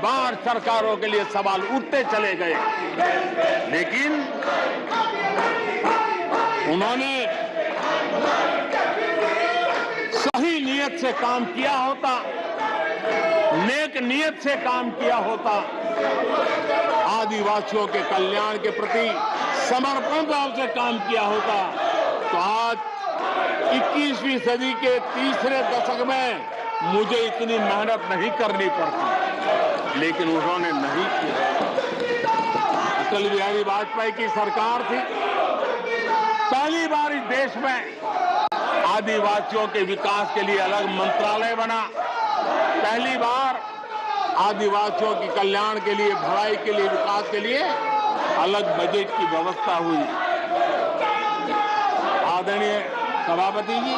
बार सरकारों के लिए सवाल उठते चले गए, लेकिन उन्होंने सही नीयत से काम किया होता, नेक नीयत से काम किया होता, आदिवासियों के कल्याण के प्रति समर्पण भाव से काम किया होता, तो आज 21वीं सदी के तीसरे दशक में मुझे इतनी मेहनत नहीं करनी पड़ती, लेकिन उन्होंने नहीं किया। अटल बिहारी वाजपेयी की सरकार थी, पहली बार इस देश में आदिवासियों के विकास के लिए अलग मंत्रालय बना, पहली बार आदिवासियों के कल्याण के लिए, भलाई के लिए, विकास के लिए अलग बजट की व्यवस्था हुई। आदरणीय सभापति जी,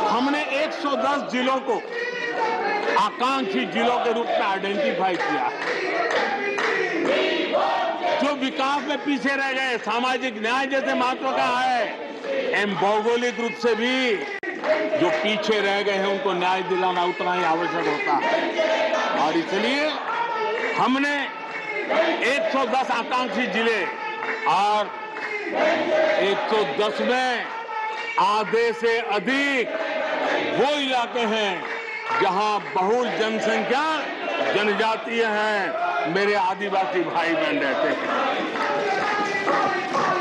हमने 110 जिलों को आकांक्षी जिलों के रूप में आइडेंटिफाई किया, जो विकास में पीछे रह गए, सामाजिक न्याय जैसे महत्व का है, एवं भौगोलिक रूप से भी जो पीछे रह गए हैं उनको न्याय दिलाना उतना ही आवश्यक होता है। और इसलिए हमने 110 आकांक्षी जिले और 110 में आधे से अधिक वो इलाके हैं जहां बहुल जनसंख्या जनजातीय हैं, मेरे आदिवासी भाई बहन रहते हैं।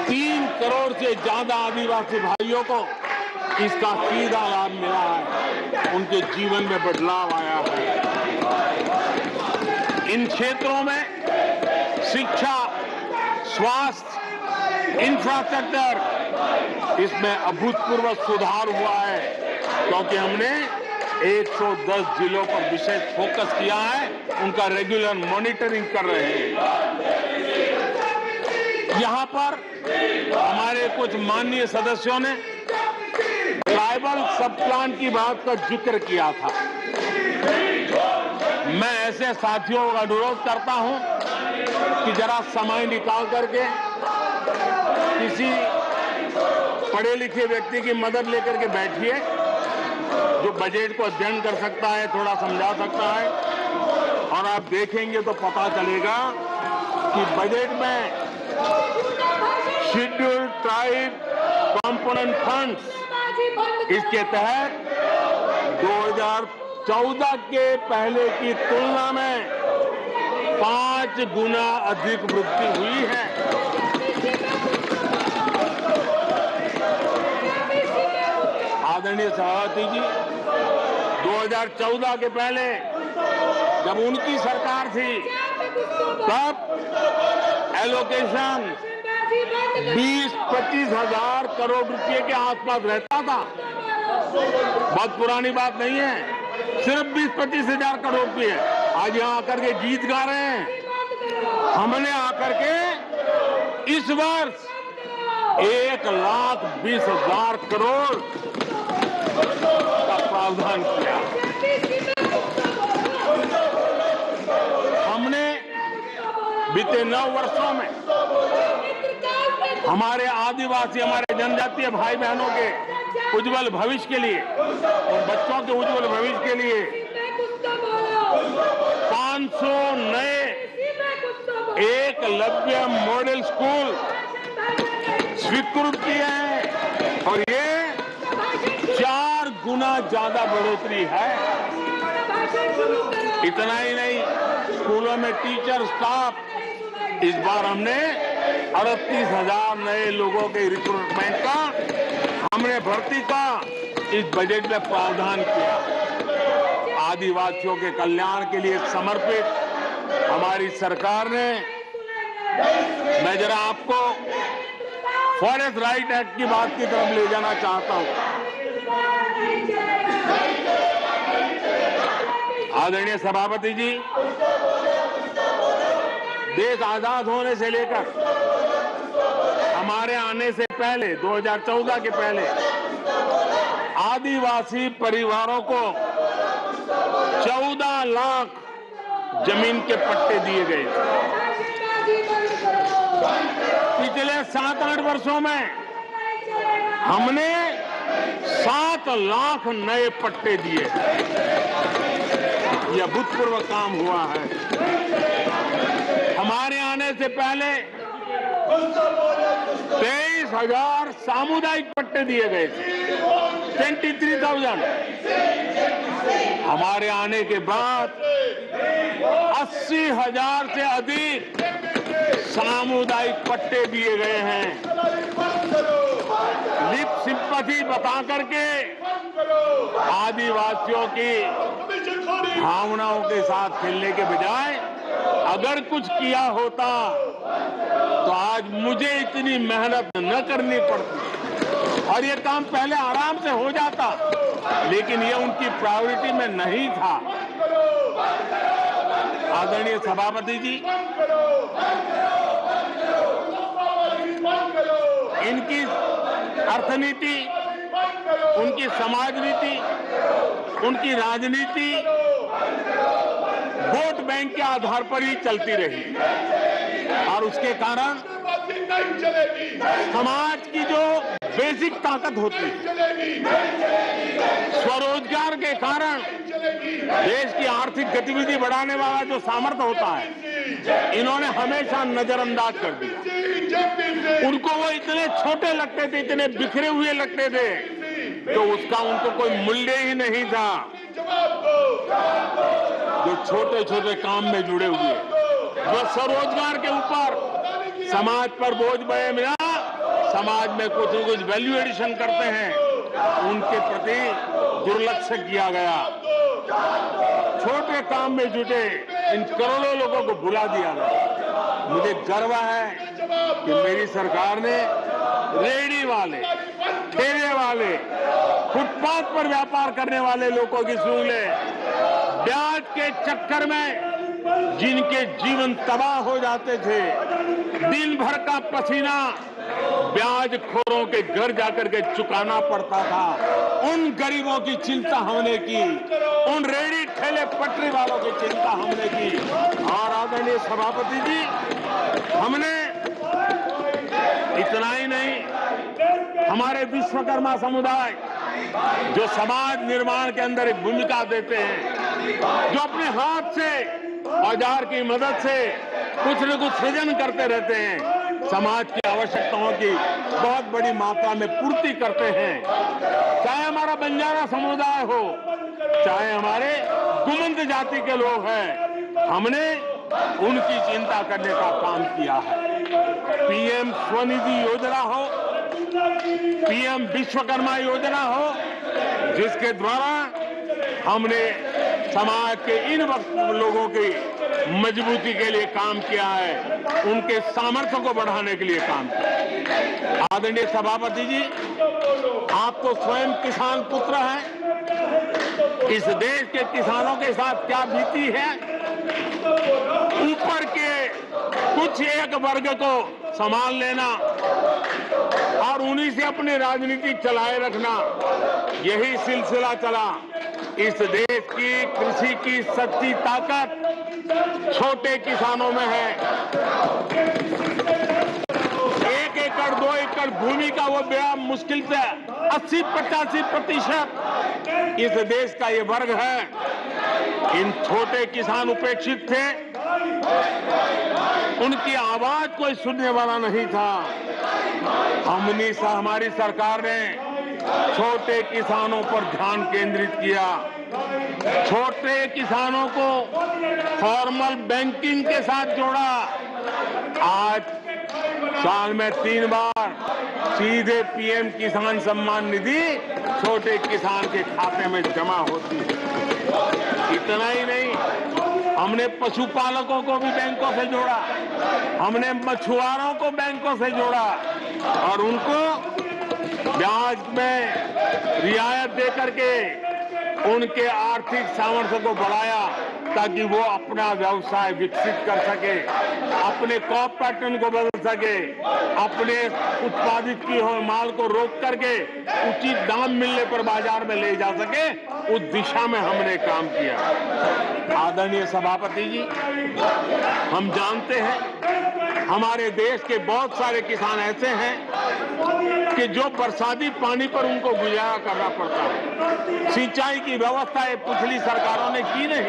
3 करोड़ से ज्यादा आदिवासी भाइयों को इसका सीधा लाभ मिला है, उनके जीवन में बदलाव आया है। इन क्षेत्रों में शिक्षा, स्वास्थ्य, इंफ्रास्ट्रक्चर, इसमें अभूतपूर्व सुधार हुआ है, क्योंकि हमने 110 जिलों पर विशेष फोकस किया है, उनका रेगुलर मॉनिटरिंग कर रहे हैं। यहां पर हमारे कुछ माननीय सदस्यों ने ट्राइबल सब प्लान की बात का जिक्र किया था। मैं ऐसे साथियों का अनुरोध करता हूं कि जरा समय निकाल करके किसी पढ़े लिखे व्यक्ति की मदद लेकर के बैठिए, जो बजट को अध्ययन कर सकता है, थोड़ा समझा सकता है, और आप देखेंगे तो पता चलेगा कि बजट में शेड्यूल्ड ट्राइब कंपोनेंट फंड्स, इसके तहत 2014 के पहले की तुलना में 5 गुना अधिक वृद्धि हुई है। आदरणीय सभापति जी, 2014 के पहले जब उनकी सरकार थी, तब एलोकेशन 20-25 हजार करोड़ रुपए के आसपास रहता था। बहुत पुरानी बात नहीं है, सिर्फ 20-25 हजार करोड़ रुपए। आज यहाँ आकर के गीत गा रहे हैं। हमने आकर के इस वर्ष 1,20,000 करोड़ का प्रावधान किया। हमने बीते 9 वर्षों में हमारे आदिवासी, हमारे जनजातीय भाई बहनों के उज्जवल भविष्य के लिए और बच्चों के उज्जवल भविष्य के लिए 500 नए एकलव्य मॉडल स्कूल स्वीकृत किए हैं, और ये 4 गुना ज्यादा बढ़ोतरी है। इतना ही नहीं, स्कूलों में टीचर, स्टाफ, इस बार हमने 38,000 नए लोगों के रिक्रूटमेंट का, हमने भर्ती का इस बजट में प्रावधान किया। आदिवासियों के कल्याण के लिए समर्पित हमारी सरकार ने, मैं जरा आपको फॉरेस्ट राइट एक्ट की बात की तरफ ले जाना चाहता हूं। आदरणीय सभापति जी, देश आजाद होने से लेकर हमारे आने से पहले, 2014 के पहले, आदिवासी परिवारों को 14 लाख जमीन के पट्टे दिए गए। पिछले 7-8 वर्षों में हमने 7 लाख नए पट्टे दिए। ये अभूतपूर्व काम हुआ है। हमारे आने से पहले 23,000 सामुदायिक पट्टे दिए गए थे, 23,000। हमारे आने के बाद 80,000 से अधिक सामुदायिक पट्टे दिए गए हैं। लिप सिंपैथी बता करके आदिवासियों की भावनाओं के साथ खेलने के बजाय अगर कुछ किया होता तो आज मुझे इतनी मेहनत न करनी पड़ती और ये काम पहले आराम से हो जाता, लेकिन ये उनकी प्रायोरिटी में नहीं था। आदरणीय सभापति जी, इनकी अर्थनीति, उनकी समाज नीति, उनकी राजनीति वोट बैंक के आधार पर ही चलती रही और उसके कारण समाज की जो बेसिक ताकत होती है, स्वरोजगार के कारण देश की आर्थिक गतिविधि बढ़ाने वाला जो सामर्थ्य होता है, इन्होंने हमेशा नजरअंदाज कर दिया। उनको वो इतने छोटे लगते थे, इतने बिखरे हुए लगते थे, तो उसका उनको कोई मूल्य ही नहीं था। जो छोटे छोटे काम में जुड़े हुए, जो स्वरोजगार के ऊपर समाज पर बोझ बने बिना समाज में कुछ न कुछ वैल्यू एडिशन करते हैं, उनके प्रति दुर्लक्ष्य किया गया। छोटे काम में जुटे इन करोड़ों लोगों को भुला दिया गया। मुझे गर्व है कि मेरी सरकार ने रेहड़ी वाले, ठेले वाले, फुटपाथ पर व्यापार करने वाले लोगों की सुन ले, ब्याज के चक्कर में जिनके जीवन तबाह हो जाते थे, दिन भर का पसीना ब्याज खोरों के घर जाकर के चुकाना पड़ता था, उन गरीबों की चिंता हमने की, उन रेहड़ी ठेले पटरी वालों की चिंता हमने की। और आदरणीय सभापति जी, हमने इतना ही नहीं, हमारे विश्वकर्मा समुदाय जो समाज निर्माण के अंदर एक भूमिका देते हैं, जो अपने हाथ से औजार की मदद से कुछ न कुछ सृजन करते रहते हैं, समाज की आवश्यकताओं की बहुत बड़ी मात्रा में पूर्ति करते हैं। चाहे हमारा बंजारा समुदाय हो, चाहे हमारे गुमंत जाति के लोग हैं, हमने उनकी चिंता करने का काम किया है। पीएम स्वनिधि योजना हो, पीएम विश्वकर्मा योजना हो, जिसके द्वारा हमने समाज के इन लोगों की मजबूती के लिए काम किया है, उनके सामर्थ्य को बढ़ाने के लिए काम किया। आदरणीय सभापति जी, आप तो स्वयं किसान पुत्र हैं। इस देश के किसानों के साथ क्या बीती है, ऊपर के कुछ एक वर्ग को संभाल लेना और उन्हीं से अपनी राजनीति चलाए रखना, यही सिलसिला चला। इस देश की कृषि की सच्ची ताकत छोटे किसानों में है। 1 एकड़ 2 एकड़ भूमि का वो बड़ा मुश्किल से 80-85% इस देश का ये वर्ग है। इन छोटे किसान उपेक्षित थे, उनकी आवाज कोई सुनने वाला नहीं था। हमारी सरकार ने छोटे किसानों पर ध्यान केंद्रित किया, छोटे किसानों को फॉर्मल बैंकिंग के साथ जोड़ा। आज साल में 3 बार सीधे पीएम किसान सम्मान निधि छोटे किसान के खाते में जमा होती है। इतना ही नहीं, हमने पशुपालकों को भी बैंकों से जोड़ा, हमने मछुआरों को बैंकों से जोड़ा और उनको ब्याज में रियायत दे करके उनके आर्थिक सामर्थ्य को बढ़ाया ताकि वो अपना व्यवसाय विकसित कर सके, अपने क्रॉप पैटर्न को बदल सके, अपने उत्पादित की हुए माल को रोक करके उचित दाम मिलने पर बाजार में ले जा सके। उस दिशा में हमने काम किया। आदरणीय सभापति जी, हम जानते हैं हमारे देश के बहुत सारे किसान ऐसे हैं कि जो बरसाती पानी पर उनको गुजारा करना पड़ता है। सिंचाई की व्यवस्था ये पिछली सरकारों ने की नहीं।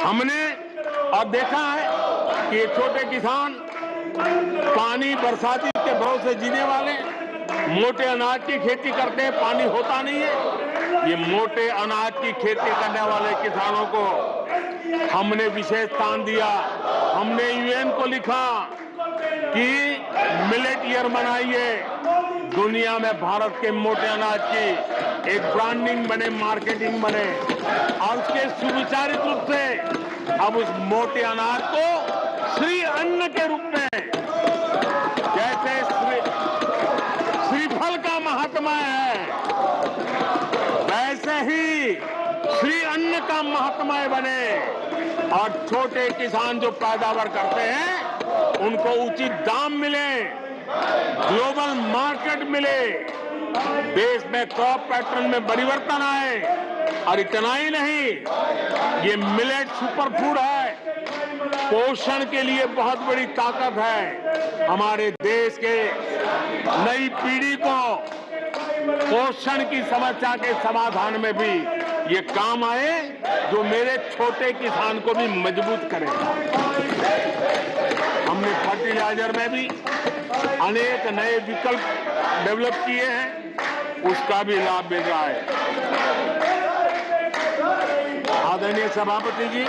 हमने और देखा है कि ये छोटे किसान पानी बरसाती के भरोसे जीने वाले मोटे अनाज की खेती करते हैं, पानी होता नहीं है। ये मोटे अनाज की खेती करने वाले किसानों को हमने विशेष स्थान दिया। हमने यूएन को लिखा कि मिलेट ईयर मनाइए, दुनिया में भारत के मोटे अनाज की एक ब्रांडिंग बने, मार्केटिंग बने और उसके सुविचारित रूप से अब उस मोटे अनाज को श्री अन्न के रूप में, जैसे श्रीफल का महात्मा है, वैसे ही श्री अन्न का महात्मा बने और छोटे किसान जो पैदावार करते हैं उनको उचित दाम मिले, ग्लोबल मार्केट मिले, देश में क्रॉप पैटर्न में परिवर्तन आए। और इतना ही नहीं, ये मिलेट सुपर फूड है, पोषण के लिए बहुत बड़ी ताकत है। हमारे देश के नई पीढ़ी को पोषण की समस्या के समाधान में भी ये काम आए, जो मेरे छोटे किसान को भी मजबूत करेगा। हमने फर्टिलाइजर में भी अनेक नए विकल्प डेवलप किए हैं, उसका भी लाभ मिल रहा है। आदरणीय सभापति जी,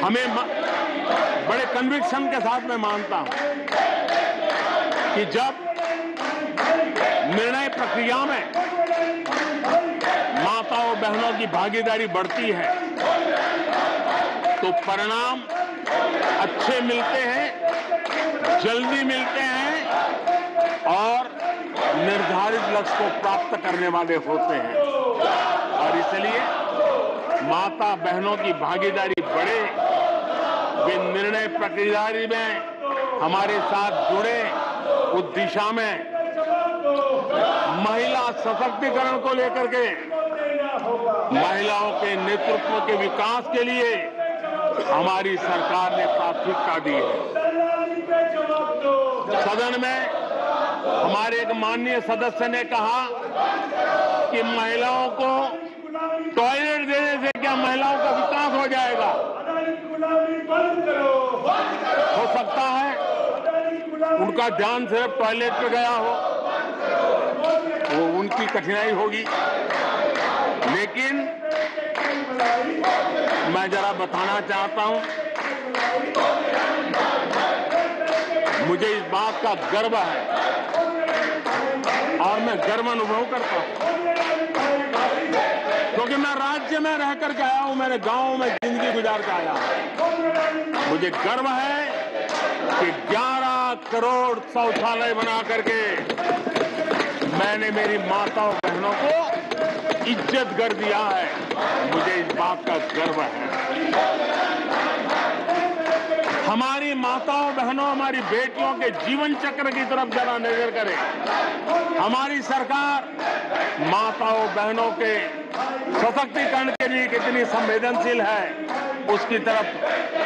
हमें बड़े कन्विक्शन के साथ मैं मानता हूं कि जब निर्णय प्रक्रिया में माताओं बहनों की भागीदारी बढ़ती है तो परिणाम अच्छे मिलते हैं, जल्दी मिलते हैं और निर्धारित लक्ष्य को प्राप्त करने वाले होते हैं। और इसलिए माता बहनों की भागीदारी बढ़े, वे निर्णय प्रक्रिया में हमारे साथ जुड़े, उस दिशा में महिला सशक्तिकरण को लेकर के, महिलाओं के नेतृत्व के विकास के लिए हमारी सरकार ने प्राथमिकता दी है। सदन में हमारे एक माननीय सदस्य ने कहा कि महिलाओं को टॉयलेट देने से क्या महिलाओं का विकास हो जाएगा? हो सकता है उनका ध्यान सिर्फ टॉयलेट पे गया हो, वो उनकी कठिनाई होगी, लेकिन मैं जरा बताना चाहता हूं, मुझे इस बात का गर्व है और मैं गर्व अनुभव करता हूं क्योंकि मैं राज्य में रह करके आया हूं, मैंने गांव में जिंदगी गुजार के आया हूं। मुझे गर्व है कि 11 करोड़ शौचालय बना करके मैंने मेरी माताओं बहनों को इज्जत कर दिया है। मुझे इस बात का गर्व है। हमारी माताओं बहनों, हमारी बेटियों के जीवन चक्र की तरफ जरा नजर करें। हमारी सरकार माताओं बहनों के सशक्तिकरण के लिए कितनी संवेदनशील है, उसकी तरफ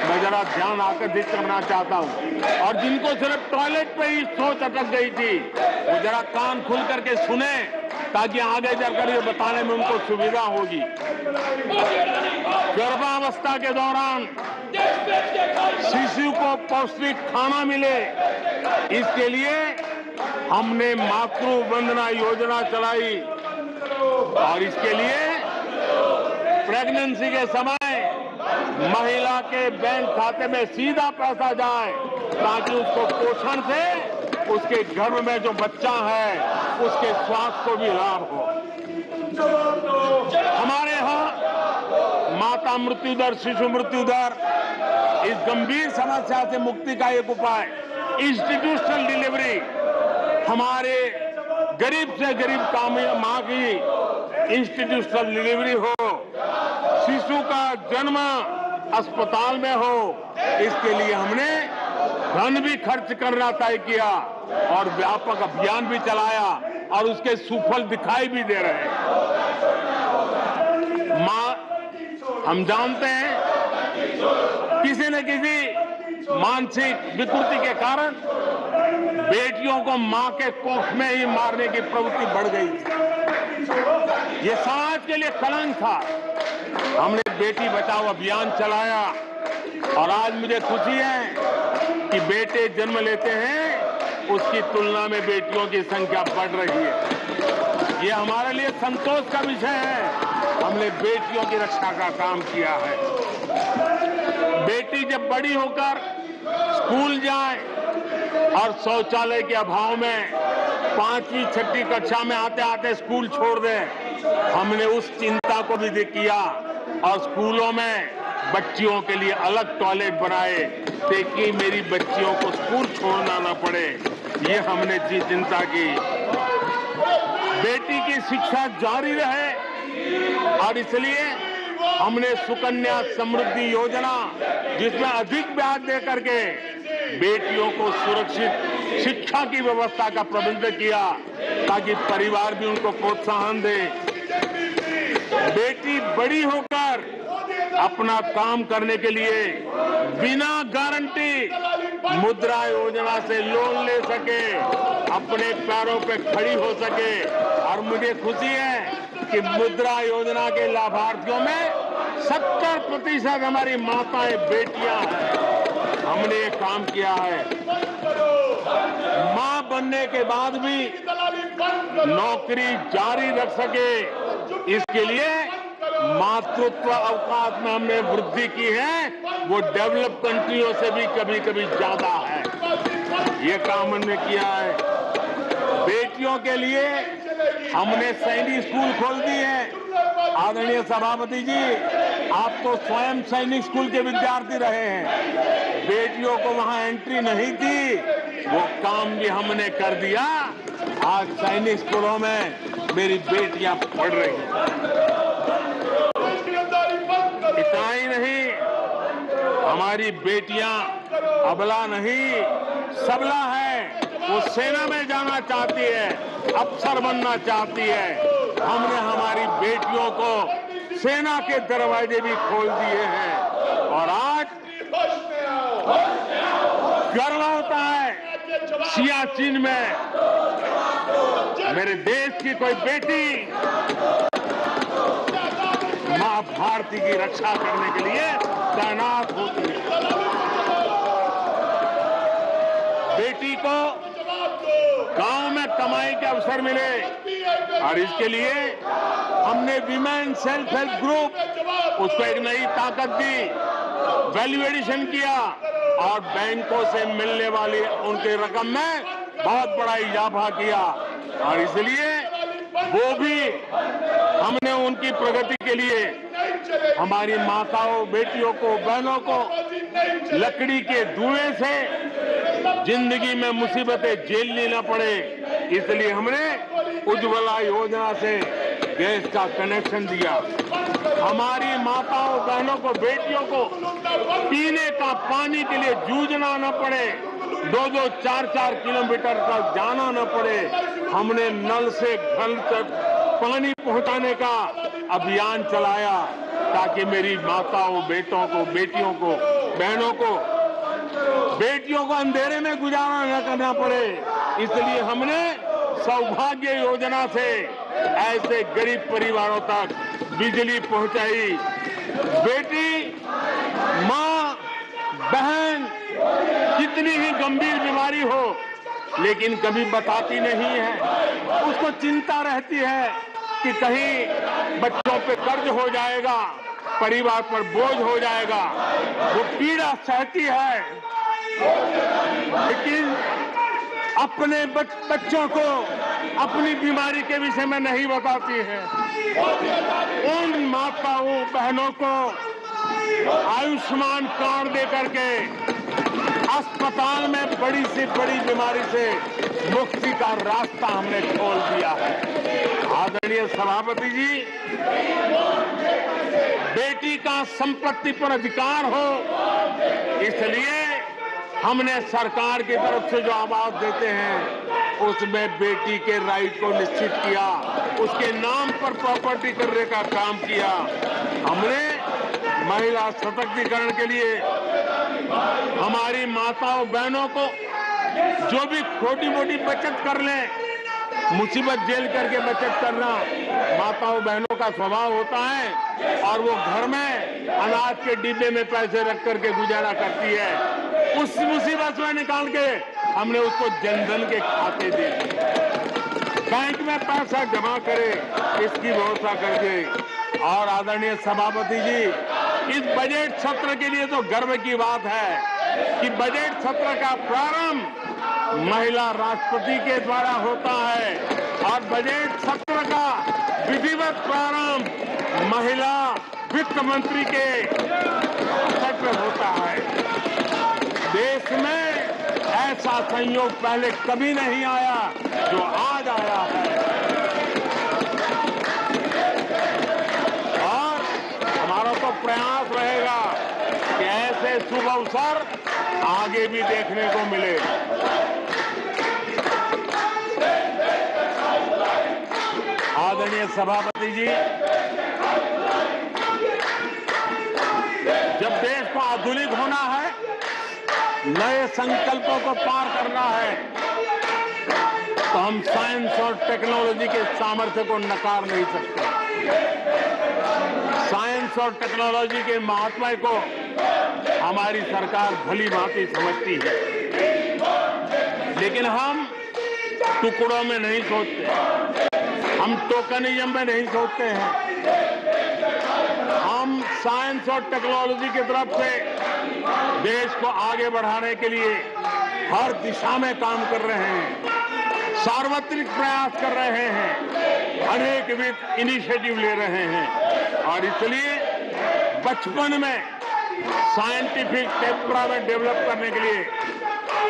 मैं जरा ध्यान आकर्षित करना चाहता हूं। और जिनको सिर्फ टॉयलेट पे ही सोच अटक गई थी, वो जरा कान खुल करके सुने, ताकि आगे जाकर ये बताने में उनको सुविधा होगी। गर्भावस्था के दौरान शिशु को पौष्टिक खाना मिले, इसके लिए हमने मातृ वंदना योजना चलाई और इसके लिए प्रेगनेंसी के समय महिला के बैंक खाते में सीधा पैसा जाए, ताकि उसको पोषण से उसके गर्भ में जो बच्चा है उसके स्वास्थ्य को भी लाभ हो। हमारे यहाँ माता मृत्यु दर, शिशु मृत्यु दर, इस गंभीर समस्या से मुक्ति का एक उपाय इंस्टीट्यूशनल डिलीवरी, हमारे गरीब से गरीब मां की इंस्टीट्यूशनल डिलीवरी हो, शिशु का जन्म अस्पताल में हो, इसके लिए हमने धन भी खर्च करना तय किया और व्यापक अभियान भी चलाया और उसके सुफल दिखाई भी दे रहे हैं। हम जानते हैं किसी न किसी मानसिक विकृति के कारण बेटियों को मां के कोख में ही मारने की प्रवृत्ति बढ़ गई थी। ये समाज के लिए कलंक था। हमने बेटी बचाओ अभियान चलाया और आज मुझे खुशी है कि बेटे जन्म लेते हैं उसकी तुलना में बेटियों की संख्या बढ़ रही है। ये हमारे लिए संतोष का विषय है। हमने बेटियों की रक्षा का काम किया है। बेटी जब बड़ी होकर स्कूल जाए और शौचालय के अभाव में 5वीं 6वीं कक्षा में आते आते स्कूल छोड़ दे, हमने उस चिंता को भी किया और स्कूलों में बच्चियों के लिए अलग टॉयलेट बनाए ताकि मेरी बच्चियों को स्कूल छोड़ना न पड़े। ये हमने चिंता की। बेटी की शिक्षा जारी रहे और इसलिए हमने सुकन्या समृद्धि योजना, जिसमें अधिक ब्याज दे करके बेटियों को सुरक्षित शिक्षा की व्यवस्था का प्रबंध किया ताकि परिवार भी उनको प्रोत्साहन दे। बेटी बड़ी होकर अपना काम करने के लिए बिना गारंटी मुद्रा योजना से लोन ले सके, अपने पैरों पे खड़ी हो सके। और मुझे खुशी है कि मुद्रा योजना के लाभार्थियों में 70% हमारी माताएं बेटियां हैं। हमने ये काम किया है। मां बनने के बाद भी नौकरी जारी रख सके, इसके लिए मातृत्व अवकाश में हमने वृद्धि की है। वो डेवलप कंट्रियों से भी कभी कभी ज्यादा है। ये काम हमने किया है। बेटियों के लिए हमने सैनिक स्कूल खोल दिए हैं। आदरणीय सभापति जी, आप तो स्वयं सैनिक स्कूल के विद्यार्थी रहे हैं। बेटियों को वहां एंट्री नहीं थी, वो काम भी हमने कर दिया। आज सैनिक स्कूलों में मेरी बेटियां पढ़ रही हैं। इतना ही नहीं, हमारी बेटियां अबला नहीं सबला है। वो सेना में जाना चाहती है, अफसर बनना चाहती है। हमने हमारी बेटियों को सेना के दरवाजे भी खोल दिए हैं और आज गर्व होता है सियाचिन में मेरे देश की कोई बेटी मां भारती की रक्षा करने के लिए तैनात होती है। बेटी को गांव में कमाई के अवसर मिले और इसके लिए हमने विमेन सेल्फ हेल्प ग्रुप, उसको एक नई ताकत दी, वैल्यू एडिशन किया और बैंकों से मिलने वाली उनकी रकम में बहुत बड़ा इजाफा किया। और इसलिए वो भी हमने उनकी प्रगति के लिए हमारी माताओं, बेटियों को, बहनों को लकड़ी के धुएं से जिंदगी में मुसीबतें झेलनी न पड़े, इसलिए हमने उज्ज्वला योजना से गैस का कनेक्शन दिया। हमारी माताओं, बहनों को, बेटियों को पीने का पानी के लिए जूझना न पड़े, 2-2, 4-4 किलोमीटर तक जाना न पड़े। हमने नल से घर तक पानी पहुंचाने का अभियान चलाया ताकि मेरी माताओं, बेटों को, बेटियों को, बहनों को, बेटियों को अंधेरे में गुजारा न करना पड़े। इसलिए हमने सौभाग्य योजना से ऐसे गरीब परिवारों तक बिजली पहुंचाई। बेटी, मां, बहन कितनी ही गंभीर बीमारी हो लेकिन कभी बताती नहीं है। उसको चिंता रहती है कि कहीं बच्चों पे कर्ज हो जाएगा, परिवार पर बोझ हो जाएगा। वो पीड़ा सहती है लेकिन अपने बच्चों को अपनी बीमारी के विषय में नहीं बताती है। उन माताओं, बहनों को आयुष्मान कार्ड दे करके अस्पताल में बड़ी से बड़ी बीमारी से मुक्ति का रास्ता हमने खोल दिया है। आदरणीय सभापति जी, बेटी का संपत्ति पर अधिकार हो, इसलिए हमने सरकार की तरफ से जो आवाज देते हैं उसमें बेटी के राइट को निश्चित किया, उसके नाम पर प्रॉपर्टी करने का काम किया। हमने महिला सशक्तिकरण के लिए हमारी माताओं, बहनों को जो भी छोटी मोटी बचत कर लें, मुसीबत झेल करके बचत करना माताओं बहनों का स्वभाव होता है और वो घर में अनाज के डिब्बे में पैसे रख करके गुजारा करती है। उस मुसीबत में निकाल के हमने उसको जनधन के खाते दे दिए, बैंक में पैसा जमा करे, इसकी व्यवस्था करके। और आदरणीय सभापति जी, इस बजट सत्र के लिए तो गर्व की बात है कि बजट सत्र का प्रारंभ महिला राष्ट्रपति के द्वारा होता है और बजट सत्र का विधिवत प्रारंभ महिला वित्त मंत्री के स्तर पर होता है। देश में ऐसा संयोग पहले कभी नहीं आया जो आज आया है और हमारा तो प्रयास रहेगा कि ऐसे शुभ अवसर आगे भी देखने को मिले। आदरणीय सभापति जी, जब देश को आधुनिक होना है, नए संकल्पों को पार करना है, तो हम साइंस और टेक्नोलॉजी के सामर्थ्य को नकार नहीं सकते। साइंस और टेक्नोलॉजी के महात्मा को हमारी सरकार भली भांति समझती है, लेकिन हम टुकड़ों में नहीं सोचते, हम टोकनिज्म में नहीं सोचते हैं। हम साइंस और टेक्नोलॉजी की तरफ से देश को आगे बढ़ाने के लिए हर दिशा में काम कर रहे हैं, सार्वत्रिक प्रयास कर रहे हैं, अनेकविध इनिशिएटिव ले रहे हैं और इसलिए बचपन में साइंटिफिक टेम्परामेंट डेवलप करने के लिए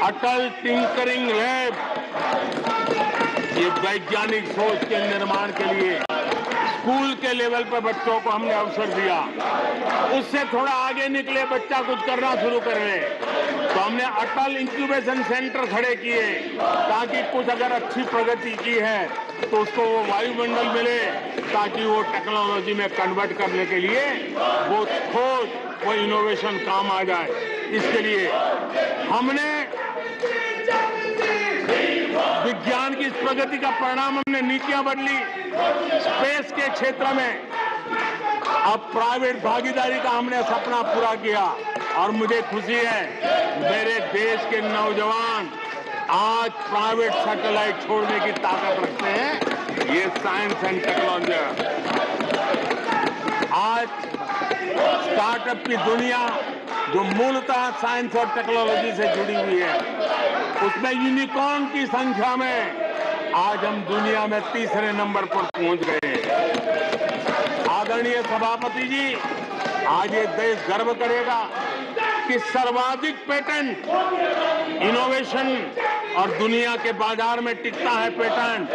अटल टिंकरिंग लैब, ये वैज्ञानिक सोच के निर्माण के लिए स्कूल के लेवल पर बच्चों को हमने अवसर दिया। उससे थोड़ा आगे निकले, बच्चा कुछ करना शुरू कर ले, तो हमने अटल इंक्यूबेशन सेंटर खड़े किए ताकि कुछ अगर अच्छी प्रगति की है तो उसको वो वायुमंडल मिले, ताकि वो टेक्नोलॉजी में कन्वर्ट करने के लिए वो खोज, वो इनोवेशन काम आ जाए। इसके लिए हमने विज्ञान की इस प्रगति का परिणाम हमने नीतियां बदली। स्पेस के क्षेत्र में अब प्राइवेट भागीदारी का हमने सपना पूरा किया और मुझे खुशी है मेरे देश के नौजवान आज प्राइवेट सैटेलाइट छोड़ने की ताकत रखते हैं। ये साइंस एंड टेक्नोलॉजी, आज स्टार्टअप की दुनिया जो मूलतः साइंस और टेक्नोलॉजी से जुड़ी हुई है, उसमें यूनिकॉर्न की संख्या में आज हम दुनिया में तीसरे नंबर पर पहुंच गए हैं। आदरणीय सभापति जी, आज ये देश गर्व करेगा कि सर्वाधिक पेटेंट इनोवेशन और दुनिया के बाजार में टिकता है पेटेंट,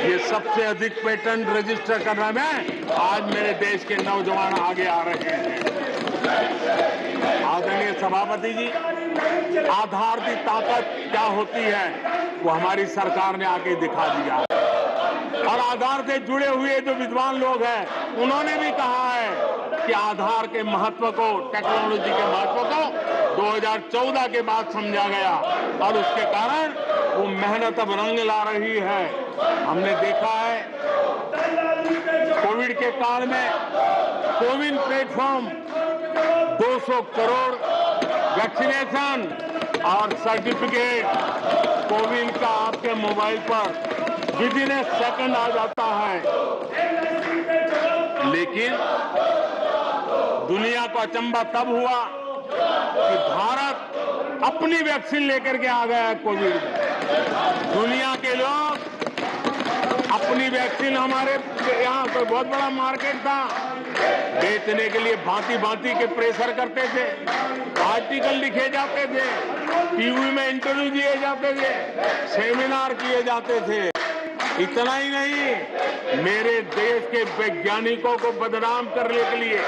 ये सबसे अधिक पेटेंट रजिस्टर करने में आज मेरे देश के नौजवान आगे आ रहे हैं। आदरणीय सभापति जी, आधार की ताकत क्या होती है वो हमारी सरकार ने आके दिखा दिया और आधार से जुड़े हुए जो विद्वान लोग हैं उन्होंने भी कहा है कि आधार के महत्व को, टेक्नोलॉजी के महत्व को 2014 के बाद समझा गया और उसके कारण वो मेहनत अब रंग ला रही है। हमने देखा है कोविड के काल में कोविन प्लेटफॉर्म 200 करोड़ वैक्सीनेशन और सर्टिफिकेट कोविन का आपके मोबाइल पर विदिन ए सेकंड आ जाता है, लेकिन दुनिया को अचंभा तब हुआ कि भारत अपनी वैक्सीन लेकर के आ गया है कोविड में। दुनिया के लोग अपनी वैक्सीन, हमारे यहाँ कोई बहुत बड़ा मार्केट था, बेचने के लिए भांति भांति के प्रेशर करते थे, आर्टिकल लिखे जाते थे, टीवी में इंटरव्यू दिए जाते थे, सेमिनार किए जाते थे। इतना ही नहीं, मेरे देश के वैज्ञानिकों को बदनाम करने के लिए,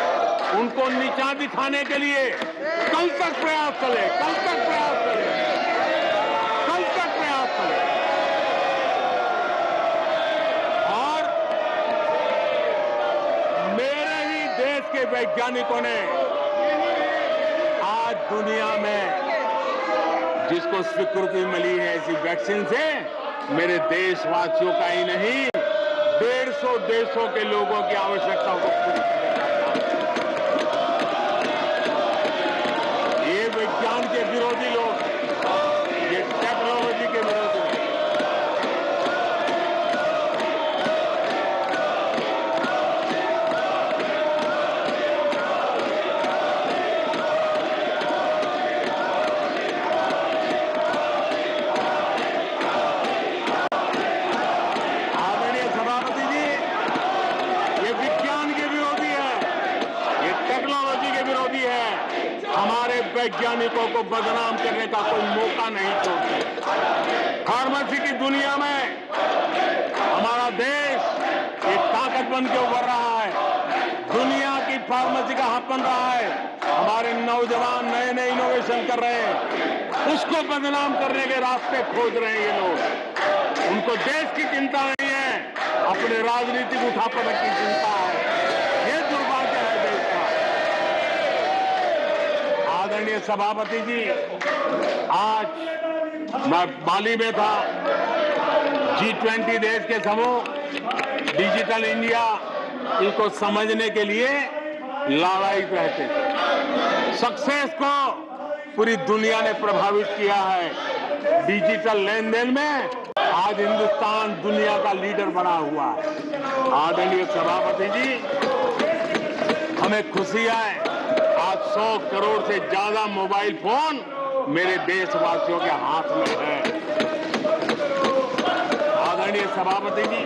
उनको नीचा दिखाने के लिए कल तक प्रयास चले, कल तक प्रयास चले, कल तक प्रयास चले। और मेरे ही देश के वैज्ञानिकों ने आज दुनिया में जिसको स्वीकृति मिली है ऐसी वैक्सीन से, मेरे देशवासियों का ही नहीं, 150 देशों के लोगों की आवश्यकताओं को पूरी करने का काम। ये विज्ञान के विरोधी लोग, ये टेक्नोलॉजी के विरोधी लोग। हमारे वैज्ञानिकों को बदनाम करने का कोई मौका नहीं छोड़ते। फार्मेसी की दुनिया में हमारा देश एक ताकत बन के उभर रहा है। दुनिया की फार्मेसी का हब बन रहा है। हमारे नौजवान नए नए इनोवेशन कर रहे हैं, उसको बदनाम करने के रास्ते खोज रहे हैं ये लोग। उनको देश की चिंता नहीं है, अपने राजनीतिक उठापटक की चिंता है। ये दुर्भाग्य है देश का। आदरणीय सभापति जी, आज मैं बाली में था। G20 देश के समूह डिजिटल इंडिया इसको समझने के लिए लालायित रहते थे। सक्सेस को पूरी दुनिया ने प्रभावित किया है। डिजिटल लेन देन में आज हिंदुस्तान दुनिया का लीडर बना हुआ है। आदरणीय सभापति जी, हमें खुशी है आज 100 करोड़ से ज्यादा मोबाइल फोन मेरे देशवासियों के हाथ में है। आदरणीय सभापति जी,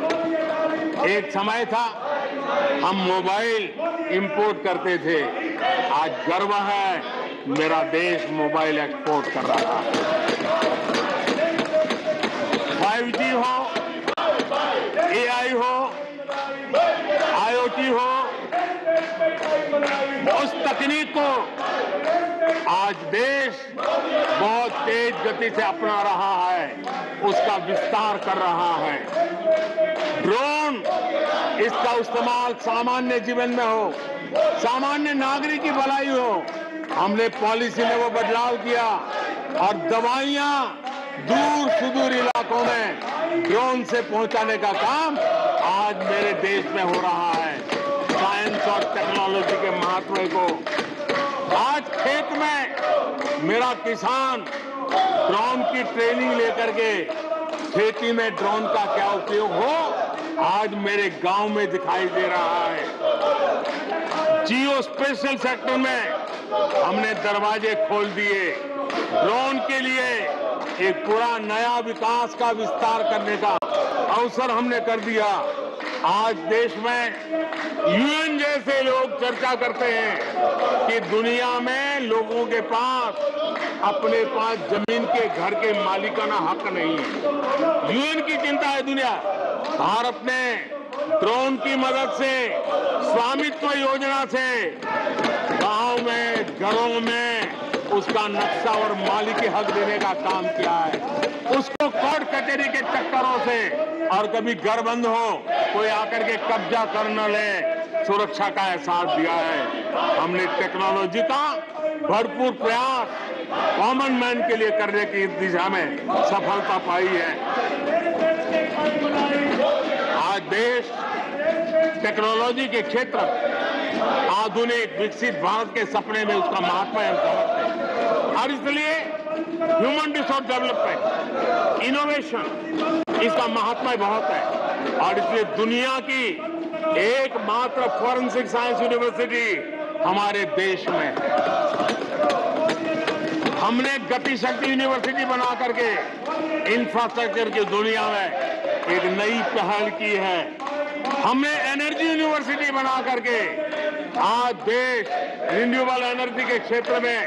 एक समय था हम मोबाइल इंपोर्ट करते थे। आज गर्व है मेरा देश मोबाइल एक्सपोर्ट कर रहा है। 5G हो, AI हो, IoT हो, उस तकनीक को आज देश बहुत तेज गति से अपना रहा है, उसका विस्तार कर रहा है। ड्रोन, इसका इस्तेमाल सामान्य जीवन में हो, सामान्य नागरिक की भलाई हो। हमने पॉलिसी में वो बदलाव किया और दवाइयां दूर सुदूर इलाकों में ड्रोन से पहुंचाने का काम आज मेरे देश में हो रहा है। साइंस और टेक्नोलॉजी के महत्व को आज खेत में मेरा किसान ड्रोन की ट्रेनिंग लेकर के खेती में ड्रोन का क्या उपयोग हो, आज मेरे गांव में दिखाई दे रहा है। जियो स्पेशल सेक्टर में हमने दरवाजे खोल दिए। ड्रोन के लिए एक पूरा नया विकास का विस्तार करने का अवसर हमने कर दिया। आज देश में यूएन जैसे लोग चर्चा करते हैं कि दुनिया में लोगों के पास अपने पास जमीन के घर के मालिकाना हक नहीं है। यूएन की चिंता है दुनिया। भारत ने ड्रोन की मदद से, स्वामित्व योजना से गांव में, घरों में उसका नक्शा और मालिकी हक देने का काम किया है। उसको कोर्ट कचहरी के चक्करों से और कभी घर बंद हो, कोई आकर के कब्जा कर न ले, सुरक्षा का एहसास दिया है। हमने टेक्नोलॉजी का भरपूर प्रयास कॉमन मैन के लिए करने की दिशा में सफलता पाई है। आज देश टेक्नोलॉजी के क्षेत्र आधुनिक विकसित भारत के सपने में उसका महत्व है और इसलिए ह्यूमन रिसोर्स डेवलपमेंट, इनोवेशन, इसका महत्व बहुत है। और इसलिए दुनिया की एकमात्र फॉरेंसिक साइंस यूनिवर्सिटी हमारे देश में है। हमने गति शक्ति यूनिवर्सिटी बना करके इंफ्रास्ट्रक्चर की दुनिया में एक नई पहल की है। हमने एनर्जी यूनिवर्सिटी बना करके आज देश रिन्यूएबल एनर्जी के क्षेत्र में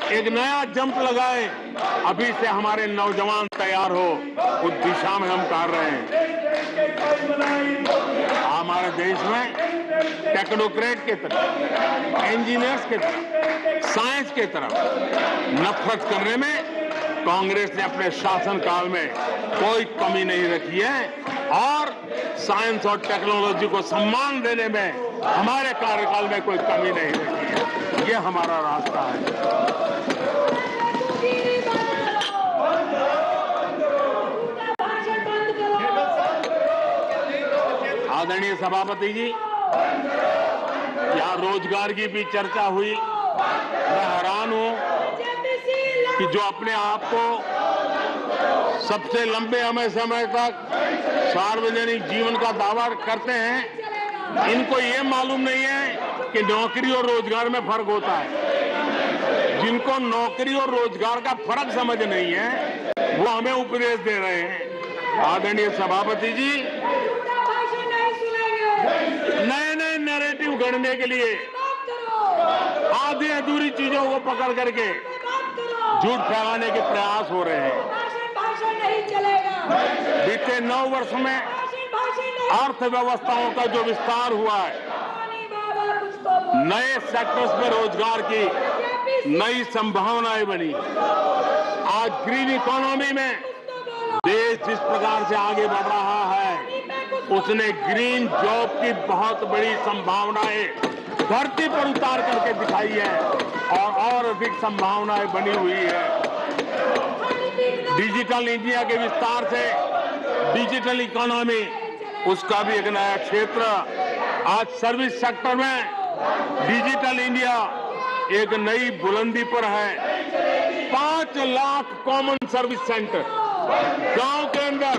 एक नया जंप लगाए। अभी से हमारे नौजवान तैयार हो, उस दिशा में हम कर रहे हैं। हमारे देश में टेक्नोक्रेट की तरफ, इंजीनियर्स की तरफ, साइंस की तरफ नफरत करने में कांग्रेस ने अपने शासनकाल में कोई कमी नहीं रखी है और साइंस और टेक्नोलॉजी को सम्मान देने में हमारे कार्यकाल में कोई कमी नहीं रखी है। ये हमारा रास्ता है। आदरणीय सभापति जी, यहाँ रोजगार की भी चर्चा हुई। मैं हैरान हूं कि जो अपने आप को सबसे लंबे समय तक सार्वजनिक जीवन का दावा करते हैं, इनको ये मालूम नहीं है कि नौकरी और रोजगार में फर्क होता है। जिनको नौकरी और रोजगार का फर्क समझ नहीं है, वो हमें उपदेश दे रहे हैं। आदरणीय सभापति जी, नए नए नैरेटिव गढ़ने के लिए आधी अधूरी चीजों को पकड़ करके झूठ फैलाने के प्रयास हो रहे हैं। बीते 9 वर्ष में अर्थव्यवस्थाओं का जो विस्तार हुआ है, नए सेक्टर्स में रोजगार की नई संभावनाएं बनी। आज ग्रीन इकोनॉमी में देश जिस प्रकार से आगे बढ़ रहा है, उसने ग्रीन जॉब की बहुत बड़ी संभावनाएं धरती पर उतार करके दिखाई है और अधिक संभावनाएं बनी हुई है। डिजिटल इंडिया के विस्तार से डिजिटल इकोनॉमी, उसका भी एक नया क्षेत्र। आज सर्विस सेक्टर में डिजिटल इंडिया एक नई बुलंदी पर है। 5 लाख कॉमन सर्विस सेंटर, गांव के अंदर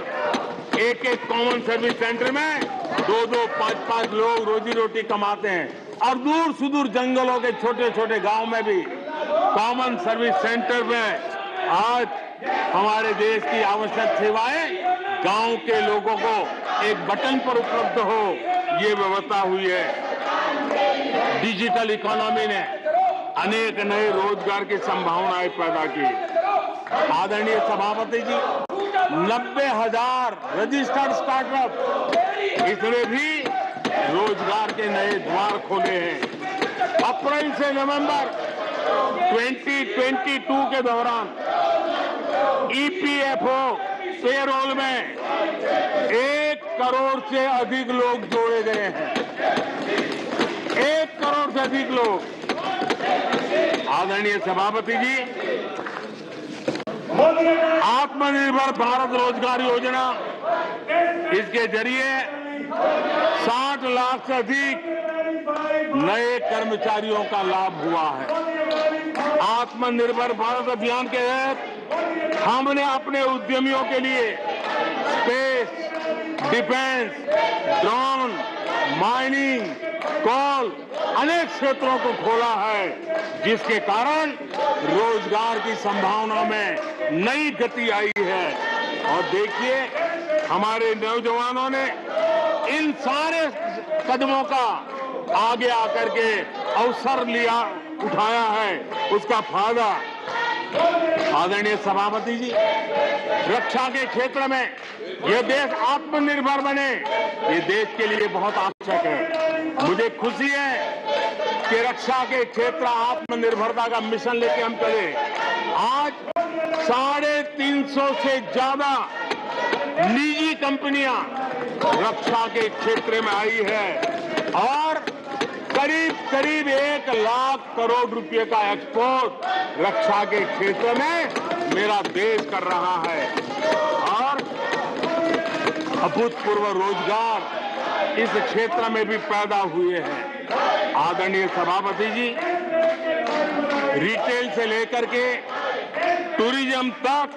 एक कॉमन सर्विस सेंटर में 2-2, 5-5 लोग रोजी रोटी कमाते हैं। और दूर सुदूर जंगलों के छोटे छोटे गांव में भी कॉमन सर्विस सेंटर में आज हमारे देश की आवश्यक सेवाएं गांव के लोगों को एक बटन पर उपलब्ध हो, ये व्यवस्था हुई है। डिजिटल इकोनॉमी ने अनेक नए रोजगार की संभावनाएं पैदा की। आदरणीय सभापति जी, 90,000 रजिस्टर्ड स्टार्टअप, इसमें भी रोजगार के नए द्वार खोले हैं। अप्रैल से नवंबर 2022 के दौरान ईपीएफओ पेरोल में 1 करोड़ से अधिक लोग जोड़े गए हैं। 1 करोड़ से अधिक लोग। आदरणीय सभापति जी, आत्मनिर्भर भारत रोजगार योजना, इसके जरिए 60 लाख से अधिक नए कर्मचारियों का लाभ हुआ है। आत्मनिर्भर भारत अभियान के तहत हमने अपने उद्यमियों के लिए स्पेस, डिफेंस, ड्रोन, माइनिंग, कोल अनेक क्षेत्रों को खोला है, जिसके कारण रोजगार की संभावना में नई गति आई है। और देखिए, हमारे नौजवानों ने इन सारे कदमों का आगे आकर के अवसर उठाया है, उसका फायदा। आदरणीय सभापति जी, रक्षा के क्षेत्र में यह देश आत्मनिर्भर बने, ये देश के लिए बहुत आवश्यक है। मुझे खुशी है कि रक्षा के क्षेत्र आत्मनिर्भरता का मिशन लेके हम चले। आज 350 से ज्यादा निजी कंपनियां रक्षा के क्षेत्र में आई है और करीब 1 लाख करोड़ रुपए का एक्सपोर्ट रक्षा के क्षेत्र में मेरा देश कर रहा है। और अभूतपूर्व रोजगार इस क्षेत्र में भी पैदा हुए हैं। आदरणीय सभापति जी, रिटेल से लेकर के टूरिज्म तक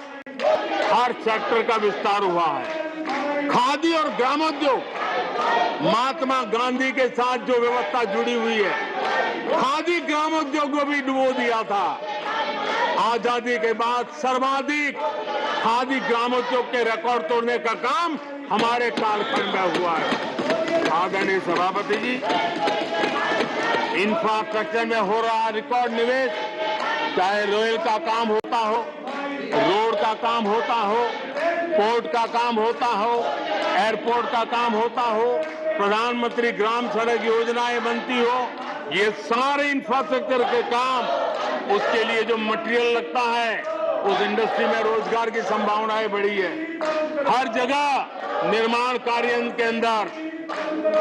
हर सेक्टर का विस्तार हुआ है। खादी और ग्रामोद्योग, महात्मा गांधी के साथ जो व्यवस्था जुड़ी हुई है, खादी ग्रामोद्योग को भी डुबो दिया था। आजादी के बाद सर्वाधिक खादी ग्रामोद्योग के रिकॉर्ड तोड़ने का काम हमारे कालखंड में हुआ है। आदरणीय सभापति जी, इंफ्रास्ट्रक्चर में हो रहा रिकॉर्ड निवेश, चाहे रेल का काम होता हो, रोड का काम होता हो, पोर्ट का काम होता हो, एयरपोर्ट का काम होता हो, प्रधानमंत्री ग्राम सड़क योजनाएं बनती हो, ये सारे इंफ्रास्ट्रक्चर के काम, उसके लिए जो मटेरियल लगता है, उस इंडस्ट्री में रोजगार की संभावनाएं बढ़ी है। हर जगह निर्माण कार्य के अंदर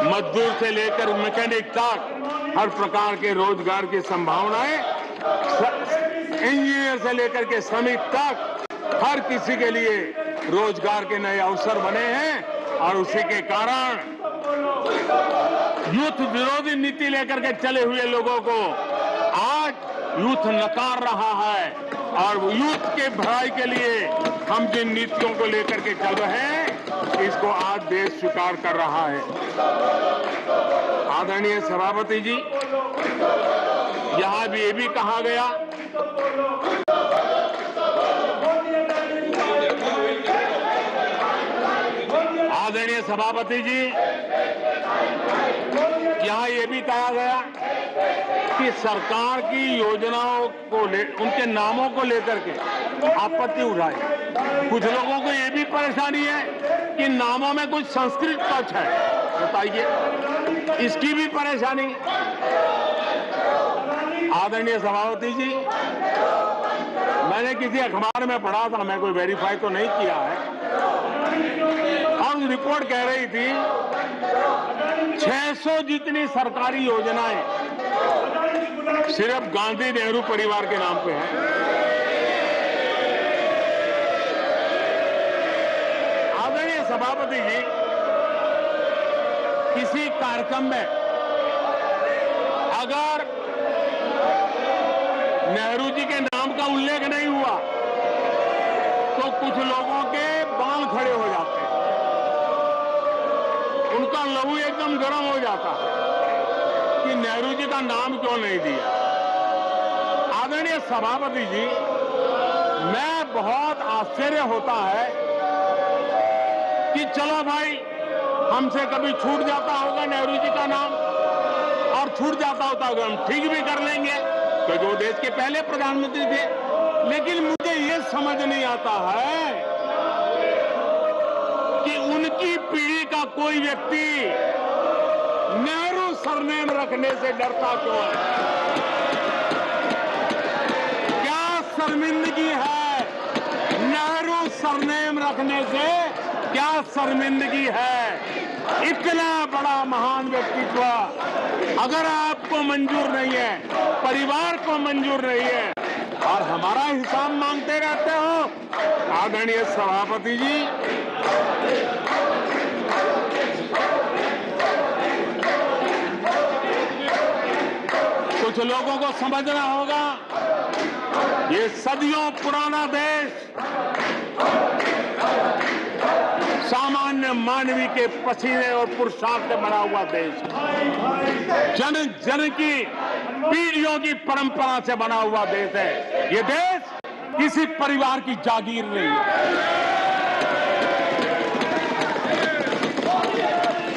मजदूर से लेकर मैकेनिक तक हर प्रकार के रोजगार की संभावनाएं, इंजीनियर से लेकर के श्रमिक तक हर किसी के लिए रोजगार के नए अवसर बने हैं। और उसी के कारण यूथ विरोधी नीति लेकर के चले हुए लोगों को आज यूथ नकार रहा है और यूथ के भलाई के लिए हम जिन नीतियों को लेकर के चल रहे हैं इसको आज देश स्वीकार कर रहा है। आदरणीय सभापति जी, यहां भी ये भी कहा गया आदरणीय सभापति जी, यहां ये भी कहा गया कि सरकार की योजनाओं को उनके नामों को लेकर के आपत्ति उठाई। कुछ लोगों को ये भी परेशानी है कि नामों में कुछ संस्कृत टच है, बताइए इसकी भी परेशानी। आदरणीय सभापति जी, मैंने किसी अखबार में पढ़ा था, मैं कोई वेरीफाई तो नहीं किया है, और रिपोर्ट कह रही थी 600 जितनी सरकारी योजनाएं सिर्फ गांधी नेहरू परिवार के नाम पे है। आदरणीय सभापति जी, किसी कार्यक्रम में अगर नेहरू जी के नाम का उल्लेख नहीं हुआ तो कुछ लोगों के बाल खड़े हो जाते हैं, उनका लहू एकदम गर्म हो जाता है कि नेहरू जी का नाम क्यों नहीं दिया। आदरणीय सभापति जी, मैं बहुत आश्चर्य होता है कि चलो भाई हमसे कभी छूट जाता होगा नेहरू जी का नाम, और छूट जाता होगा हम ठीक भी कर लेंगे क्योंकि वो देश के पहले प्रधानमंत्री थे। लेकिन मुझे ये समझ नहीं आता है कि उनकी पीढ़ी का कोई व्यक्ति नेहरू सरनेम रखने से डरता क्यों है। क्या शर्मिंदगी है नेहरू सरनेम रखने से, क्या शर्मिंदगी है। इतना बड़ा महान व्यक्तित्व अगर आपको मंजूर नहीं है, परिवार को मंजूर नहीं है और हमारा हिसाब मांगते रहते हो। आदरणीय सभापति जी, कुछ लोगों को समझना होगा ये सदियों पुराना देश सामान्य मानवी के पसीने और पुरुषार्थ से बना हुआ देश, जन जन की पीढ़ियों की परंपरा से बना हुआ देश है। ये देश किसी परिवार की जागीर नहीं है।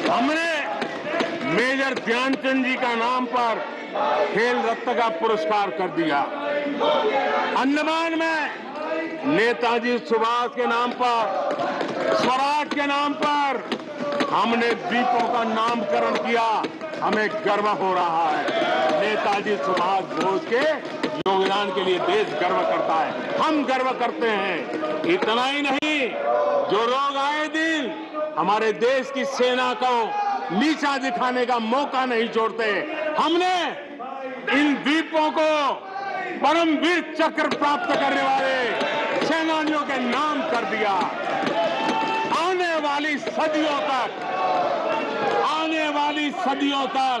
हमने मेजर ध्यानचंद जी का नाम पर खेल रत्न का पुरस्कार कर दिया। अंडमान में नेताजी सुभाष के नाम पर, स्वराज के नाम पर हमने द्वीपों का नामकरण किया। हमें गर्व हो रहा है। नेताजी सुभाष बोस के योगदान के लिए देश गर्व करता है, हम गर्व करते हैं। इतना ही नहीं, जो लोग आए दिन हमारे देश की सेना को नीचा दिखाने का मौका नहीं छोड़ते, हमने इन द्वीपों को परमवीर चक्र प्राप्त करने वाले सेनानियों के नाम कर दिया। आने वाली सदियों तक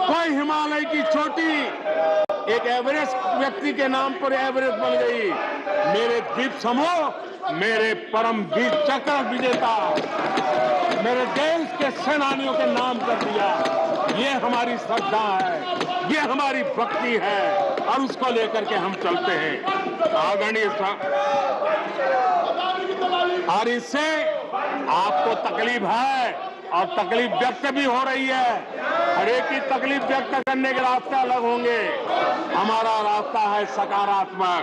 कोई हिमालय की चोटी एक एवरेस्ट व्यक्ति के नाम पर एवरेस्ट बन गई। मेरे द्वीप समूह, मेरे परमवीर चक्र विजेता, मेरे देश के सेनानियों के नाम कर दिया। ये हमारी श्रद्धा है, ये हमारी भक्ति है और उसको लेकर के हम चलते हैं। आदरणीय और इससे आपको तकलीफ है और तकलीफ व्यक्त भी हो रही है। हर एक की तकलीफ व्यक्त करने के रास्ते अलग होंगे। हमारा रास्ता है सकारात्मक।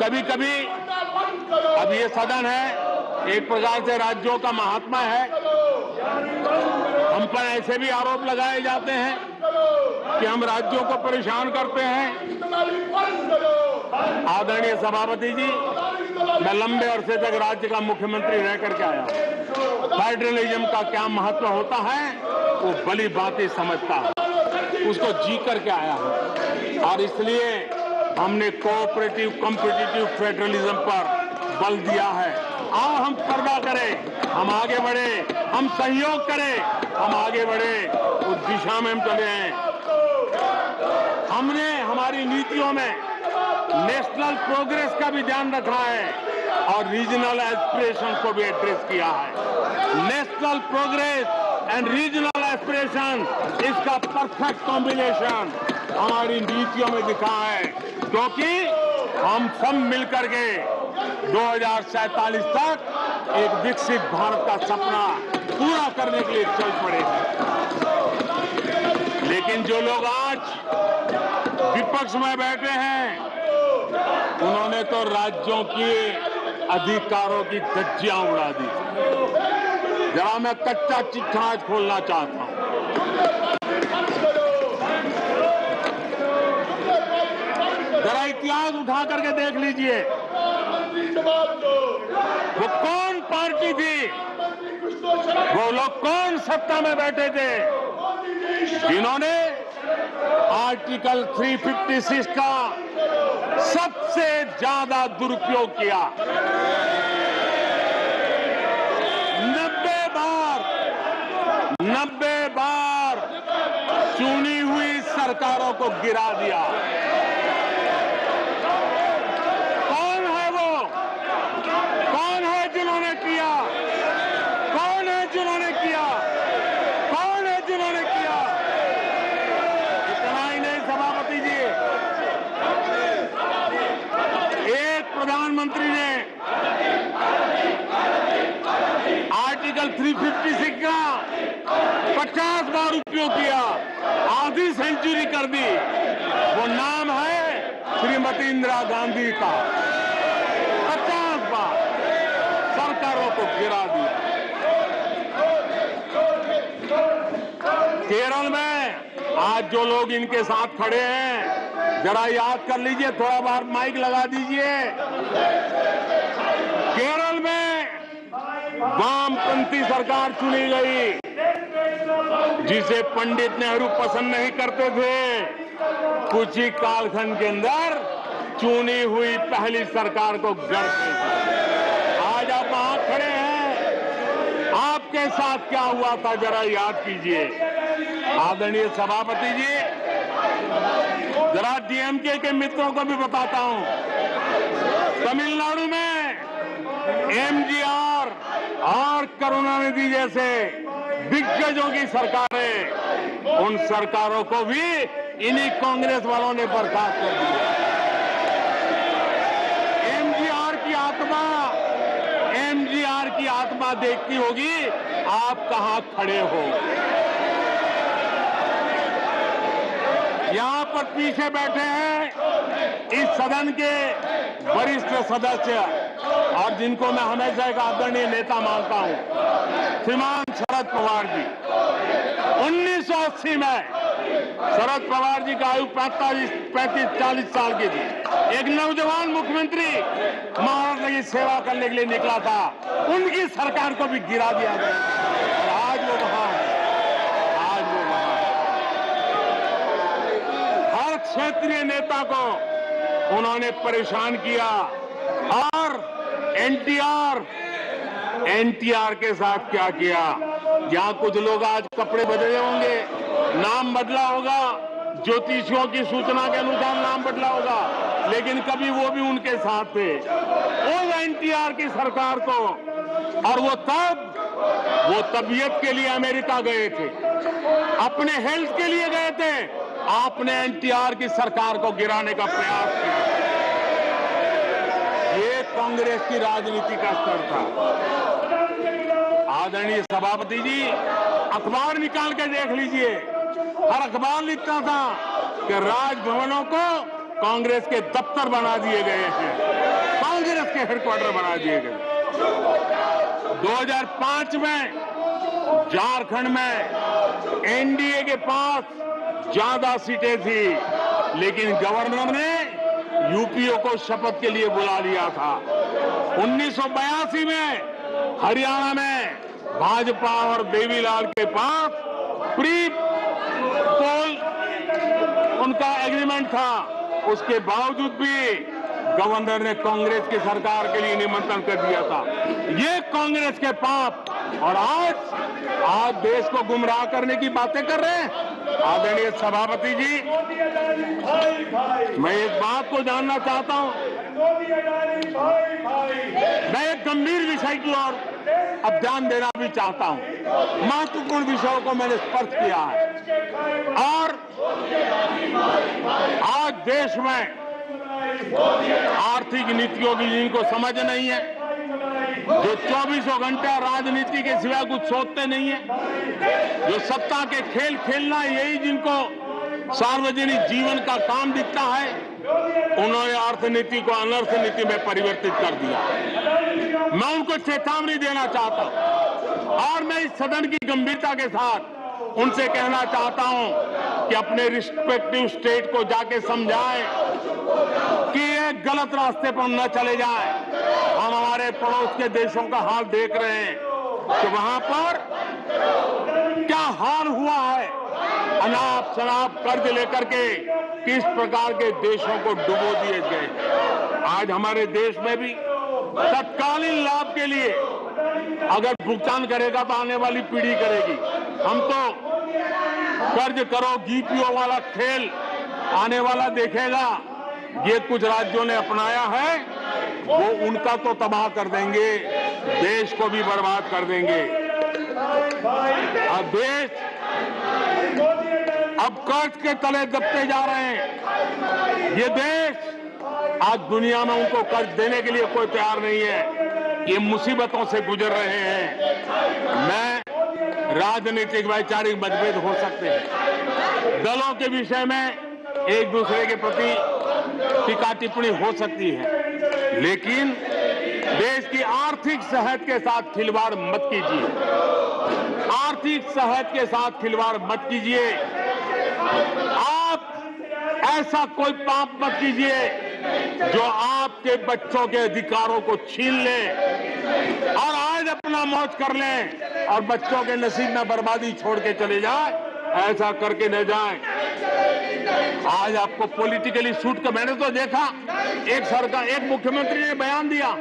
कभी कभी अब ये सदन है, एक प्रकार से राज्यों का महात्मा है। हम पर ऐसे भी आरोप लगाए जाते हैं कि हम राज्यों को परेशान करते हैं। आदरणीय सभापति जी, मैं लंबे अरसे तक राज्य का मुख्यमंत्री रह करके आया। फेडरलिज्म का क्या महत्व होता है वो भली भांति समझता है, उसको जी करके आया है। और इसलिए हमने कोऑपरेटिव कॉम्पिटिटिव फेडरलिज्म पर बल दिया है। आओ हम पर्दा करें, हम आगे बढ़े, हम सहयोग करें, हम आगे बढ़े, उस दिशा में हम चले हैं। हमने हमारी नीतियों में नेशनल प्रोग्रेस का भी ध्यान रखा है और रीजनल एस्पिरेशन को भी एड्रेस किया है। National progress and regional aspiration, इसका परफेक्ट कॉम्बिनेशन हमारी नीतियों में दिखा है, क्योंकि हम सब मिलकर के 2047 तक एक विकसित भारत का सपना पूरा करने के लिए चल पड़े हैं। लेकिन जो लोग आज विपक्ष में बैठे हैं, उन्होंने तो राज्यों के अधिकारों की धज्जियां उड़ा दी। जरा मैं कच्चा चिट्ठा आज खोलना चाहता हूं। जरा इतिहास उठा करके देख लीजिए, वो कौन पार्टी थी, वो लोग कौन सत्ता में बैठे थे, जिन्होंने आर्टिकल 356 का सबसे ज्यादा दुरुपयोग किया। 90 बार चुनी हुई सरकारों को गिरा दिया। कौन है वो? कौन है जिन्होंने किया? कौन है जिन्होंने किया? कौन है जिन्होंने किया? इतना ही नहीं सभापति जी, एक प्रधानमंत्री ने आर्टिकल 356 का 50 बार उपयोग किया, आधी सेंचुरी कर दी। वो नाम है श्रीमती इंदिरा गांधी का। 50 बार सरकारों को गिरा दिया। केरल में आज जो लोग इनके साथ खड़े हैं, जरा याद कर लीजिए, थोड़ा बार माइक लगा दीजिए। केरल में वामपंथी सरकार चुनी गई, जिसे पंडित नेहरू पसंद नहीं करते थे। कुछ ही कालखंड के अंदर चुनी हुई पहली सरकार को गढ़ते थे। आज आप वहां खड़े हैं, आपके साथ क्या हुआ था जरा याद कीजिए। आदरणीय सभापति जी, जरा डीएमके के मित्रों को भी बताता हूं, तमिलनाडु में एमजीआर और करुणानिधि जैसे दिग्गजों की सरकारें, उन सरकारों को भी इन्हीं कांग्रेस वालों ने बर्खास्त कर दिया। एमजीआर की आत्मा देखती होगी आप कहां खड़े हो। यहां पर पीछे बैठे हैं इस सदन के वरिष्ठ सदस्य और जिनको मैं हमेशा एक आदरणीय नेता मानता हूं, श्रीमान शरद पवार जी। 1980 में शरद पवार जी का आयु 35-40 साल की थी। एक नौजवान मुख्यमंत्री महाराष्ट्र की सेवा करने के लिए निकला था, उनकी सरकार को भी गिरा दिया गया और आज वो वहां है। आज वो वहां है। हर क्षेत्रीय नेता को उन्होंने परेशान किया और एनटीआर के साथ क्या किया। यहां कुछ लोग आज कपड़े बदले होंगे, नाम बदला होगा, ज्योतिषियों की सूचना के अनुसार नाम बदला होगा, लेकिन कभी वो भी उनके साथ थे। वो एनटीआर की सरकार को, और वो तबीयत के लिए अमेरिका गए थे, अपने हेल्थ के लिए गए थे। आपने एनटीआर की सरकार को गिराने का प्रयास किया। ये कांग्रेस की राजनीति का स्तर था। आदरणीय सभापति जी, अखबार निकाल के देख लीजिए, हर अखबार लिखता था कि राजभवनों को कांग्रेस के दफ्तर बना दिए गए हैं, कांग्रेस के हेडक्वार्टर बना दिए गए। 2005 में झारखंड में एनडीए के पास ज्यादा सीटें थी, लेकिन गवर्नर ने यूपीओ को शपथ के लिए बुला लिया था। 1982 में हरियाणा में भाजपा और देवीलाल के पास प्री पोल उनका एग्रीमेंट था, उसके बावजूद भी गवर्नर ने कांग्रेस की सरकार के लिए निमंत्रण कर दिया था। ये कांग्रेस के पाप, और आज देश को गुमराह करने की बातें कर रहे हैं। आदरणीय सभापति जी, मैं एक बात को जानना चाहता हूं। मैं एक गंभीर विषय की ओर अब ध्यान देना भी चाहता हूं। महत्वपूर्ण विषयों को मैंने स्पर्श किया है, और आज देश में आर्थिक नीतियों की जिनको समझ नहीं है, जो 24 घंटा राजनीति के सिवा कुछ सोचते नहीं है, जो सत्ता के खेल खेलना यही जिनको सार्वजनिक जीवन का काम दिखता है, उन्होंने अर्थनीति को अनर्थ नीति में परिवर्तित कर दिया। मैं उनको चेतावनी देना चाहता हूं, और मैं इस सदन की गंभीरता के साथ उनसे कहना चाहता हूं कि अपने रिस्पेक्टिव स्टेट को जाके समझाएं कि ये गलत रास्ते पर न चले जाएं। हम हमारे पड़ोस के देशों का हाल देख रहे हैं कि वहां पर क्या हाल हुआ है। अनाप शनाप कर्ज लेकर के किस प्रकार के देशों को डुबो दिए गए। आज हमारे देश में भी तत्कालीन लाभ के लिए अगर भुगतान करेगा तो आने वाली पीढ़ी करेगी। हम तो कर्ज करो गीपियों वाला खेल आने वाला देखेगा। ये कुछ राज्यों ने अपनाया है, वो उनका तो तबाह कर देंगे, देश को भी बर्बाद कर देंगे। अब देश अब कर्ज के तले दबते जा रहे हैं। ये देश आज दुनिया में उनको कर्ज देने के लिए कोई तैयार नहीं है। ये मुसीबतों से गुजर रहे हैं। मैं राजनीतिक वैचारिक मतभेद हो सकते हैं, दलों के विषय में एक दूसरे के प्रति टीका टिप्पणी हो सकती है, लेकिन देश की आर्थिक सेहत के साथ खिलवाड़ मत कीजिए। आर्थिक सेहत के साथ खिलवाड़ मत कीजिए। आप ऐसा कोई पाप मत कीजिए जो आपके बच्चों के अधिकारों को छीन ले और आज अपना मौज कर लें और बच्चों के नसीब में बर्बादी छोड़ के चले जाए। ऐसा करके न जाए। आज आपको पॉलिटिकली सूट का मैंने तो देखा, एक मुख्यमंत्री ने बयान दिया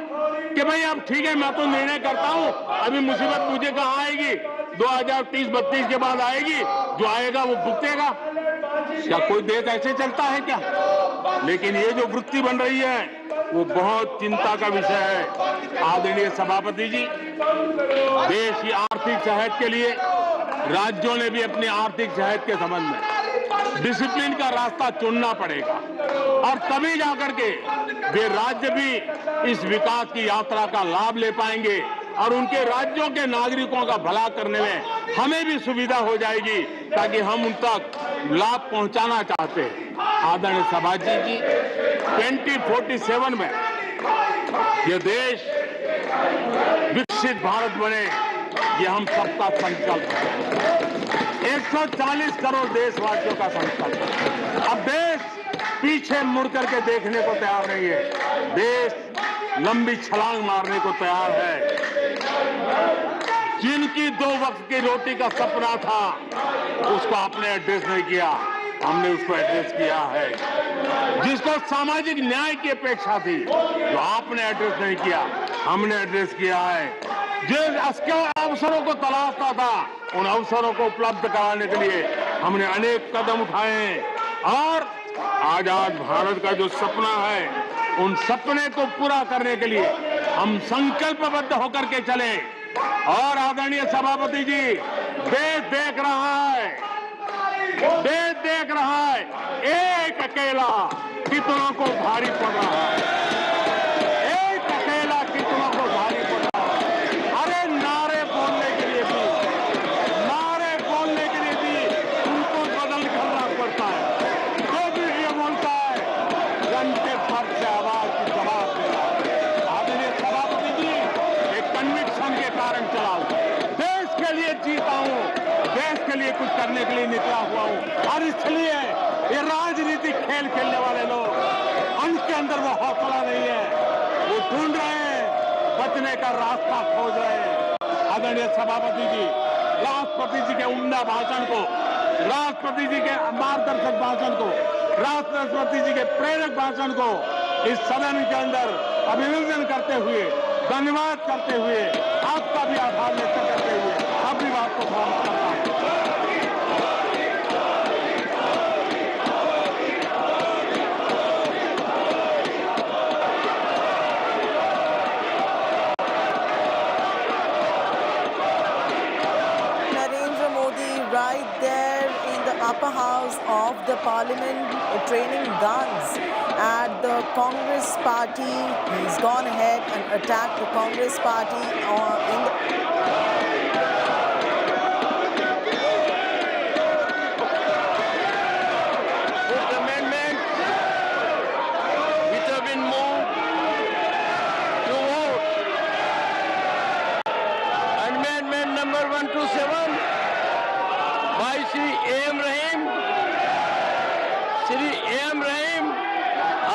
कि भाई अब ठीक है, मैं तो निर्णय करता हूं, अभी मुसीबत मुझे कहां आएगी, 2030-32 के बाद आएगी, जो आएगा वो भुगतेगा। क्या कोई देश ऐसे चलता है क्या? लेकिन ये जो वृत्ति बन रही है वो बहुत चिंता का विषय है। आदरणीय सभापति जी, देश की आर्थिक सेहत के लिए राज्यों ने भी अपनी आर्थिक सेहत के संबंध में डिसिप्लिन का रास्ता चुनना पड़ेगा, और तभी जाकर के वे राज्य भी इस विकास की यात्रा का लाभ ले पाएंगे और उनके राज्यों के नागरिकों का भला करने में हमें भी सुविधा हो जाएगी, ताकि हम उन तक लाभ पहुंचाना चाहते हैं। आदरणीय सभापति जी, 2047 में यह देश विकसित भारत बने, ये हम सबका संकल्प है। 140 करोड़ देशवासियों का संकल्प है। अब देश पीछे मुड़ करके देखने को तैयार नहीं है। देश लंबी छलांग मारने को तैयार है। जिनकी 2 वक्त की रोटी का सपना था, उसको आपने एड्रेस नहीं किया, हमने उसको एड्रेस किया है। जिसको सामाजिक न्याय की अपेक्षा थी, जो आपने एड्रेस नहीं किया, हमने एड्रेस किया है। जिन अवसरों को तलाशता था, उन अवसरों को उपलब्ध कराने के लिए हमने अनेक कदम उठाए हैं, और आज भारत का जो सपना है, उन सपने को पूरा करने के लिए हम संकल्पबद्ध होकर के चले। और आदरणीय सभापति जी, देश देख रहा है, देश देख रहा है, एक अकेला कितनों को भारी पड़ रहा है, एक अकेला कितनों को भारी पड़ रहा है। अरे नारे बोलने के लिए भी उनको बदल करना पड़ता है। जो भी ये बोलता है, घंटे भर से आवाज की जवाब दे रहा है। आदरणीय सभापति जी, एक कन्विक्शन के कारण चला हूं, देश के लिए जीता हूं, देश के लिए कुछ करने के लिए निकला हुआ हूं, और इसलिए ये राजनीतिक खेल खेलने वाले लोग, उनके अंदर वो हौसला नहीं है, वो ढूंढ रहे हैं, बचने का रास्ता खोज रहे हैं। आदरणीय सभापति जी, राष्ट्रपति जी के उम्दा भाषण को, राष्ट्रपति जी के मार्गदर्शक भाषण को, राष्ट्रपति जी के प्रेरक भाषण को इस सदन के अंदर अभिनंदन करते हुए, धन्यवाद करते हुए, आपका भी आभार व्यक्त करते हुए अपनी बात को समाप्त करता हूं। Right there in the upper house of the parliament, training guns at the Congress party. He's gone ahead and attacked the Congress party in the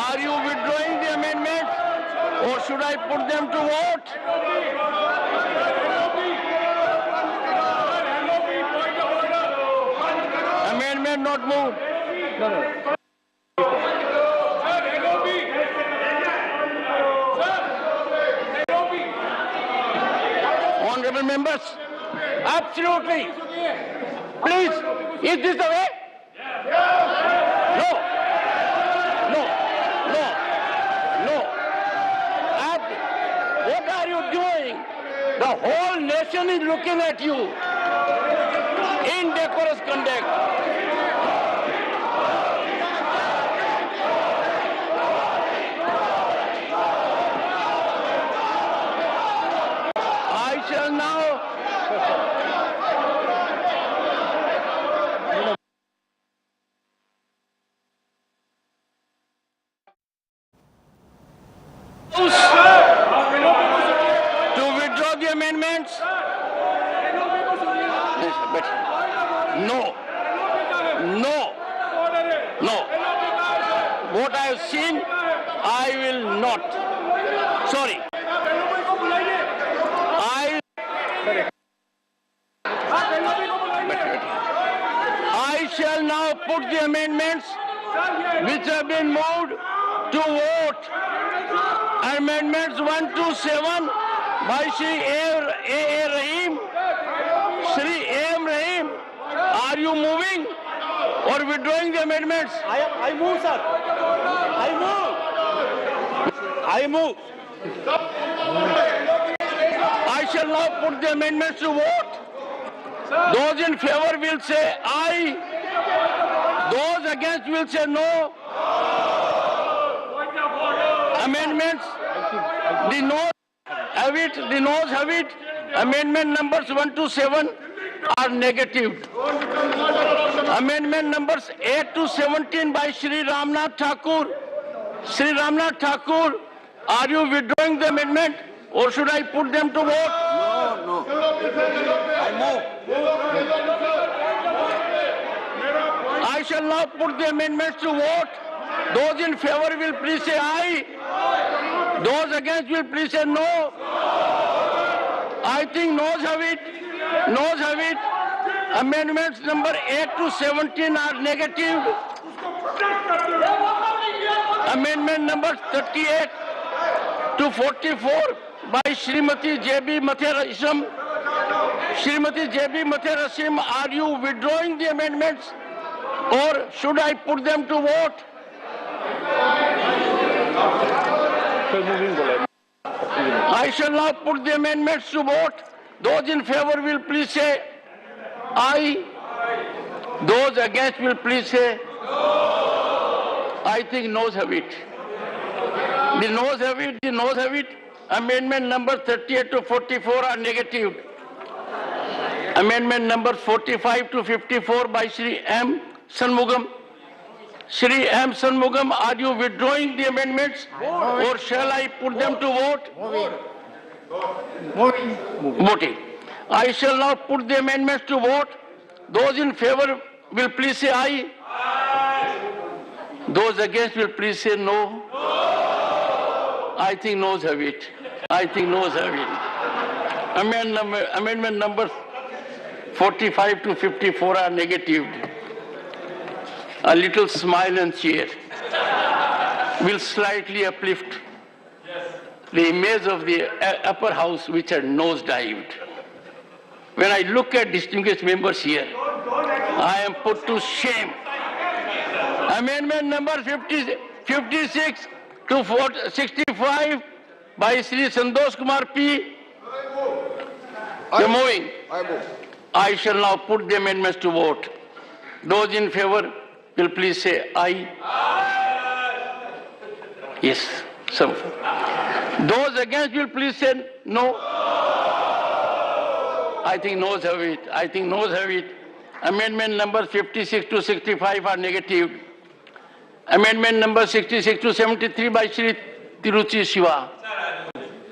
Are you withdrawing the amendment or should I put them to vote? Amendment not moved. Honorable members, absolutely. Please, is this the way? No. What are you doing? The whole nation is looking at you. Indecorous conduct. I shall now the amendments? No. What I have seen, I will not. Sorry. I shall now put the amendments which have been moved to vote. Amendments 1 to 7 by Shri A. Rahim. Shri A. Rahim, are you moving or withdrawing the amendments? I move, sir. I move. I shall now put the amendments to vote. Those in favor will say aye. Those against will say no. Amendments, the noes have it. Amendment numbers 1 to 7 are negative. Amendment numbers 8 to 17 by Shri Ramnath Thakur. Shri Ramnath Thakur, are you withdrawing the amendment or should I put them to vote? No. I move. I shall now put the amendments to vote. Those in favor will please say aye. Those against will please say no. I think noes have it. Amendments number 8 to 17 are negative. Amendment number 38 to 44 by Srimati J.B. Mather-Hashim. Srimati J.B. Mather-Hashim, are you withdrawing the amendments or should I put them to vote? I shall now put the amendments to vote. Those in favor will please say aye. Those against will please say I think noes have it. The noes have it. Amendment number 38 to 44 are negative. Amendment number 45 to 54 by Shri M. Shanmugam. Shri M. Shanmugam, are you withdrawing the amendments or shall I put them to vote? Voting. I shall now put the amendments to vote. Those in favor will please say aye. Those against will please say no. I think noes have it. Amendment numbers 45 to 54 are negative. A little smile and cheer. will slightly uplift the image of the upper house which had nosedived. When I look at distinguished members here, I am put to shame. Amendment number 56 to 65 by Sri Santosh Kumar P. You're moving. I shall now put the amendments to vote. Those in favor will please say aye. Yes. Some. Those against will please say no. I think noes have it. I think noes have it. Amendment numbers 56 to 65 are negative. Amendment number 66 to 73 by Shri Tiruchi Shiva.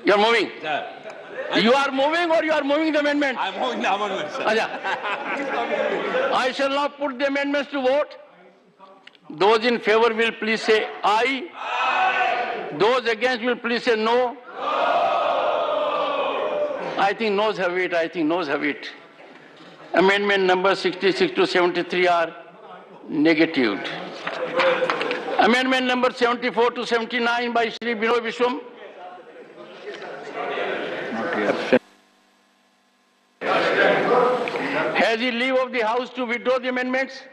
You are moving? Sir. You are moving or you are moving the amendment? I am moving the amendment, sir. I shall now put the amendments to vote. Those in favor will please say aye. Those against will please say no. I think noes have it. I think noes have it. Amendment number 66 to 73 are negatived. Amendment number 74 to 79 by Shri Binoy Vishwam. Has he leave of the House to withdraw the amendments?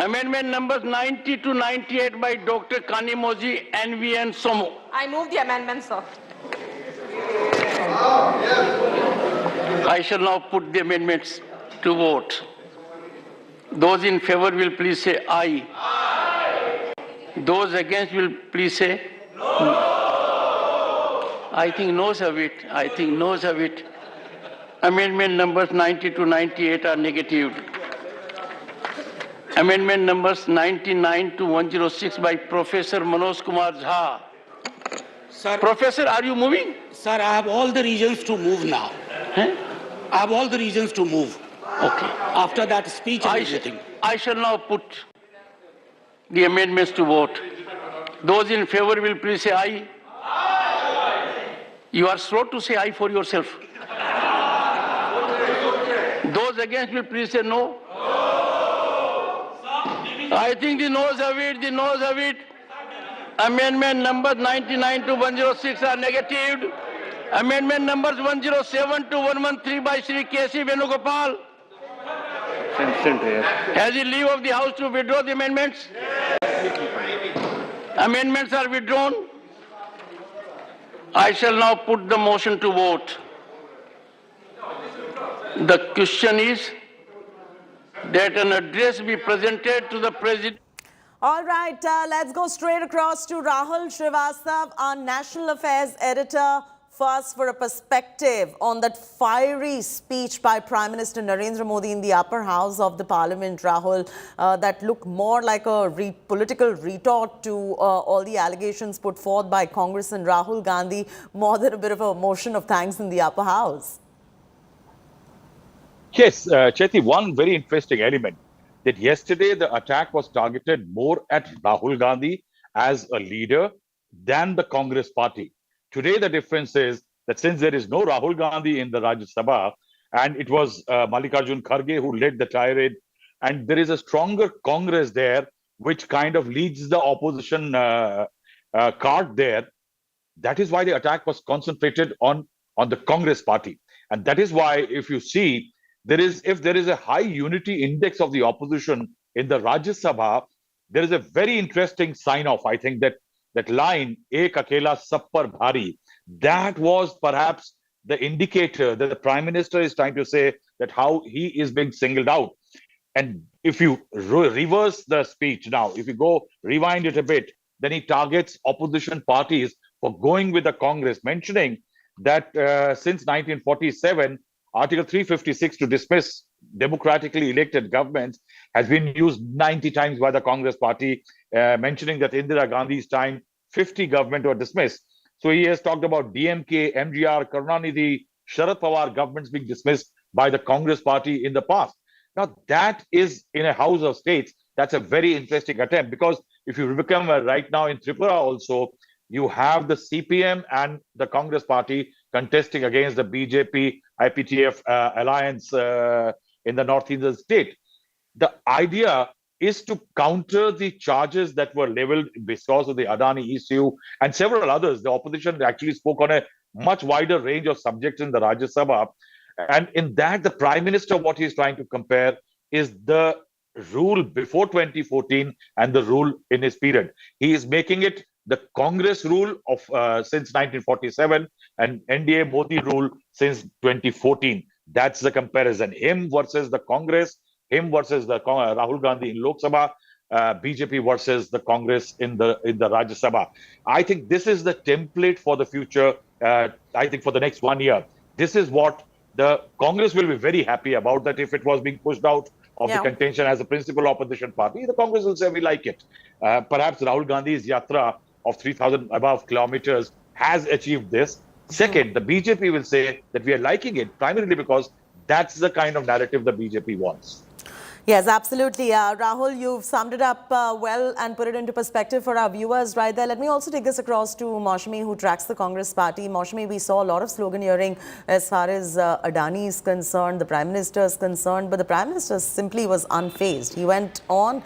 Amendment numbers 90 to 98 by Dr. Kanimoji, NV and Somo. I move the amendment, sir. I shall now put the amendments to vote. Those in favor will please say aye. Those against will please say no. I think noes have it. I think noes have it. Amendment numbers 90 to 98 are negative. Amendment numbers 99 to 106 by Professor Manoj Kumar Jha. Sir, Professor, are you moving? sir, I have all the reasons to move now. Huh? I have all the reasons to move. Okay. After that speech and everything. I shall now put the amendments to vote. Those in favor will please say aye. You are slow to say aye for yourself. Those against will please say no. I think the noes have it, the noes have it. Amendment numbers 99 to 106 are negative. Amendment numbers 107 to 113 by Shri K.C. Venugopal. Has he leave of the House to withdraw the amendments? Amendments are withdrawn. I shall now put the motion to vote. The question is that an address be presented to the President. All right, let's go straight across to Rahul Srivastav, our National Affairs editor, first for a perspective on that fiery speech by Prime Minister Narendra Modi in the upper house of the Parliament, Rahul, that looked more like a political retort to all the allegations put forth by Congress and Rahul Gandhi, more than a bit of a motion of thanks in the upper house. Yes, Chaiti, one very interesting element that yesterday the attack was targeted more at Rahul Gandhi as a leader than the Congress party. Today, the difference is that since there is no Rahul Gandhi in the Rajya Sabha, and it was Mallikarjun Kharge who led the tirade, and there is a stronger Congress there, which kind of leads the opposition card there. That is why the attack was concentrated on the Congress party. And that is why, if you see, if there is a high unity index of the opposition in the Rajya Sabha, there is a very interesting sign-off. I think that line, Ek Akela Sab Par Bhari, that was perhaps the indicator that the Prime Minister is trying to say that how he is being singled out. And if you reverse the speech now, if you go rewind it a bit, then he targets opposition parties for going with the Congress, mentioning that since 1947, Article 356 to dismiss democratically elected governments has been used 90 times by the Congress party, mentioning that Indira Gandhi's time, 50 government were dismissed. So he has talked about DMK, MGR, Karunanidhi, Sharad Pawar governments being dismissed by the Congress party in the past. Now, that is in a House of States. That's a very interesting attempt, because if you become right now in Tripura also, you have the CPM and the Congress party contesting against the BJP IPTF alliance in the northeastern state. The idea is to counter the charges that were leveled because of the Adani issue and several others. The opposition actually spoke on a much wider range of subjects in the Rajya Sabha. And in that, the Prime Minister, what he's trying to compare is the rule before 2014 and the rule in his period. He is making it the Congress rule of since 1947 and NDA Modi rule since 2014. That's the comparison. Him versus the Congress, him versus the Rahul Gandhi in Lok Sabha, BJP versus the Congress in the Rajya Sabha. I think this is the template for the future. I think for the next 1 year, this is what the Congress will be very happy about. That if it was being pushed out of the contention as a principal opposition party, the Congress will say we like it. Perhaps Rahul Gandhi's yatra of 3,000 above kilometers has achieved this. Second, the BJP will say that we are liking it primarily because that's the kind of narrative the BJP wants. Yes, absolutely. Rahul, you've summed it up well and put it into perspective for our viewers right there. Let me also take this across to Maushami, who tracks the Congress party. Maushami, we saw a lot of sloganeering as far as Adani is concerned, the Prime Minister is concerned, but the Prime Minister simply was unfazed. He went on,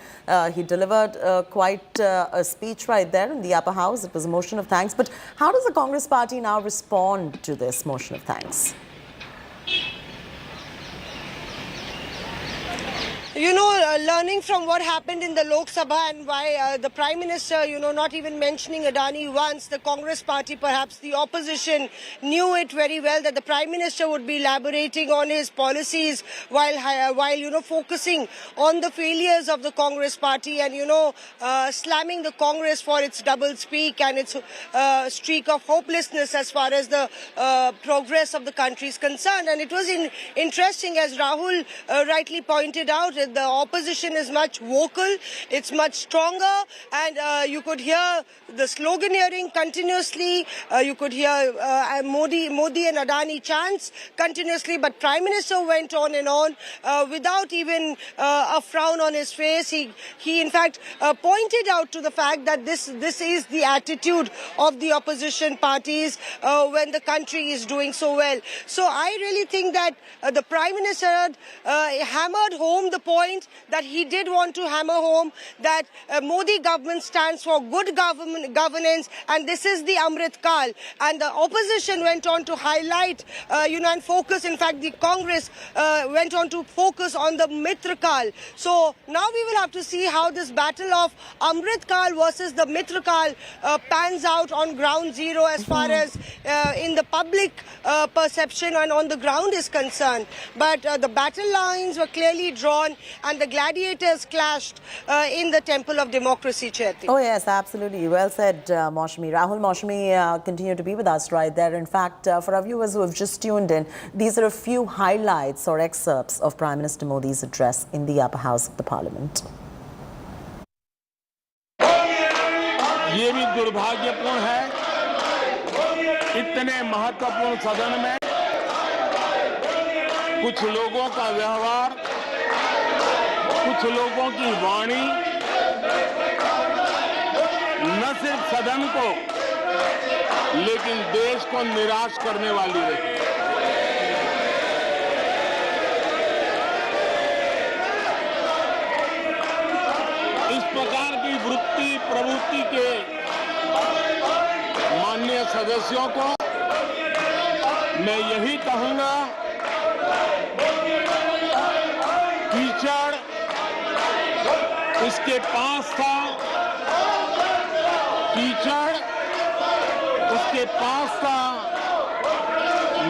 he delivered quite a speech right there in the upper house. It was a motion of thanks. But how does the Congress party now respond to this motion of thanks? You know, learning from what happened in the Lok Sabha and why the Prime Minister, you know, not even mentioning Adani once, the Congress party, perhaps the opposition, knew it very well that the Prime Minister would be elaborating on his policies while you know, focusing on the failures of the Congress party and, you know, slamming the Congress for its double speak and its streak of hopelessness as far as the progress of the country is concerned. And it was interesting, as Rahul rightly pointed out, the opposition is much vocal, it's much stronger, and you could hear the sloganeering continuously, you could hear Modi and Adani chants continuously, but Prime Minister went on and on without even a frown on his face. He in fact pointed out to the fact that this is the attitude of the opposition parties when the country is doing so well. So I really think that the Prime Minister hammered home the point that he did want to hammer home, that Modi government stands for good governance, and this is the Amrit Kal. And the opposition went on to highlight, you know, and focus. In fact, the Congress went on to focus on the Mitra Kal. So now we will have to see how this battle of Amrit Kal versus the Mitra Kal pans out on ground zero as far as in the public perception and on the ground is concerned. But the battle lines were clearly drawn and the gladiators clashed in the temple of democracy, Chaiti. Oh yes, absolutely. Well said, Maushami. Rahul, Maushami continue to be with us right there. In fact, for our viewers who have just tuned in, these are a few highlights or excerpts of Prime Minister Modi's address in the upper house of the Parliament. ये भी दुर्भाग्यपूर्ण है, इतने महत्वपूर्ण सदन में कुछ लोगों का व्यवहार, कुछ लोगों की वाणी न सिर्फ सदन को लेकिन देश को निराश करने वाली रही। इस प्रकार की वृत्ति प्रवृत्ति के माननीय सदस्यों को मैं यही कहूंगा, कीचड़ उसके पास था, कीचड़ उसके पास था,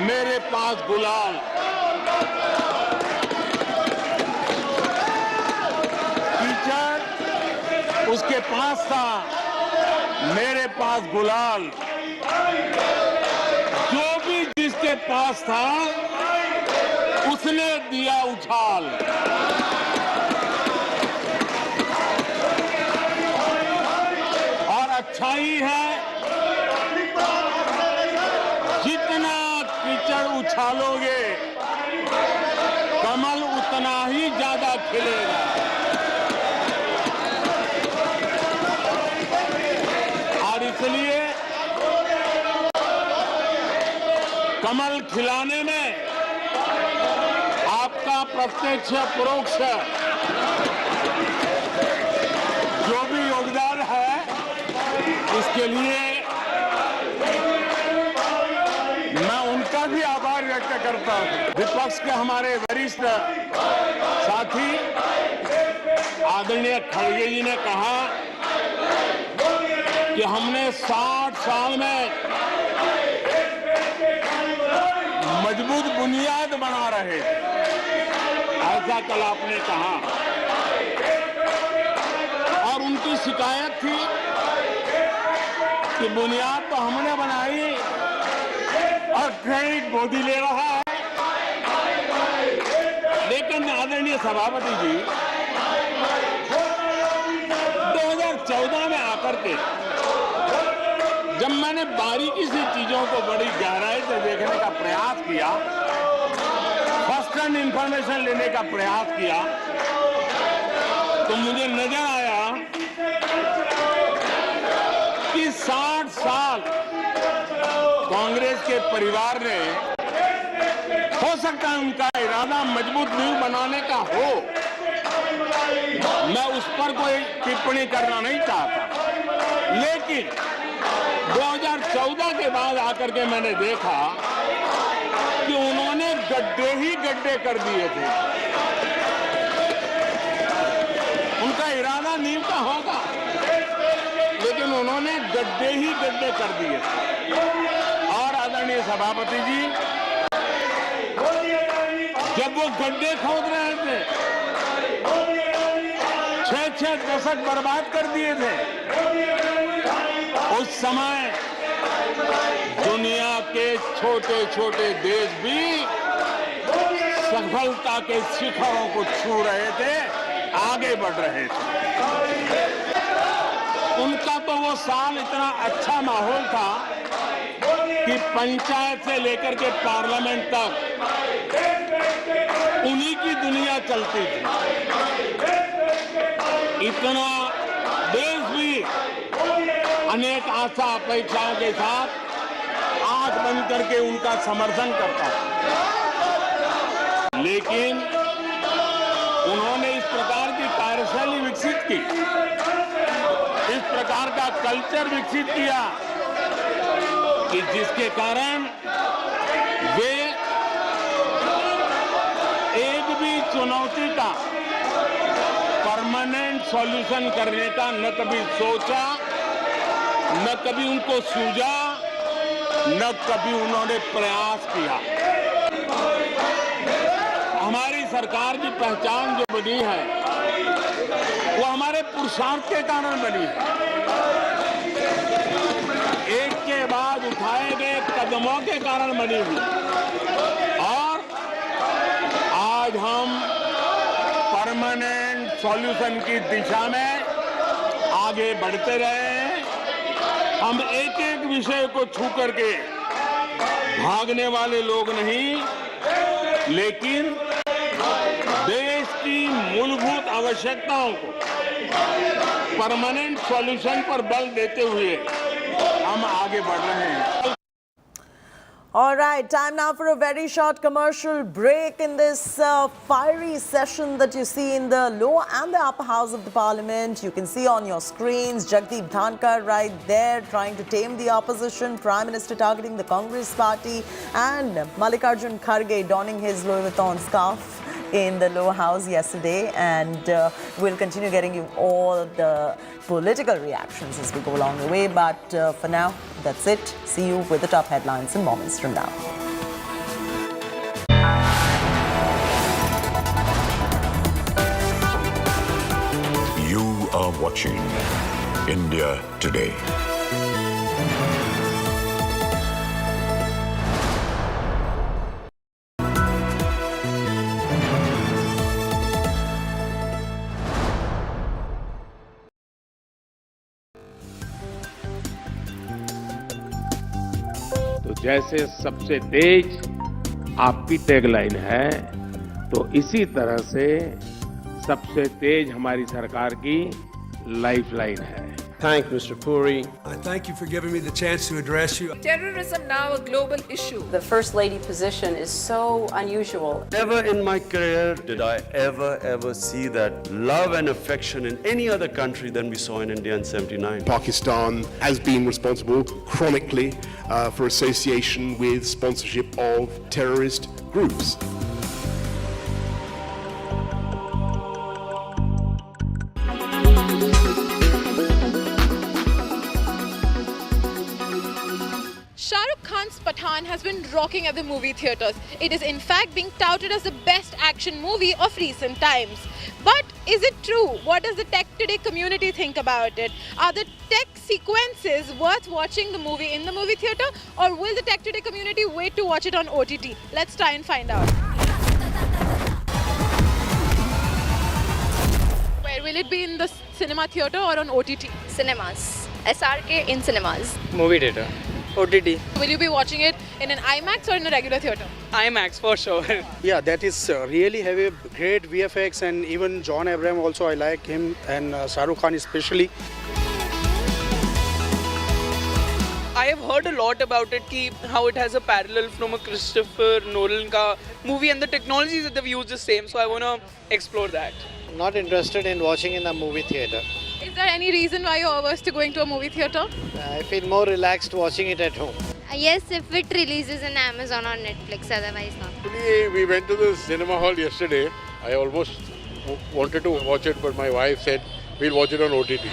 मेरे पास गुलाल। कीचड़ उसके पास था, मेरे पास गुलाल। जो भी जिसके पास था उसने दिया उछाल। और अच्छा ही है, जितना कीचड़ उछालोगे कमल उतना ही ज्यादा खिलेगा। और इसलिए कमल खिलाने में आपका प्रत्यक्ष परोक्ष इसके लिए मैं उनका भी आभार व्यक्त करता हूं। विपक्ष के हमारे वरिष्ठ साथी आदरणीय खड़गे जी ने कहा कि हमने 60 साल में मजबूत बुनियाद बना रहे, ऐसा कल आपने कहा। और उनकी शिकायत थी कि बुनियाद तो हमने बनाई और क्रेडिट मोदी ले रहा है। लेकिन आदरणीय सभापति जी 2014 में आकर के जब मैंने बारीकी से चीजों को बड़ी गहराई से देखने का प्रयास किया, फर्स्ट हैंड इंफॉर्मेशन लेने का प्रयास किया, तो मुझे नजर आया कि 60 साल कांग्रेस के परिवार ने, हो सकता है उनका इरादा मजबूत नींव बनाने का हो, मैं उस पर कोई टिप्पणी करना नहीं चाहता, लेकिन 2014 के बाद आकर के मैंने देखा कि उन्होंने गड्ढे ही गड्ढे कर दिए थे। उनका इरादा नींव का होगा, लेकिन उन्होंने गड्ढे ही गड्ढे कर दिए थे। और आदरणीय सभापति जी, जब वो गड्ढे खोद रहे थे, 6 दशक बर्बाद कर दिए थे, उस समय दुनिया के छोटे छोटे देश भी सफलता के शिखरों को छू रहे थे, आगे बढ़ रहे थे। उनका तो वो साल इतना अच्छा माहौल था कि पंचायत से लेकर के पार्लियामेंट तक उन्हीं की दुनिया चलती थी। इतना देश भी अनेक आशा अपेक्षाओं के साथ आंख बंद करके उनका समर्थन करता था, लेकिन उन्होंने इस प्रकार की कार्यशैली विकसित की, इस प्रकार का कल्चर विकसित किया कि जिसके कारण वे एक भी चुनौती का परमानेंट सॉल्यूशन करने का न कभी सोचा, न कभी उनको सूझा, न कभी उन्होंने प्रयास किया। हमारी सरकार की पहचान जो बनी है वो हमारे पुरुषार्थ के कारण बनी है, एक के बाद उठाए गए कदमों के कारण बनी हुई। और आज हम परमानेंट सॉल्यूशन की दिशा में आगे बढ़ते रहे हैं। हम एक एक विषय को छू करके भागने वाले लोग नहीं, लेकिन देश की मूलभूत आवश्यकताओं को परमानेंट सॉल्यूशन पर बल देते हुए हम आगे बढ़ रहे हैं। All right, time now for a very short commercial break in this fiery session that you see in the lower and the upper house of the parliament. You can see on your screens Jagdeep Dhankar right there trying to tame the opposition, Prime Minister targeting the Congress party, and Mallikarjun Kharge donning his Louis Vuitton scarf in the lower house yesterday. And we'll continue getting you all the political reactions as we go along the way. But for now, that's it. See you with the top headlines in moments from now. You are watching India Today. तो जैसे सबसे तेज आपकी tagline है, तो इसी तरह से सबसे तेज हमारी सरकार की लाइफलाइन है। thank Mr. Puri. I thank you for giving me the chance to address you. Terrorism now a global issue. The First Lady position is so unusual. Never in my career did I ever see that love and affection in any other country than we saw in India in '79. Pakistan has been responsible chronically for association with sponsorship of terrorist groups. Shah Rukh Khan's Pathaan has been rocking at the movie theatres. It is in fact being touted as the best action movie of recent times. But is it true? What does the Tech Today community think about it? Are the tech sequences worth watching the movie in the movie theatre, or will the Tech Today community wait to watch it on OTT? Let's try and find out. Where will it be, in the cinema theatre or on OTT? Cinemas. SRK in cinemas. Movie theatre. OTT. Will you be watching it in an IMAX or in a regular theatre? IMAX for sure. Yeah, that is really have a great VFX, and even John Abraham also, I like him, and Shah Rukh Khan especially. I have heard a lot about it, how it has a parallel from a Christopher Nolan ka movie, and the technologies that they've used is same, so I want to explore that. Not interested in watching in a movie theatre. Is there any reason why you're averse to going to a movie theatre? I feel more relaxed watching it at home. Yes, if it releases in Amazon or Netflix, otherwise not. Actually, we went to the cinema hall yesterday. I almost wanted to watch it, but my wife said we'll watch it on OTT.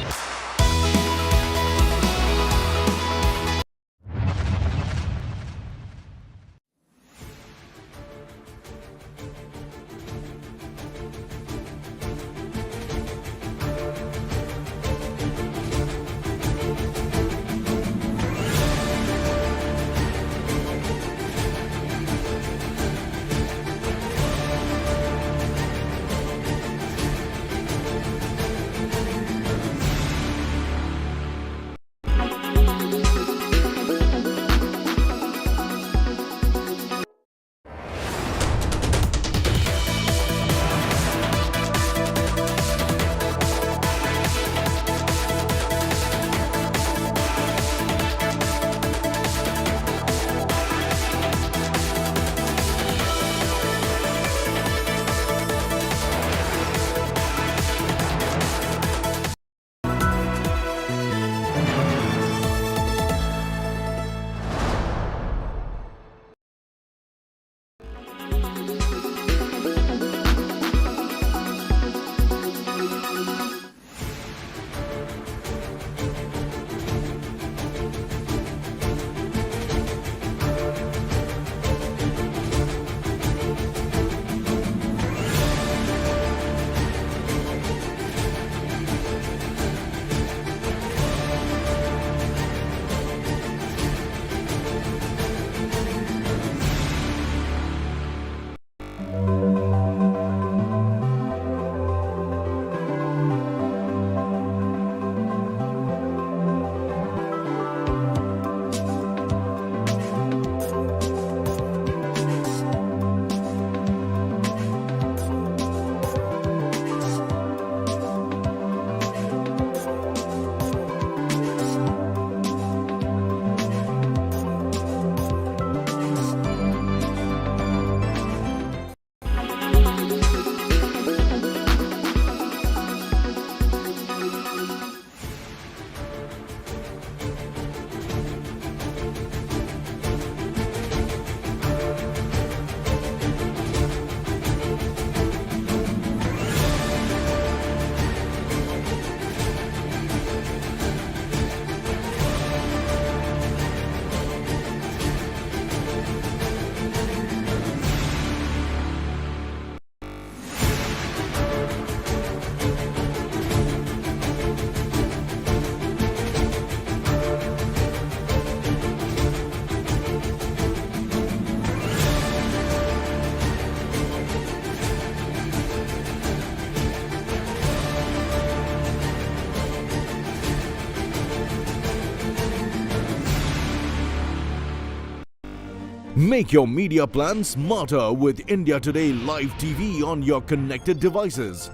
Make your media plan smarter with India Today Live TV on your connected devices.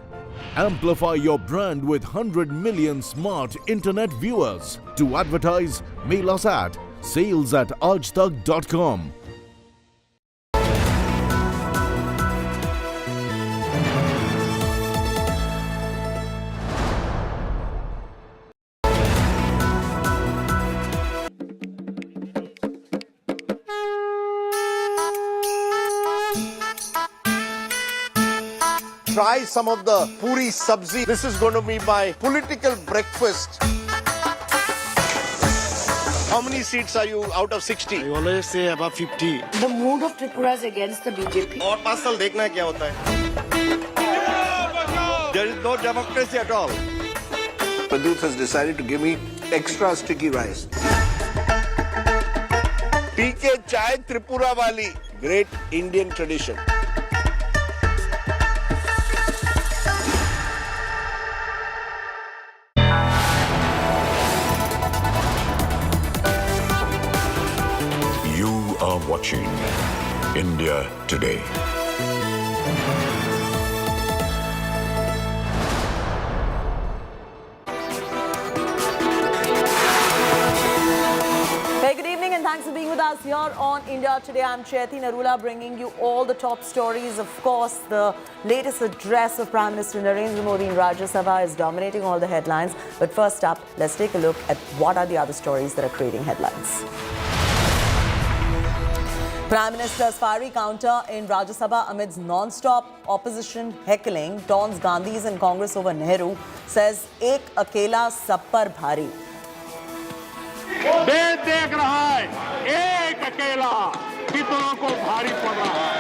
Amplify your brand with 100 million smart internet viewers. To advertise, mail us at sales@aajtak.com. Try some of the puri sabzi. This is going to be my political breakfast. How many seats are you out of 60? I always say above 50. The mood of Tripura is against the BJP. और 5 साल देखना है क्या होता है. There is no democracy at all. Pradyut has decided to give me extra sticky rice. PK Chai Tripura Wali. Great Indian tradition. You are watching India Today. Hey, good evening and thanks for being with us here on India Today. I'm Chaiti Narula bringing you all the top stories. Of course, the latest address of Prime Minister Narendra Modi in Rajya Sabha is dominating all the headlines. But first up, let's take a look at what are the other stories that are creating headlines. Prime Minister's fiery counter in Rajya Sabha amidst non-stop opposition heckling taunts Gandhis and Congress over Nehru, says ek akela sab par bhari. देश देख रहा है एक अकेला कितनों को भारी पड़ रहा है.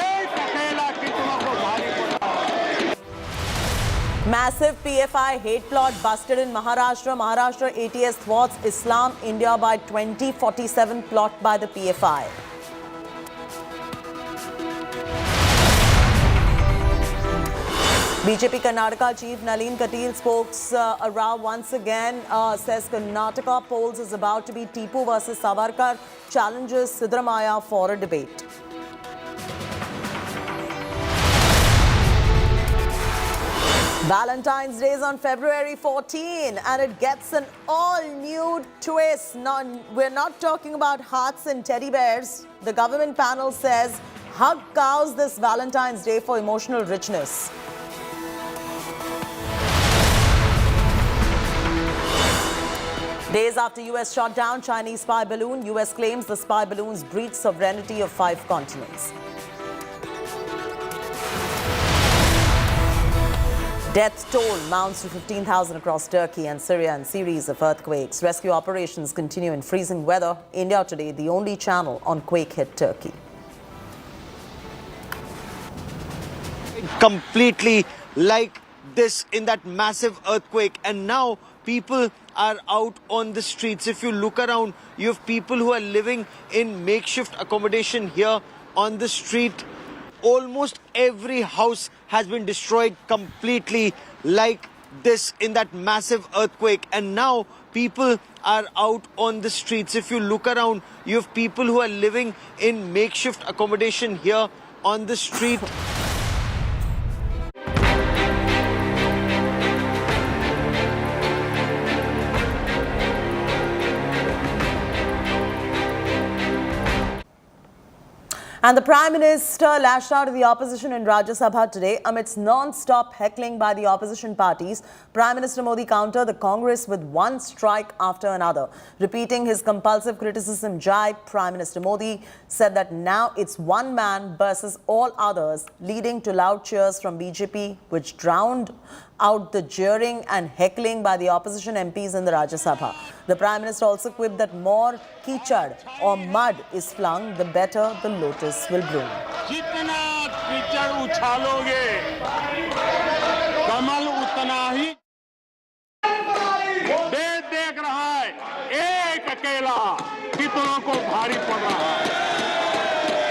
एक अकेला कितनों को भारी पड़ रहा है. Massive PFI hate plot busted in Maharashtra. Maharashtra ATS thwarts Islam India by 2047 plot by the PFI. BJP Karnataka Chief Nalin Katil spokes Rao once again, says Karnataka polls is about to be Tipu versus Savarkar, challenges Siddaramaiah for a debate. Valentine's Day is on February 14 and it gets an all-new twist. We're not talking about hearts and teddy bears. The government panel says hug cows this Valentine's Day for emotional richness. Days after US shot down Chinese spy balloon, US claims the spy balloons breached sovereignty of 5 continents. Death toll mounts to 15,000 across Turkey and Syria in series of earthquakes. Rescue operations continue in freezing weather. India Today, the only channel on quake-hit Turkey. Completely like this in that massive earthquake, and now people are out on the streets. If you look around, you have people who are living in makeshift accommodation here on the street. Almost every house has been destroyed completely like this in that massive earthquake, and now people are out on the streets. If you look around, you have people who are living in makeshift accommodation here on the street. And the Prime Minister lashed out at the opposition in Rajya Sabha today amidst non-stop heckling by the opposition parties. Prime Minister Modi countered the Congress with one strike after another. Repeating his compulsive criticism jibe, Prime Minister Modi said that now it's one man versus all others, leading to loud cheers from BJP, which drowned out the jeering and heckling by the opposition MPs in the Rajya Sabha. The Prime Minister also quipped that more kichad or mud is flung, the better the lotus will bloom. जितना कीचड़ उछालोगे कमल उतना ही. देश देख रहा है एक अकेला कितनों को भारी पड़ रहा है.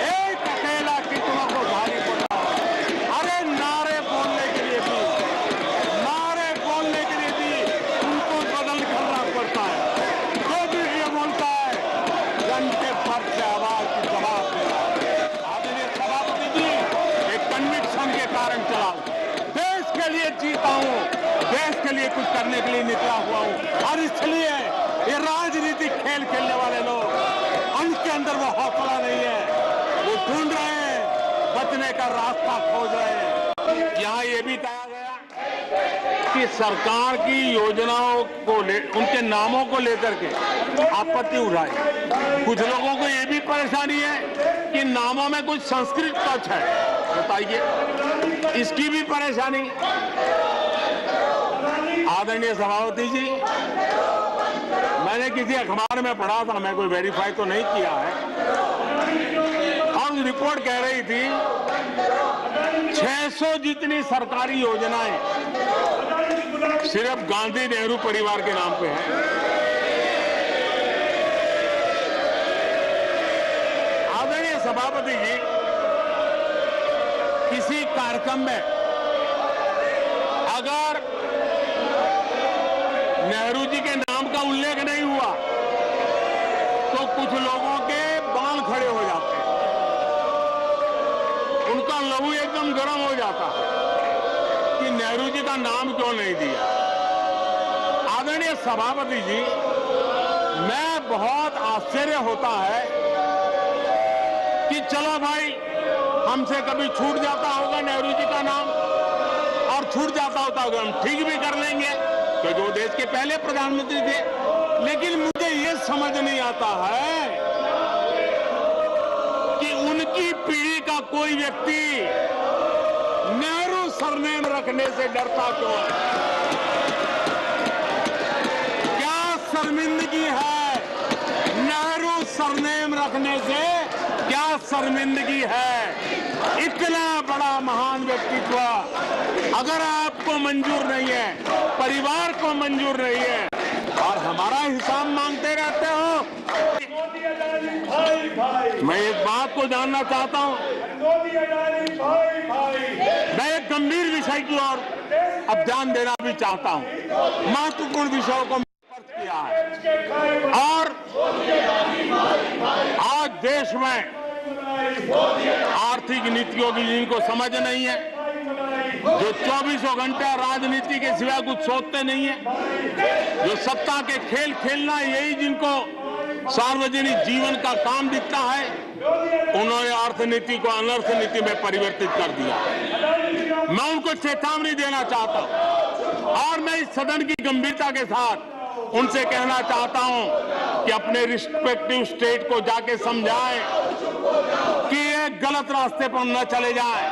एक अकेला कितनों को भारी पड़ रहा है. अरे नारे बोलने के लिए भी उनको बदल करना पड़ता है. जो भी ये बोलता है घंटे भर से आवाज की जवाब देना. आदरणीय सभापति जी, एक कन्विक्शन के कारण चला. देश लिए कुछ करने के लिए निकला हुआ हूं। और इसलिए ये राजनीतिक खेल खेलने वाले लोग, उनके अंदर वो हौसला नहीं है, वो ढूंढ रहे हैं, बचने का रास्ता खोज रहे हैं। यहाँ ये भी कहा गया कि सरकार की योजनाओं को उनके नामों को लेकर के आपत्ति उठाई। कुछ लोगों को ये भी परेशानी है कि नामों में कुछ संस्कृत टच है, बताइए इसकी भी परेशानी। आदरणीय सभापति जी, मैंने किसी अखबार में पढ़ा था, मैं कोई वेरीफाई तो नहीं किया है, और रिपोर्ट कह रही थी 600 जितनी सरकारी योजनाएं सिर्फ गांधी नेहरू परिवार के नाम पे है। आदरणीय सभापति जी, किसी कार्यक्रम में अगर नेहरू जी के नाम का उल्लेख नहीं हुआ तो कुछ लोगों के बाल खड़े हो जाते हैं, उनका लहू एकदम गर्म हो जाता है कि नेहरू जी का नाम क्यों नहीं दिया। आदरणीय सभापति जी, मैं बहुत आश्चर्य होता है कि चलो भाई, हमसे कभी छूट जाता होगा नेहरू जी का नाम, और छूट जाता होता होगा हम ठीक भी कर लेंगे क्योंकि वो देश के पहले प्रधानमंत्री थे। लेकिन मुझे ये समझ नहीं आता है कि उनकी पीढ़ी का कोई व्यक्ति नेहरू सरनेम रखने से डरता क्यों है? क्या शर्मिंदगी है नेहरू सरनेम रखने से? क्या शर्मिंदगी है? इतना बड़ा महान व्यक्तित्व अगर आपको मंजूर नहीं है, परिवार को मंजूर नहीं है, और हमारा हिसाब मांगते रहते हो। मैं एक बात को जानना चाहता हूं, मैं एक गंभीर विषय की ओर अब ध्यान देना भी चाहता हूं। महत्वपूर्ण विषयों को स्पर्श किया है, और आज देश में आर्थिक नीतियों की जिनको समझ नहीं है, जो 24 घंटे राजनीति के सिवा कुछ सोचते नहीं है, जो सत्ता के खेल खेलना यही जिनको सार्वजनिक जीवन का काम दिखता है, उन्होंने अर्थनीति को अनर्थ नीति में परिवर्तित कर दिया। मैं उनको चेतावनी देना चाहता हूं, और मैं इस सदन की गंभीरता के साथ उनसे कहना चाहता हूं कि अपने रिस्पेक्टिव स्टेट को जाके समझाएं कि ये गलत रास्ते पर न चले जाएं।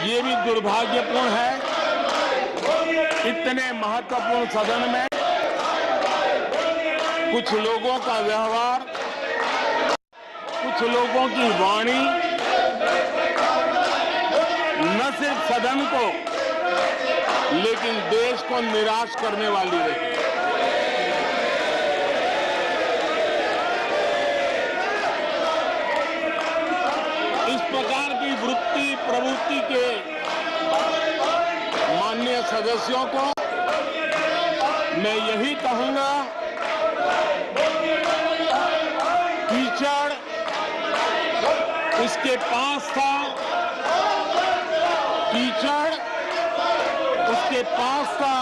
ये भी दुर्भाग्यपूर्ण है, इतने महत्वपूर्ण सदन में कुछ लोगों का व्यवहार, कुछ लोगों की वाणी न सिर्फ सदन को लेकिन देश को निराश करने वाली रही। इस प्रकार की वृत्ति प्रवृत्ति के माननीय सदस्यों को मैं यही कहूंगा, कीचड़ उसके पास था, कीचड़ उसके पास था,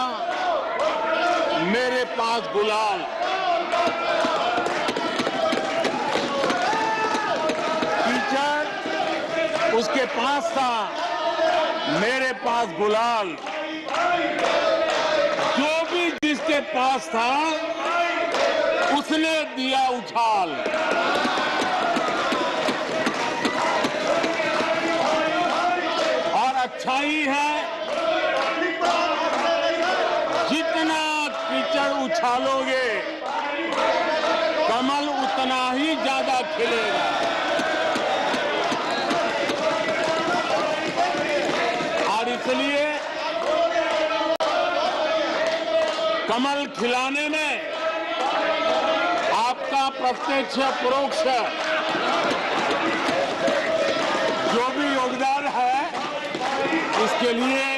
मेरे पास गुलाल। कीचड़ उसके पास था, मेरे पास गुलाल। जो भी जिसके पास था उसने दिया उछाल। और अच्छा ही है, जितना कीचड़ उछालोगे कमल उतना ही ज्यादा खिलेगा। और इसलिए कमल खिलाने में आपका प्रत्यक्ष परोक्ष जो भी योगदान है, इसके लिए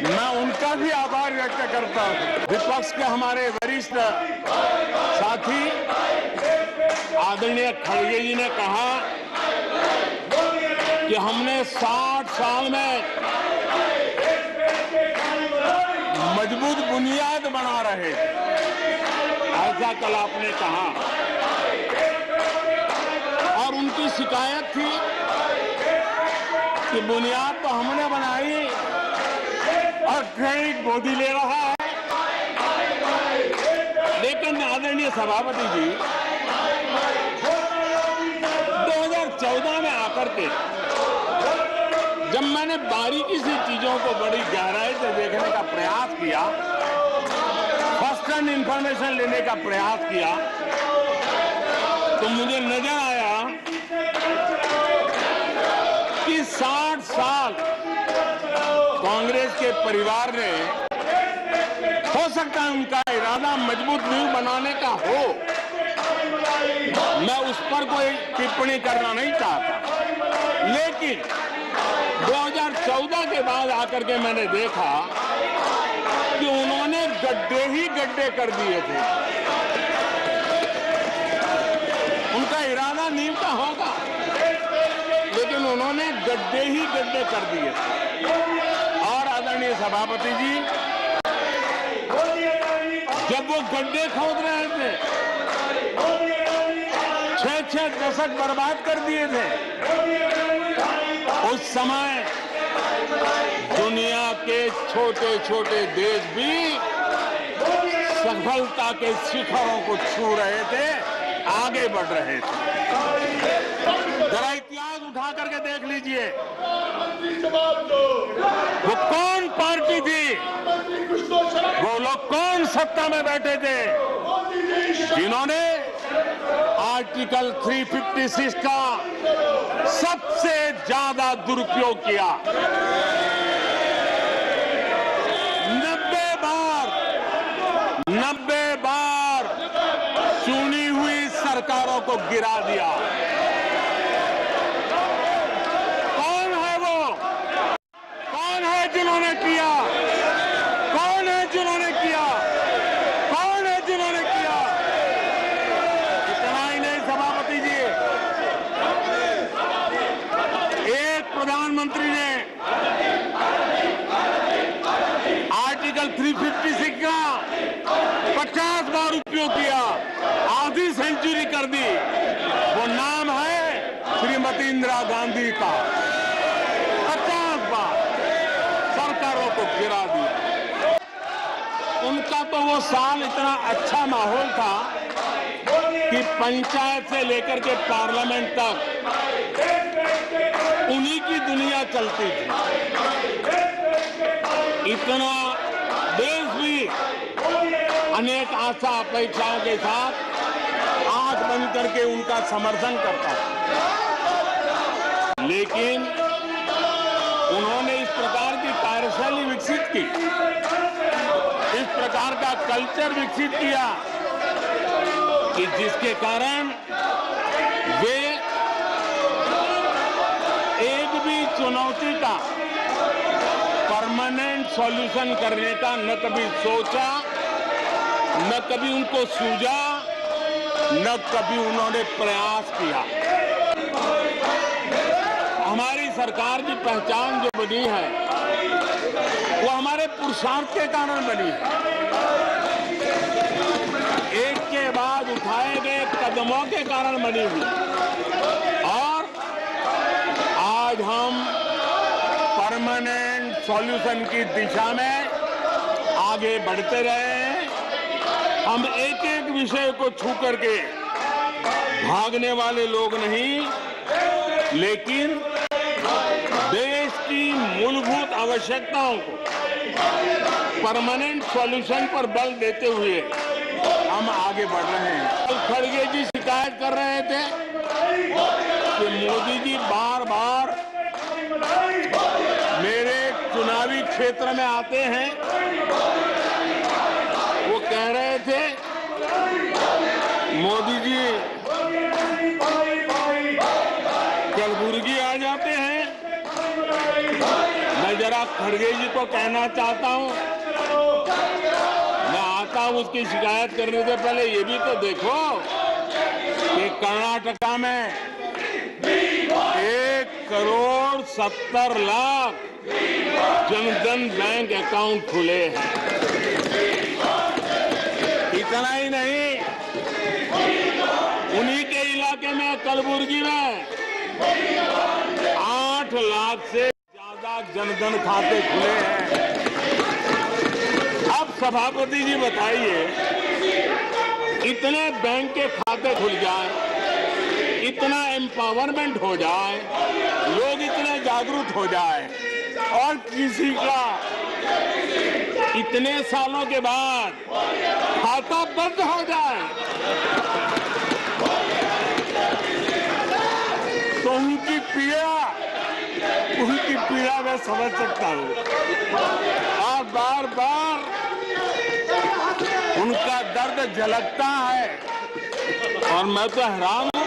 मैं उनका भी आभार व्यक्त करता हूं। विपक्ष के हमारे वरिष्ठ साथी आदरणीय खड़गे जी ने कहा कि हमने 60 साल में मजबूत बुनियाद बना रहे थे, ऐसा कल आपने कहा। और उनकी शिकायत थी कि बुनियाद तो हमने बनाई और क्रेडिट मोदी ले रहा है। लेकिन आदरणीय सभापति जी, 2014 में आकर के जब मैंने बारीकी से चीजों को बड़ी गहराई से देखने का प्रयास किया, फर्स्ट हैंड इंफॉर्मेशन लेने का प्रयास किया, तो मुझे नजर आया कि 60 साल कांग्रेस के परिवार ने, हो सकता है उनका इरादा मजबूत नींव बनाने का हो, मैं उस पर कोई टिप्पणी करना नहीं चाहता, लेकिन 2014 के बाद आकर के मैंने देखा कि उन्होंने गड्ढे ही गड्ढे कर दिए थे। उनका इरादा नींव का होगा, लेकिन उन्होंने गड्ढे ही गड्ढे कर दिए थे। और आदरणीय सभापति जी, जब वो गड्ढे खोद रहे थे, 6 दशक बर्बाद कर दिए थे, उस समय दुनिया के छोटे छोटे देश भी सफलता के शिखरों को छू रहे थे, आगे बढ़ रहे थे। जरा इतिहास उठा करके देख लीजिए, वो कौन पार्टी थी, वो लोग कौन सत्ता में बैठे थे जिन्होंने आर्टिकल 356 का सबसे ज्यादा दुरुपयोग किया। 90 बार चुनी हुई सरकारों को गिरा दिया। कौन है वो? कौन है जिन्होंने किया? कौन है जिन्होंने किया? कौन है जिन्होंने किया? इतना ही नहीं सभापति जी, एक प्रधानमंत्री ने आर्टिकल 356 का 50 बार उपयोग किया, आधी सेंचुरी कर दी। वो नाम है श्रीमती इंदिरा गांधी का। 50 बार सरकारों को गिरा दिया। उनका तो वो साल इतना अच्छा माहौल था कि पंचायत से लेकर के पार्लियामेंट तक उन्हीं की दुनिया चलती थी। इतना देश भी अनेक आशा अपेक्षाओं के साथ आंख बंद करके उनका समर्थन करता था। लेकिन उन्होंने इस प्रकार की कार्यशैली विकसित की, इस प्रकार का कल्चर विकसित किया कि जिसके कारण वे एक भी चुनौती का परमानेंट सॉल्यूशन करने का न कभी सोचा, न कभी उनको सूझा, न कभी उन्होंने प्रयास किया। हमारी सरकार की पहचान जो बनी है, वो हमारे पुरुषार्थ के कारण बनी है। एक के बाद उठाए गए कदमों के कारण बनी हुई। और आज हम परमानेंट सॉल्यूशन की दिशा में आगे बढ़ते रहे हैं। हम एक एक विषय को छू करके भागने वाले लोग नहीं, लेकिन देश की मूलभूत आवश्यकताओं को परमानेंट सॉल्यूशन पर बल देते हुए हम आगे बढ़ रहे हैं। तो खड़गे जी शिकायत कर रहे थे कि मोदी जी बार बार मेरे चुनावी क्षेत्र में आते हैं। वो कह रहे थे मोदी जी कलबुर्गी आ जाते हैं। मैं जरा खड़गे जी को कहना चाहता हूं, मैं आता हूं उसकी शिकायत करने से पहले ये भी तो देखो कि कर्नाटका में एक 1,70,00,000 जनधन बैंक अकाउंट खुले हैं। इतना ही नहीं, उन्हीं के इलाके में कलबुर्गी में 8 लाख से ज्यादा जनधन खाते खुले हैं। अब सभापति जी बताइए, इतने बैंक के खाते खुल जाए, इतना एम्पावरमेंट हो जाए, लोग इतने जागरूक हो जाए और किसी का इतने सालों के बाद खाता बंद हो जाए तो उनकी पीड़ा मैं समझ सकता हूँ और बार बार उनका दर्द झलकता है। और मैं तो हैरान हूँ,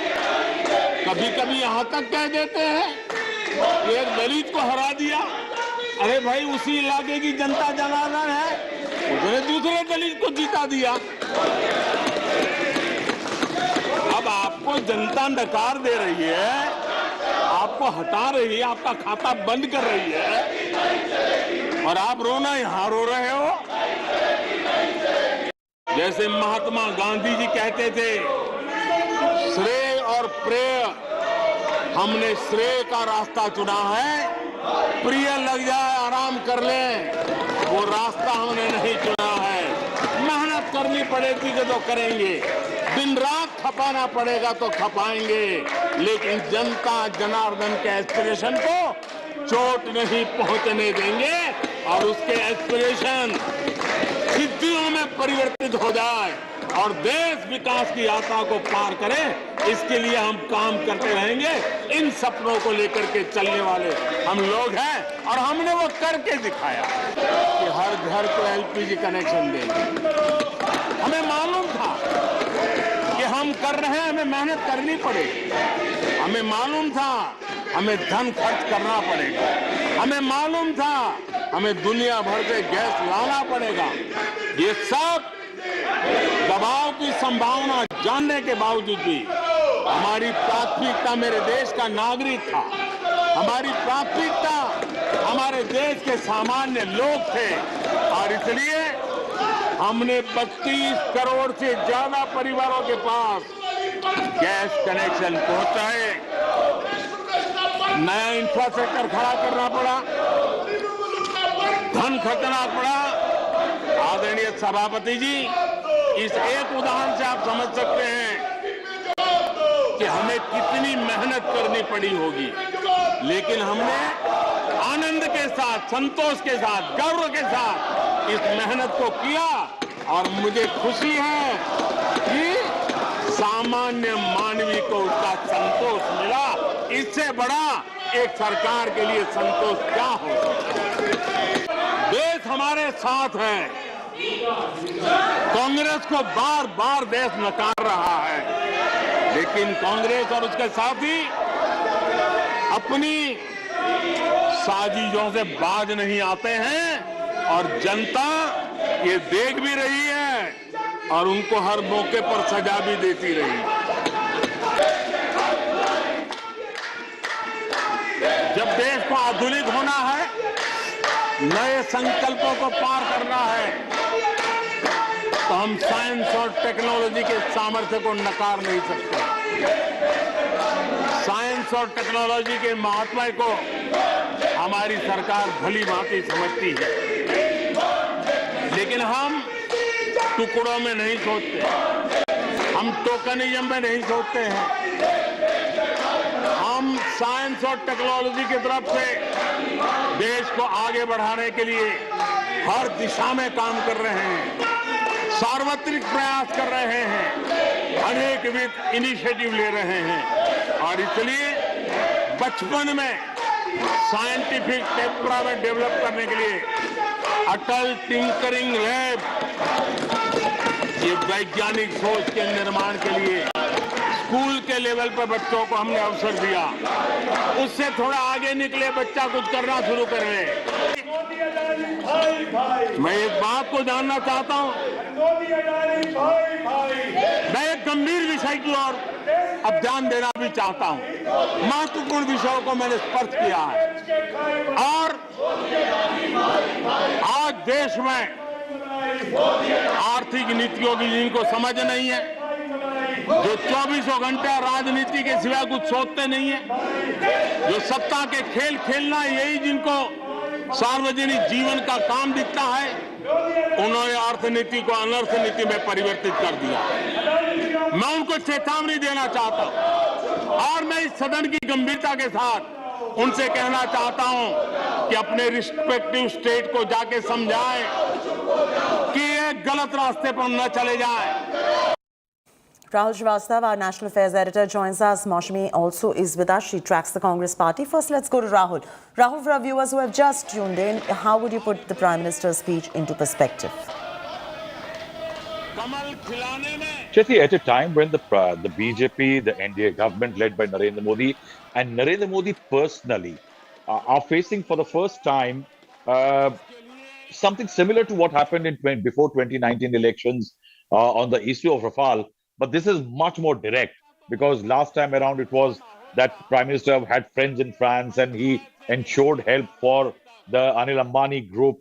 कभी कभी यहाँ तक कह देते हैं एक दलित को हरा दिया। अरे भाई, उसी इलाके की जनता जनार्दन है, उसने दूसरे दलित को जीता दिया। अब आपको जनता नकार दे रही है, आपको हटा रही है, आपका खाता बंद कर रही है और आप रोना यहाँ रो रहे हो। जैसे महात्मा गांधी जी कहते थे, श्रेय और प्रेय, हमने श्रेय का रास्ता चुना है, प्रिय लग जाए आराम कर ले, वो रास्ता हमने नहीं चुना है। मेहनत करनी पड़ेगी तो करेंगे, दिन रात खपाना पड़ेगा तो खपाएंगे, लेकिन जनता जनार्दन के एस्पिरेशन को चोट नहीं पहुंचने देंगे और उसके एस्पिरेशन सिद्धियों में परिवर्तित हो जाए और देश विकास की यात्रा को पार करे, इसके लिए हम काम करते रहेंगे। इन सपनों को लेकर के चलने वाले हम लोग हैं और हमने वो करके दिखाया कि हर घर को एलपीजी कनेक्शन देंगे। हमें मालूम था कि हम कर रहे हैं, हमें मेहनत करनी पड़ेगी। हमें मालूम था हमें धन खर्च करना पड़ेगा। हमें मालूम था हमें दुनिया भर से गैस लाना पड़ेगा। ये सब दबाव की संभावना जानने के बावजूद भी हमारी प्राथमिकता मेरे देश का नागरिक था, हमारी प्राथमिकता हमारे देश के सामान्य लोग थे और इसलिए हमने 32 करोड़ से ज्यादा परिवारों के पास गैस कनेक्शन पहुंचाए। नया इंफ्रास्ट्रक्चर खड़ा करना पड़ा, धन खर्चना पड़ा। आदरणीय सभापति जी, इस एक उदाहरण से आप समझ सकते हैं कि हमें कितनी मेहनत करनी पड़ी होगी, लेकिन हमने आनंद के साथ, संतोष के साथ, गर्व के साथ इस मेहनत को किया और मुझे खुशी है कि सामान्य मानवी को उसका संतोष मिला। इससे बड़ा एक सरकार के लिए संतोष क्या हो सकता है। देश हमारे साथ है। कांग्रेस को बार बार देश नकार रहा है, लेकिन कांग्रेस और उसके साथी अपनी साजिशों से बाज नहीं आते हैं और जनता ये देख भी रही है और उनको हर मौके पर सजा भी देती रही। जब देश को आधुनिक होना है, नए संकल्पों को पार करना है, तो हम साइंस और टेक्नोलॉजी के सामर्थ्य को नकार नहीं सकते। साइंस और टेक्नोलॉजी के महत्व को हमारी सरकार भली भांति समझती है, लेकिन हम टुकड़ों में नहीं सोचते, हम टोकनिज्म में नहीं सोचते हैं। हम साइंस और टेक्नोलॉजी की तरफ से देश को आगे बढ़ाने के लिए हर दिशा में काम कर रहे हैं, सार्वत्रिक प्रयास कर रहे हैं, अनेक विध इनिशिएटिव ले रहे हैं और इसलिए बचपन में साइंटिफिक टेम्परामेंट डेवलप करने के लिए अटल टिंकरिंग लैब, ये वैज्ञानिक सोच के निर्माण के लिए स्कूल के लेवल पर बच्चों को हमने अवसर दिया। उससे थोड़ा आगे निकले बच्चा कुछ करना शुरू कर ले। मैं एक बात को जानना चाहता हूं, मैं एक गंभीर विषय की ओर अब ध्यान देना भी चाहता हूं। महत्वपूर्ण विषयों को मैंने स्पर्श किया है और आज देश में आर्थिक नीतियों की जिनको समझ नहीं है, जो 24 घंटा राजनीति के सिवा कुछ सोचते नहीं है, जो सत्ता के खेल खेलना यही जिनको सार्वजनिक जीवन का काम दिखता है, उन्होंने अर्थनीति को अनर्थ नीति में परिवर्तित कर दिया। मैं उनको चेतावनी देना चाहता हूं और मैं इस सदन की गंभीरता के साथ उनसे कहना चाहता हूं कि अपने रिस्पेक्टिव स्टेट को जाके समझाएं कि ये गलत रास्ते पर न चले जाएं। Rahul Srivastava, our National Affairs Editor, joins us. Maushami also is with us. She tracks the Congress party. First, let's go to Rahul. Rahul, for our viewers who have just tuned in, how would you put the Prime Minister's speech into perspective? Chetty, at a time when the BJP, the NDA government led by Narendra Modi, and Narendra Modi personally are facing for the first time something similar to what happened in before 2019 elections on the issue of Rafale. But this is much more direct, because last time around it was that Prime Minister had friends in France and he ensured help for the Anil Ambani group.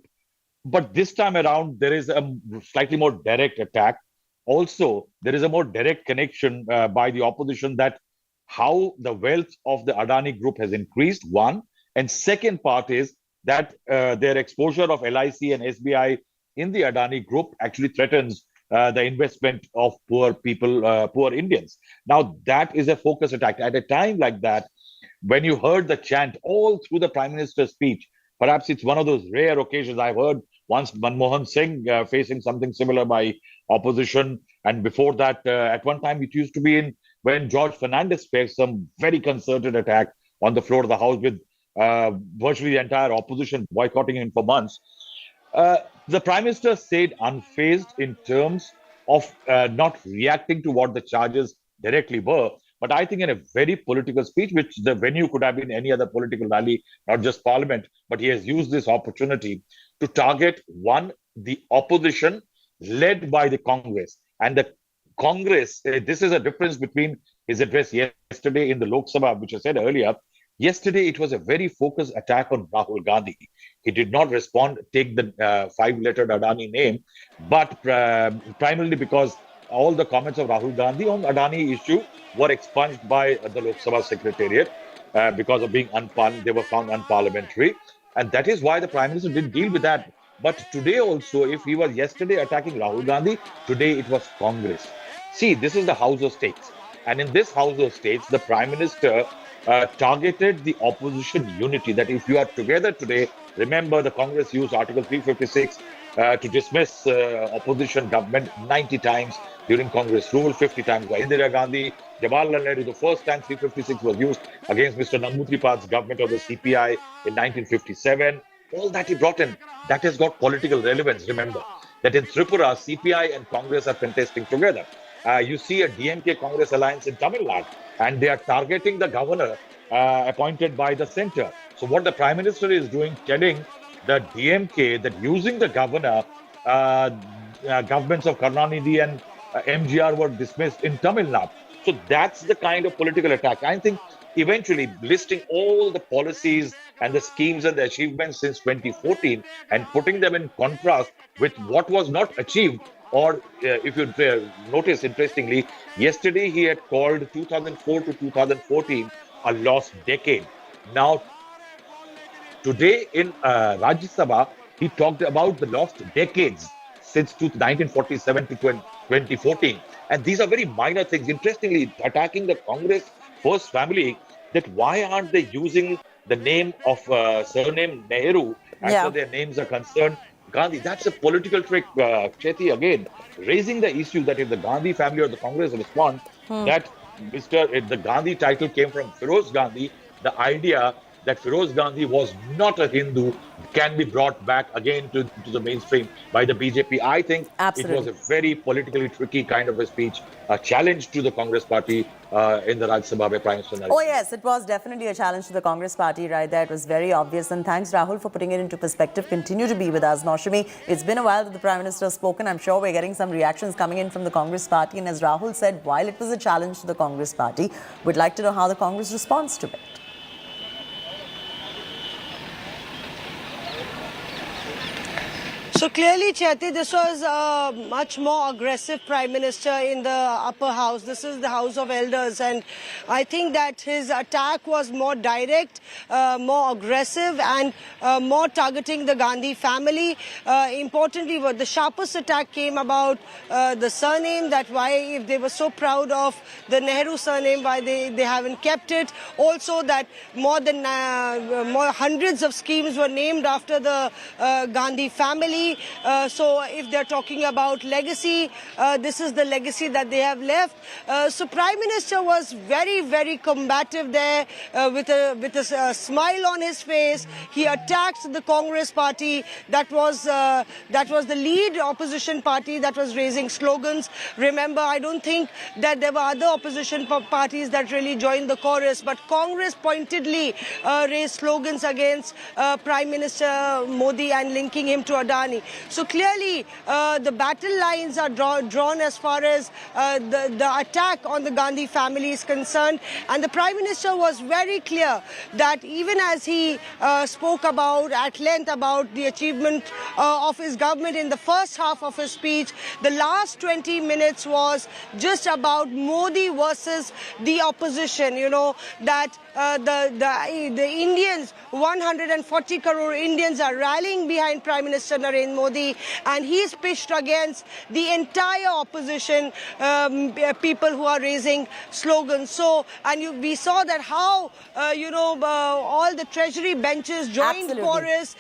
But this time around, there is a slightly more direct attack. Also, there is a more direct connection by the opposition that how the wealth of the Adani group has increased, one. And second part is that their exposure of LIC and SBI in the Adani group actually threatens the investment of poor people, poor Indians. Now, that is a focus attack. At a time like that, when you heard the chant all through the Prime Minister's speech, perhaps it's one of those rare occasions. I've heard once Manmohan Singh facing something similar by opposition. And before that, at one time, it used to be in when George Fernandez faced some very concerted attack on the floor of the House with virtually the entire opposition boycotting him for months. The Prime Minister stayed unfazed in terms of not reacting to what the charges directly were, but I think in a very political speech, which the venue could have been any other political rally, not just Parliament, but he has used this opportunity to target, one, the opposition led by the Congress. And the Congress, this is a difference between his address yesterday in the Lok Sabha, which I said earlier. Yesterday, it was a very focused attack on Rahul Gandhi. He did not respond, take the 5-lettered Adani name, but primarily because all the comments of Rahul Gandhi on Adani issue were expunged by the Lok Sabha Secretariat because of being they were found unparliamentary. And that is why the Prime Minister didn't deal with that. But today also, if he was yesterday attacking Rahul Gandhi, today it was Congress. See, this is the House of States. And in this House of States, the Prime Minister targeted the opposition unity, that if you are together today, remember the Congress used Article 356 to dismiss opposition government 90 times during Congress rule, 50 times by Indira Gandhi. Jawaharlal Nehru, the first time 356 was used against Mr. Namboothripad's government of the CPI in 1957. All that he brought in, that has got political relevance. Remember that in Tripura, CPI and Congress are contesting together. You see a DMK Congress alliance in Tamil Nadu, and they are targeting the governor appointed by the center. So what the Prime Minister is doing, telling the DMK that using the governor, governments of Karunanidhi and MGR were dismissed in Tamil Nadu. So that's the kind of political attack. I think eventually listing all the policies and the schemes and the achievements since 2014 and putting them in contrast with what was not achieved. Or if you notice, interestingly, yesterday he had called 2004 to 2014 a lost decade. Now, today in Rajya Sabha, he talked about the lost decades since 1947 to 2014. And these are very minor things. Interestingly, attacking the Congress first family, that why aren't they using the name of surname Nehru as far as their names are concerned? Gandhi, that's a political trick, Chetty, again, raising the issue that if the Gandhi family or the Congress respond, that the Gandhi title came from Firoz Gandhi, the idea that Firoz Gandhi was not a Hindu can be brought back again to the mainstream by the BJP. I think it was a very politically tricky kind of a speech, a challenge to the Congress party in the Rajya Sabha by Prime Minister Narendra. Oh yes, it was definitely a challenge to the Congress party right there. It was very obvious. And thanks, Rahul, for putting it into perspective. Continue to be with us, Maushami. It's been a while that the Prime Minister has spoken. I'm sure we're getting some reactions coming in from the Congress party. And as Rahul said, while it was a challenge to the Congress party, we'd like to know how the Congress responds to it. So clearly, Chaiti, this was a much more aggressive Prime Minister in the upper house. This is the House of Elders, and I think that his attack was more direct, more aggressive, and more targeting the Gandhi family. Importantly, the sharpest attack came about the surname, that why, if they were so proud of the Nehru surname, why they haven't kept it. Also that more than hundreds of schemes were named after the Gandhi family. So if they're talking about legacy, this is the legacy that they have left. So Prime Minister was very, very combative there with a smile on his face. He attacked the Congress party that was the lead opposition party that was raising slogans. Remember, I don't think that there were other opposition parties that really joined the chorus, but Congress pointedly raised slogans against Prime Minister Modi and linking him to Adani. So clearly, the battle lines are drawn as far as the attack on the Gandhi family is concerned. And the Prime Minister was very clear that even as he spoke about at length about the achievement of his government in the first half of his speech, the last 20 minutes was just about Modi versus the opposition. You know, that the Indians, 140 crore Indians are rallying behind Prime Minister Narendra Modi, and he's pitched against the entire opposition people who are raising slogans. So, and we saw that how, all the treasury benches joined chorus.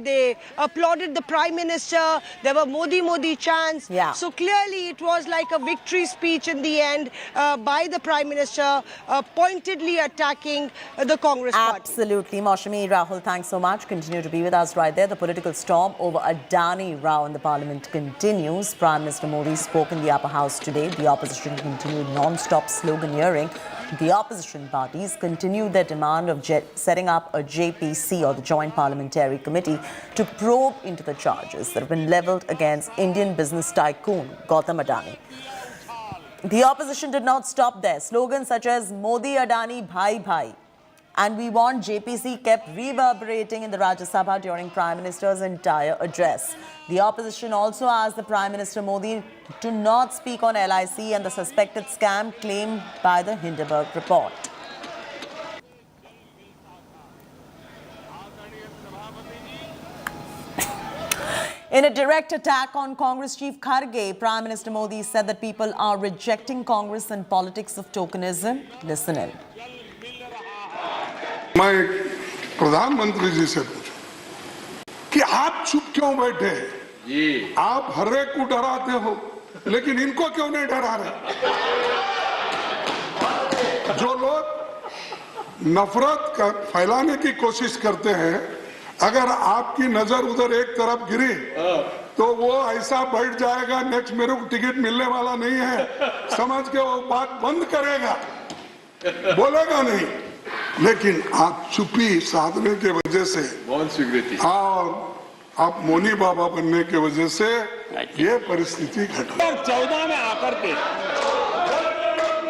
They applauded the Prime Minister. There were Modi chants. Yeah. So clearly it was like a victory speech in the end by the Prime Minister, pointedly attacking the Congress party. Absolutely. Maushami, Rahul, thanks so much. Continue to be with us right there. The political storm over Adani row in the parliament continues. Prime Minister Modi spoke in the upper house today. The opposition continued non-stop sloganeering. The opposition parties continued their demand of setting up a JPC, or the Joint Parliamentary Committee, to probe into the charges that have been levelled against Indian business tycoon Gautam Adani. The opposition did not stop there. Slogans such as Modi Adani Bhai Bhai and we want JPC kept reverberating in the Rajya Sabha during Prime Minister's entire address. The opposition also asked the Prime Minister Modi to not speak on LIC and the suspected scam claimed by the Hindenburg report. In a direct attack on Congress Chief Kharge, Prime Minister Modi said that people are rejecting Congress and politics of tokenism. Listen in. मैं प्रधानमंत्री जी से पूछूं कि आप चुप क्यों बैठे? आप हर एक को डराते हो, लेकिन इनको क्यों नहीं डरा रहे? जो लोग नफरत फैलाने की कोशिश करते हैं, अगर आपकी नजर उधर एक तरफ गिरी तो वो ऐसा बैठ जाएगा, नेक्स्ट मेरे को टिकट मिलने वाला नहीं है, समझ के वो बात बंद करेगा, बोलेगा नहीं। लेकिन आप चुप्पी साधने के वजह से और आप मौनी बाबा बनने के वजह से ये परिस्थिति घटी। 2014 में आकर के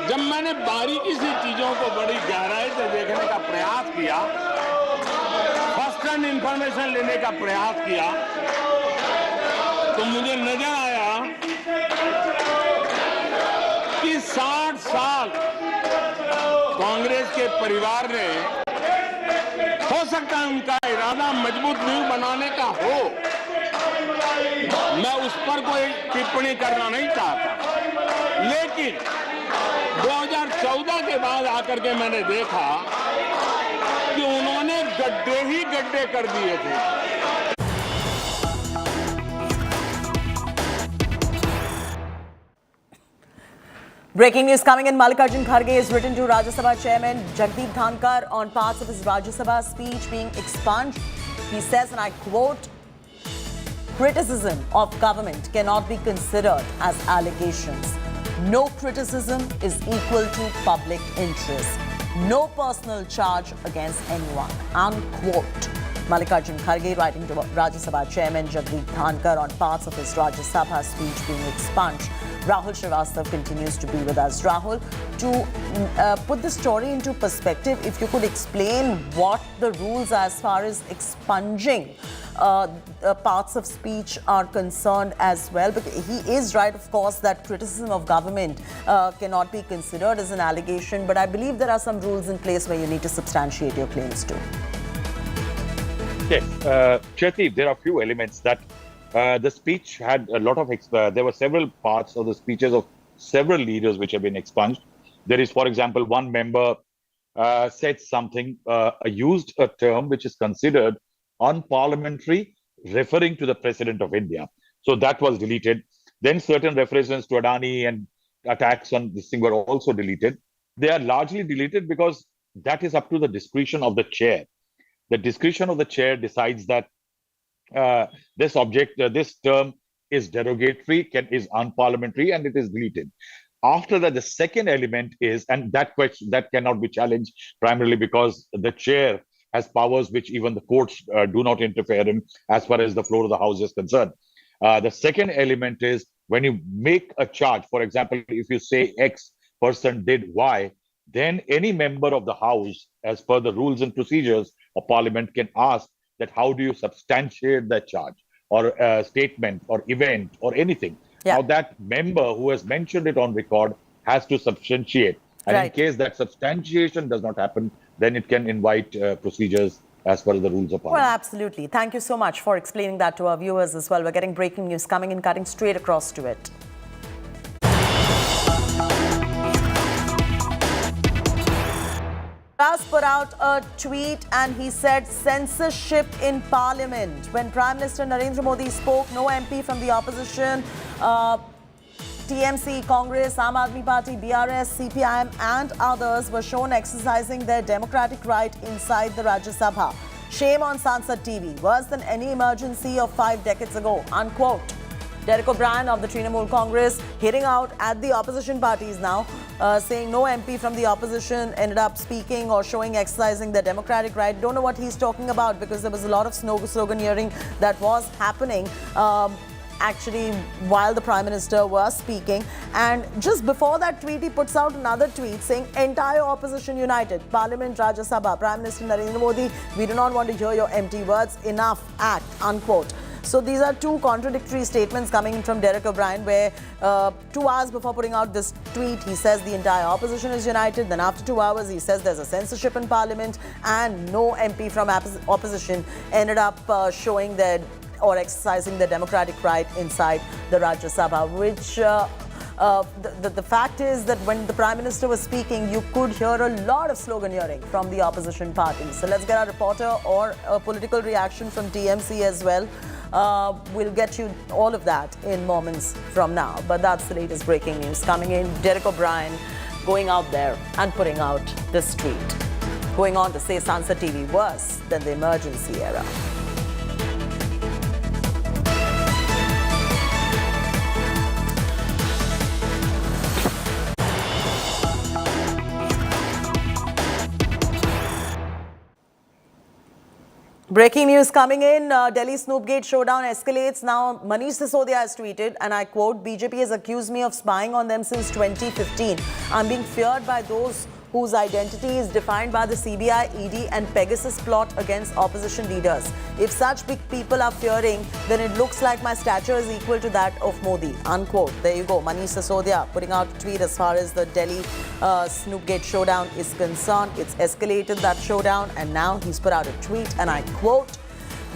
जब मैंने बारीकी से चीजों को बड़ी गहराई से देखने का प्रयास किया, फर्स्ट हैंड इंफॉर्मेशन लेने का प्रयास किया, तो मुझे नजर आया कि 60 साल कांग्रेस के परिवार ने, हो सकता है उनका इरादा मजबूत नींव बनाने का हो, मैं उस पर कोई टिप्पणी करना नहीं चाहता, लेकिन 2014 के बाद आकर के मैंने देखा कि उन्होंने गड्ढे ही गड्ढे कर दिए थे। Breaking news coming in. Mallikarjun Kharge has written to Rajya Sabha Chairman Jagdeep Dhankar on parts of his Rajya Sabha speech being expunged. He says, and I quote, criticism of government cannot be considered as allegations. No criticism is equal to public interest. No personal charge against anyone. Unquote. Mallikarjun Kharge writing to Rajya Sabha Chairman Jagdeep Dhankar on parts of his Rajya Sabha speech being expunged. Rahul Srivastav continues to be with us. Rahul, to put the story into perspective, if you could explain what the rules are as far as expunging parts of speech are concerned as well. But he is right, of course, that criticism of government cannot be considered as an allegation. But I believe there are some rules in place where you need to substantiate your claims too. Yes, Chetty, there are a few elements that the speech had a lot of, there were several parts of the speeches of several leaders which have been expunged. There is, for example, one member said something, used a term which is considered unparliamentary, referring to the President of India. So that was deleted. Then certain references to Adani and attacks on this thing were also deleted. They are largely deleted because that is up to the discretion of the chair. The discretion of the chair decides that this term is derogatory, is unparliamentary, and it is deleted. After that, the second element is, and that question that cannot be challenged primarily because the chair has powers which even the courts do not interfere in as far as the floor of the House is concerned. The second element is when you make a charge, for example, if you say X person did Y, then any member of the House, as per the rules and procedures of Parliament, can ask that how do you substantiate that charge or statement or event or anything. Yeah. Now that member who has mentioned it on record has to substantiate. And in case that substantiation does not happen, then it can invite procedures as per the rules of Parliament. Well, absolutely. Thank you so much for explaining that to our viewers as well. We're getting breaking news coming in, cutting straight across to it. Ras put out a tweet and he said censorship in Parliament. When Prime Minister Narendra Modi spoke, no MP from the opposition, TMC, Congress, Aam Aadmi Party, BRS, CPIM and others were shown exercising their democratic right inside the Rajya Sabha. Shame on Sansad TV, worse than any emergency of 5 decades ago, unquote. Derek O'Brien of the Trinamool Congress hitting out at the opposition parties now, saying no MP from the opposition ended up speaking or showing exercising their democratic right. Don't know what he's talking about because there was a lot of sloganeering that was happening actually while the Prime Minister was speaking. And just before that tweet, he puts out another tweet saying entire opposition united, Parliament, Rajya Sabha, Prime Minister Narendra Modi, we do not want to hear your empty words, enough, act, unquote. So these are two contradictory statements coming in from Derek O'Brien, where 2 hours before putting out this tweet, he says the entire opposition is united. Then after 2 hours, he says there's a censorship in Parliament and no MP from opposition ended up showing their or exercising their democratic right inside the Rajya Sabha, which the fact is that when the Prime Minister was speaking, you could hear a lot of sloganeering from the opposition parties. So let's get our reporter or a political reaction from TMC as well. We'll get you all of that in moments from now. But that's the latest breaking news coming in. Derek O'Brien going out there and putting out this tweet, going on to say Sansad TV worse than the emergency era. Breaking news coming in. Delhi Snoopgate showdown escalates. Now, Manish Sisodia has tweeted, and I quote, BJP has accused me of spying on them since 2015. I'm being feared by those whose identity is defined by the CBI, ED and Pegasus plot against opposition leaders. If such big people are fearing, then it looks like my stature is equal to that of Modi, unquote. There you go. Manish Sisodia putting out a tweet as far as the Delhi Snoopgate showdown is concerned. It's escalated, that showdown, and now he's put out a tweet, and I quote,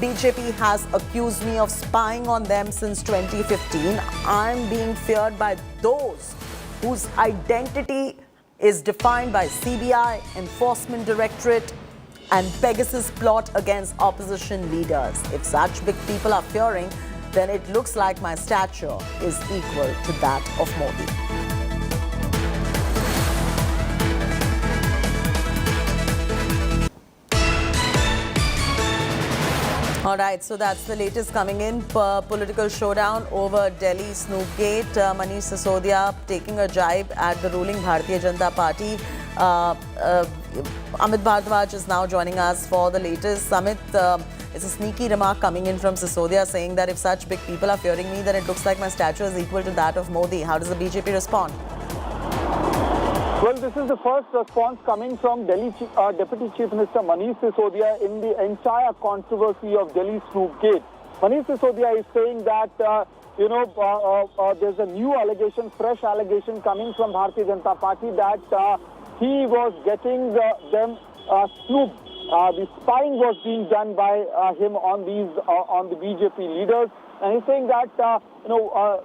BJP has accused me of spying on them since 2015. I'm being feared by those whose identity is defined by CBI, Enforcement Directorate and Pegasus plot against opposition leaders. If such big people are fearing, then it looks like my stature is equal to that of Modi. All right, so that's the latest coming in. Political showdown over Delhi Snoopgate. Manish Sisodia taking a jibe at the ruling Bharatiya Janata Party. Amit Bhardwaj is now joining us for the latest. Amit, it's a sneaky remark coming in from Sisodia saying that if such big people are fearing me, then it looks like my stature is equal to that of Modi. How does the BJP respond? Well, this is the first response coming from Delhi Deputy Chief Minister Manish Sisodia in the entire controversy of Delhi Snoopgate. Manish Sisodia is saying that, there's a new allegation, fresh allegation coming from Bharatiya Janata Party that he was getting them snooped. The spying was being done by him on the BJP leaders. And he's saying that,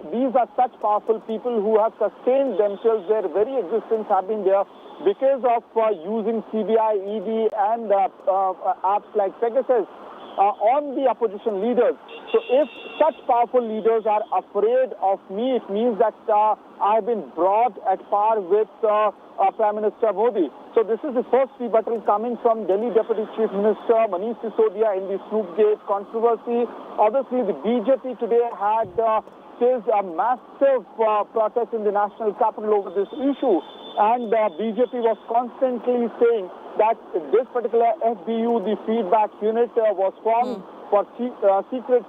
these are such powerful people who have sustained themselves, their very existence have been there because of using CBI, ED and apps like Pegasus on the opposition leaders. So if such powerful leaders are afraid of me, it means that I've been brought at par with Prime Minister Modi. So this is the first rebuttal coming from Delhi Deputy Chief Minister Manish Sisodia in the Snoopgate controversy. Obviously, the BJP today had staged a massive protest in the national capital over this issue. And BJP was constantly saying that this particular FBU, the feedback unit, was formed for secret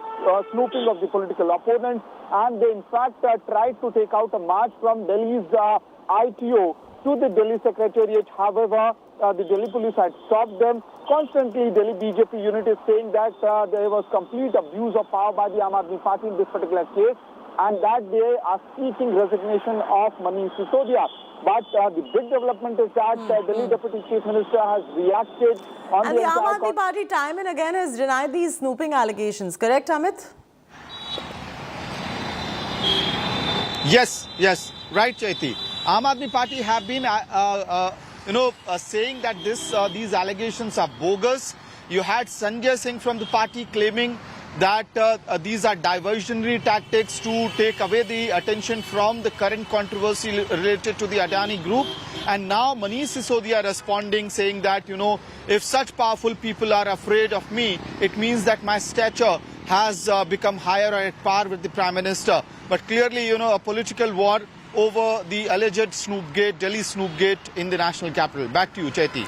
snooping of the political opponents. And they, in fact, tried to take out a march from Delhi's ITO to the Delhi Secretariat. However, the Delhi police had stopped them. Constantly, Delhi BJP unit is saying that there was complete abuse of power by the Aam Aadmi Party in this particular case, and that they are seeking resignation of Manish Sisodia. But the big development is that Delhi Deputy Chief Minister has reacted on and the Aam Aadmi Party time and again has denied these snooping allegations. Correct, Amit? Yes, right, Chaiti. Aam Aadmi Party have been, saying that these allegations are bogus. You had Sanjay Singh from the party claiming that these are diversionary tactics to take away the attention from the current controversy related to the Adani group. And now Manish Sisodia responding, saying that, if such powerful people are afraid of me, it means that my stature has become higher or at par with the Prime Minister. But clearly, a political war over the alleged Snoopgate, Delhi Snoopgate in the national capital. Back to you, Chaiti.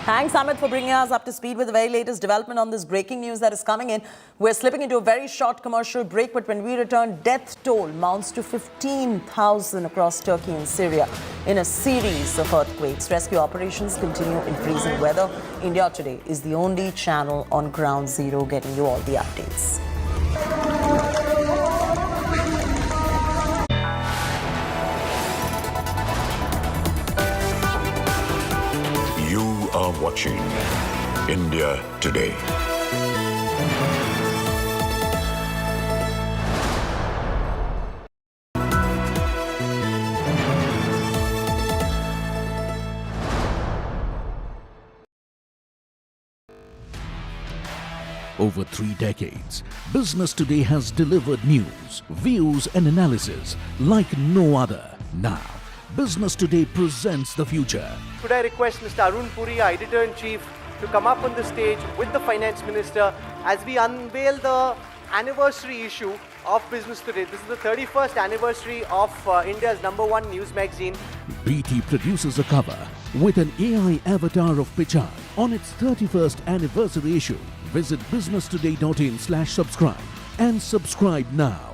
Thanks, Amit, for bringing us up to speed with the very latest development on this breaking news that is coming in. We're slipping into a very short commercial break, but when we return, death toll mounts to 15,000 across Turkey and Syria in a series of earthquakes. Rescue operations continue in freezing weather. India Today is the only channel on Ground Zero getting you all the updates. You are watching India Today. Over 3 decades, Business Today has delivered news, views and analysis like no other. Now, Business Today presents the future. Could I request Mr. Arun Puri, our Editor-in-Chief, to come up on the stage with the Finance Minister as we unveil the anniversary issue of Business Today. This is the 31st anniversary of India's #1 news magazine. BT produces a cover with an AI avatar of Pichan on its 31st anniversary issue. Visit businesstoday.in/subscribe and subscribe now.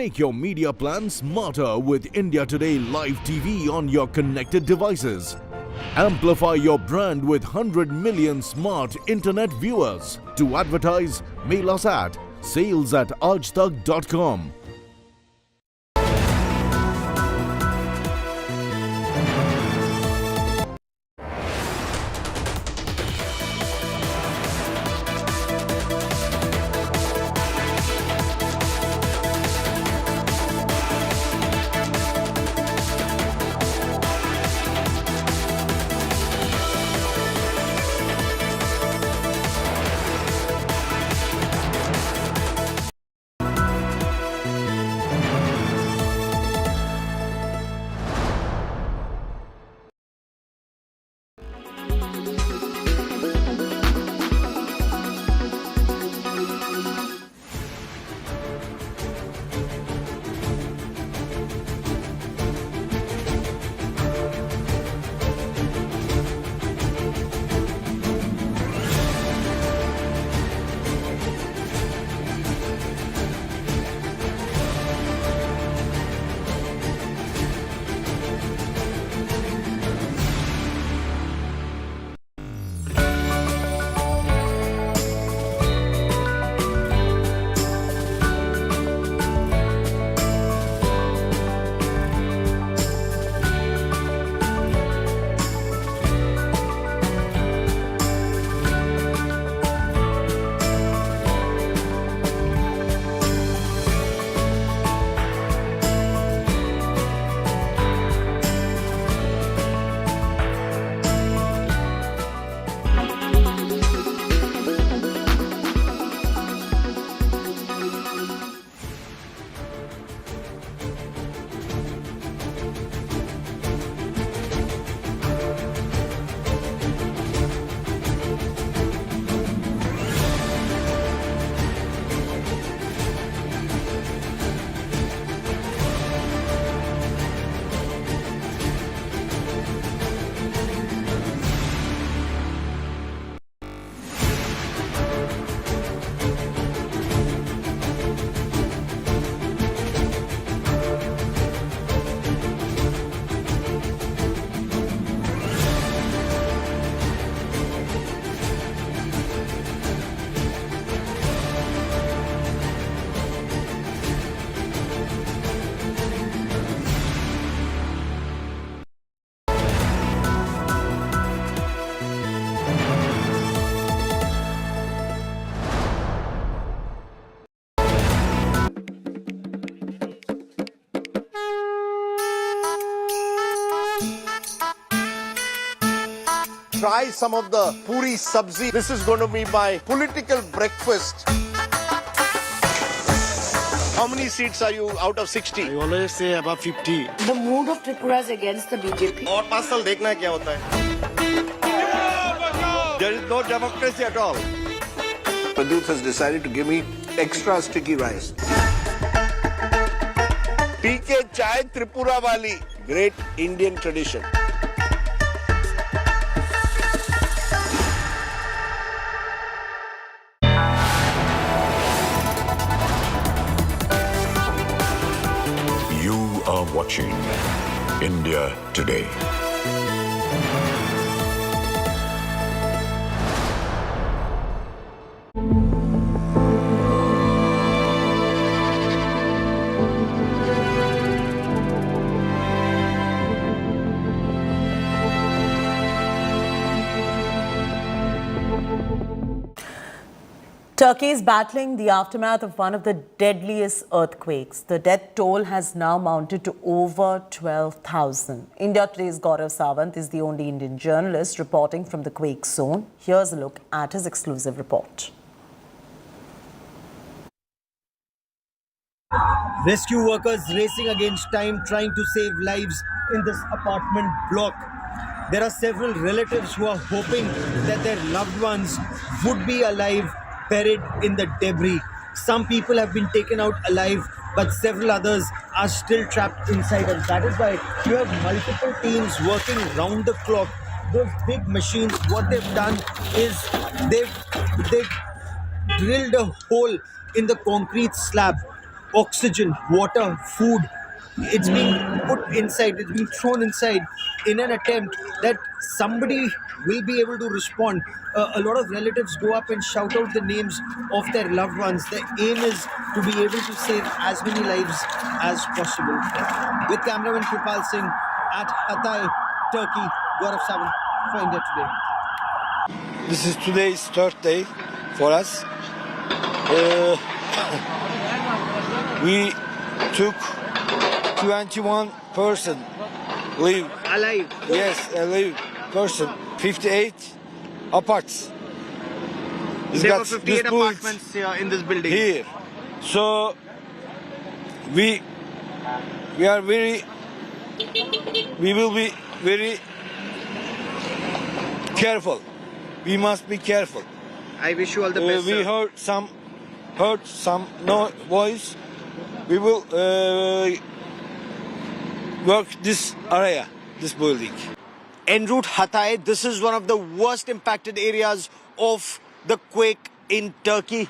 Make your media plan smarter with India Today Live TV on your connected devices. Amplify your brand with 100 million smart internet viewers. To advertise, mail us at sales@aajtak.com. Try some of the puri sabzi. This is going to be my political breakfast. How many seats are you out of 60? I always say above 50. The mood of Tripura is against the BJP. और 5 साल देखना है क्या होता है. There is no democracy at all. Pradyut has decided to give me extra sticky rice. PK Chai Tripura Wali. Great Indian tradition. You are watching India Today. Turkey is battling the aftermath of one of the deadliest earthquakes. The death toll has now mounted to over 12,000. India Today's Gaurav Sawant is the only Indian journalist reporting from the quake zone. Here's a look at his exclusive report. Rescue workers racing against time trying to save lives in this apartment block. There are several relatives who are hoping that their loved ones would be alive, buried in the debris. Some people have been taken out alive, but several others are still trapped inside, and that is why you have multiple teams working round the clock. Those big machines, what they've done is they've drilled a hole in the concrete slab. oxygen, water, food. It's being put inside, it's being thrown inside in an attempt that somebody will be able to respond. A lot of relatives go up and shout out the names of their loved ones. The aim is to be able to save as many lives as possible. With cameraman Kripal Singh at Hatay, Turkey, Gaurav Sawant for India Today. This is today's third day for us. We took 21 person live. Alive? Yes, alive person. 58 aparts. There were 58 apartments here in this building. Here. So we will be very careful. We must be careful. I wish you all the best. We heard some voice. We will work this area, this building. En route Hatay, this is one of the worst impacted areas of the quake in Turkey.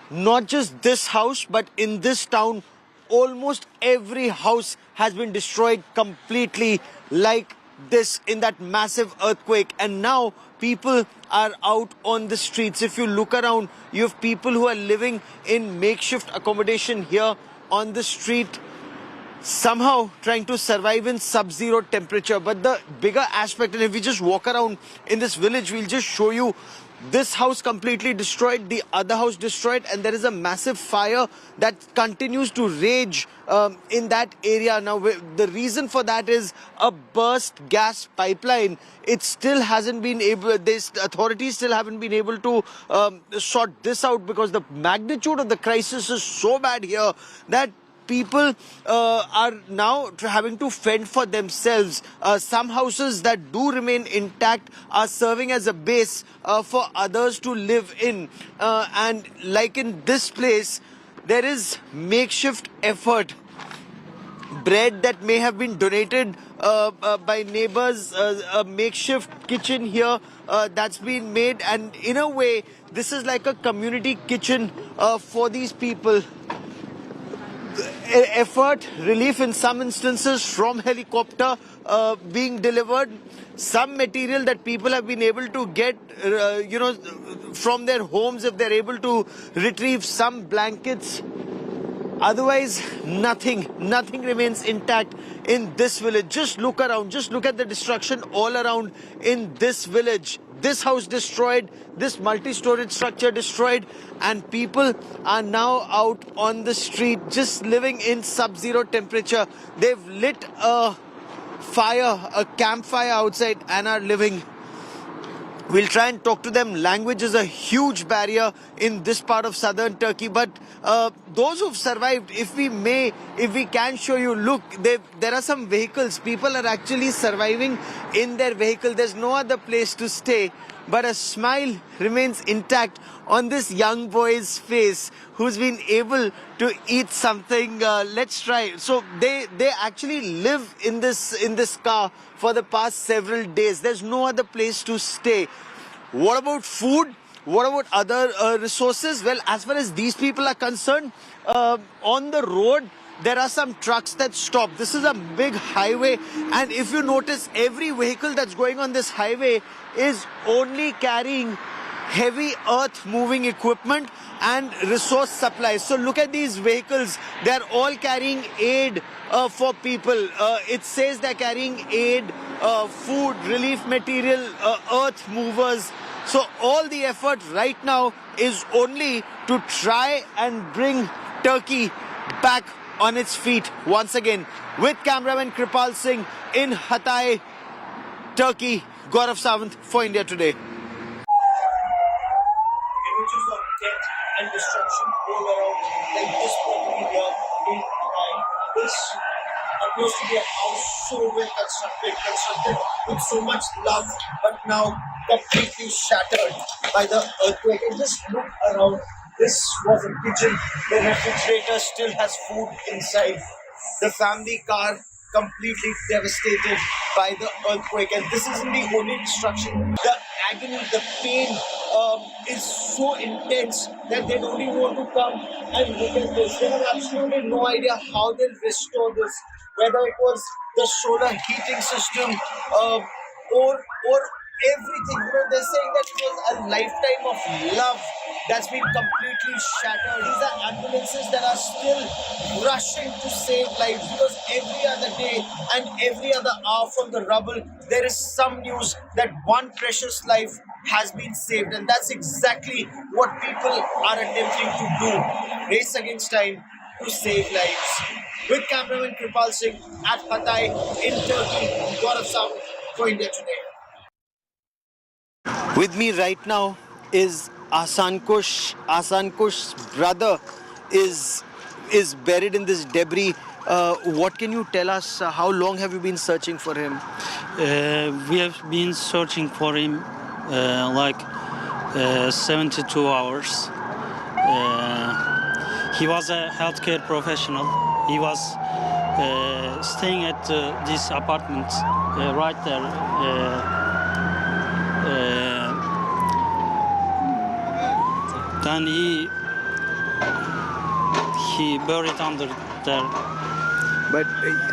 Not just this house, but in this town, almost every house has been destroyed completely like this in that massive earthquake. And now people are out on the streets. If you look around, you have people who are living in makeshift accommodation here on the street, somehow trying to survive in sub-zero temperature. But the bigger aspect, and if we just walk around in this village, we'll just show you this house completely destroyed, the other house destroyed, and there is a massive fire that continues to rage in that area. Now, the reason for that is a burst gas pipeline. It still hasn't been able, the authorities still haven't been able to sort this out, because the magnitude of the crisis is so bad here that people are now having to fend for themselves. Some houses that do remain intact are serving as a base for others to live in. And like in this place, there is makeshift effort. Bread that may have been donated by neighbors, a makeshift kitchen here that's been made. And in a way, this is like a community kitchen for these people. Effort, relief in some instances from helicopter being delivered. Some material that people have been able to get, from their homes, if they're able to retrieve some blankets. Otherwise, nothing remains intact in this village. Just look around, just look at the destruction all around in this village. This house destroyed, this multi-storied structure destroyed, and people are now out on the street just living in sub-zero temperature. They've lit a fire, a campfire outside, and are living. We'll try and talk to them. Language is a huge barrier in this part of southern Turkey. But those who've survived, if we can show you, look, there are some vehicles. People are actually surviving in their vehicle. There's no other place to stay. But a smile remains intact on this young boy's face who's been able to eat something. Let's try. So they actually live in this car for the past several days. There's no other place to stay. What about food? What about other resources? Well, as far as these people are concerned, on the road, there are some trucks that stop. This is a big highway, and if you notice, every vehicle that's going on this highway is only carrying heavy earth moving equipment and resource supplies. So look at these vehicles. They're all carrying aid for people. It says they're carrying aid, food, relief material, earth movers. So all the effort right now is only to try and bring Turkey back on its feet once again. With cameraman Kripal Singh in Hatay, Turkey, Gaurav Sawant for India Today. Images of death and destruction all around, like this property here in Hatay. This appears to be a house so well constructed with so much love, but now completely shattered by the earthquake. And just look around. This was a kitchen. The refrigerator still has food inside. The family car completely devastated by the earthquake. And this isn't the only destruction. The agony, the pain is so intense that they don't even want to come and look at this. They have absolutely no idea how they'll restore this, whether it was the solar heating system or everything. You know, they're saying that it was a lifetime of love that's been completely shattered. These are ambulances that are still rushing to save lives, because every other day and every other hour from the rubble, there is some news that one precious life has been saved, and that's exactly what people are attempting to do. Race against time to save lives. With cameraman Kripal Singh at Hatay in Turkey, Gaurav Sahu for India Today. With me right now is Asankush. Asankush's brother is buried in this debris. What can you tell us? How long have you been searching for him? We have been searching for him like 72 hours. He was a healthcare professional. He was staying at this apartment right there. Then he buried under there. But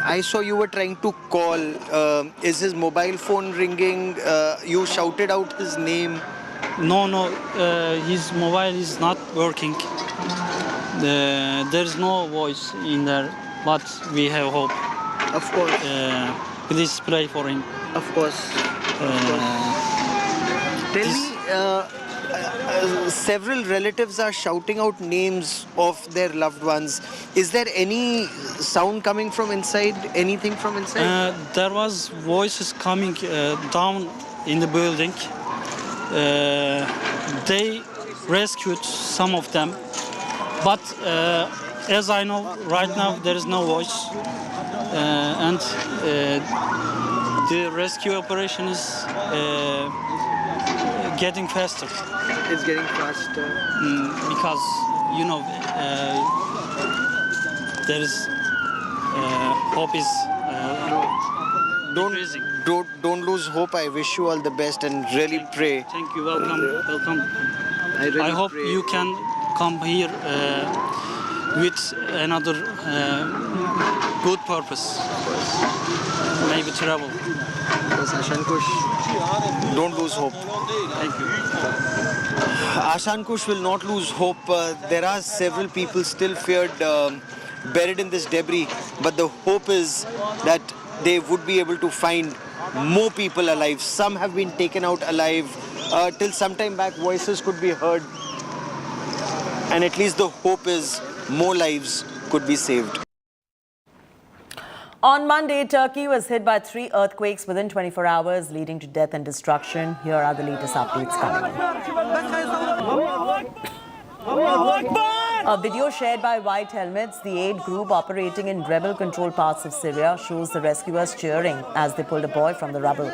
I saw you were trying to call. Is his mobile phone ringing? You shouted out his name. No, his mobile is not working. There is no voice in there, but we have hope. Of course. Please pray for him. Of course. Tell me, several relatives are shouting out names of their loved ones. Is there any sound coming from inside? Anything from inside? There was voices coming down in the building. They rescued some of them, but as I know, right now there is no voice, and the rescue operation is getting faster. It's getting faster because you know there is hope is increasing. Don't lose hope. I wish you all the best and really pray. Thank you. Welcome. I hope you can come here with another good purpose. Maybe travel. Yes, Ashankush, don't lose hope. Thank you. Ashankush will not lose hope. There are several people still feared buried in this debris, but the hope is that they would be able to find more people alive. Some have been taken out alive. Till some time back, voices could be heard. And at least the hope is more lives could be saved. On Monday, Turkey was hit by 3 earthquakes within 24 hours, leading to death and destruction. Here are the latest updates coming in. A video shared by White Helmets, the aid group operating in rebel-controlled parts of Syria, shows the rescuers cheering as they pulled a boy from the rubble.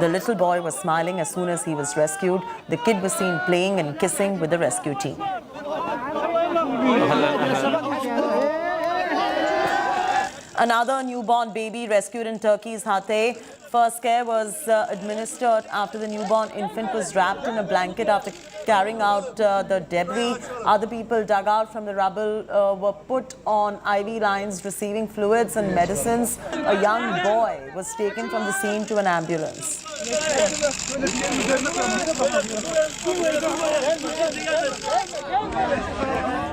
The little boy was smiling as soon as he was rescued. The kid was seen playing and kissing with the rescue team. Another newborn baby rescued in Turkey's Hatay. First care was administered after the newborn infant was wrapped in a blanket after carrying out the debris. Other people dug out from the rubble were put on IV lines receiving fluids and medicines. A young boy was taken from the scene to an ambulance.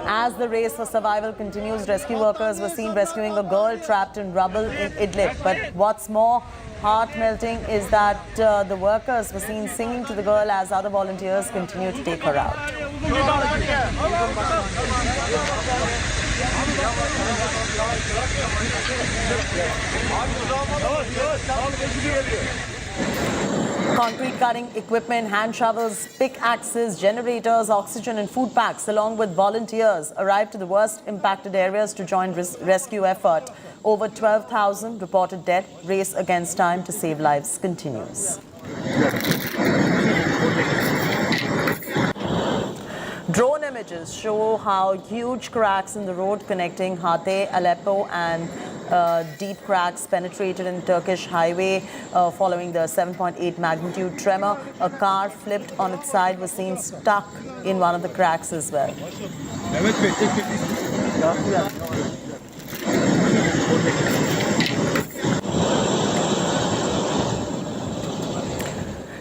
As the race for survival continues, rescue workers were seen rescuing a girl trapped in rubble in Idlib. But what's more heart-melting is that the workers were seen singing to the girl as other volunteers continue to take her out. Concrete cutting equipment, hand shovels, pickaxes, generators, oxygen and food packs along with volunteers arrived to the worst impacted areas to join rescue effort. Over 12,000 reported dead. Race against time to save lives continues. Drone images show how huge cracks in the road connecting Hatay, Aleppo and Deep cracks penetrated in Turkish highway following the 7.8 magnitude tremor. A car flipped on its side was seen stuck in one of the cracks as well.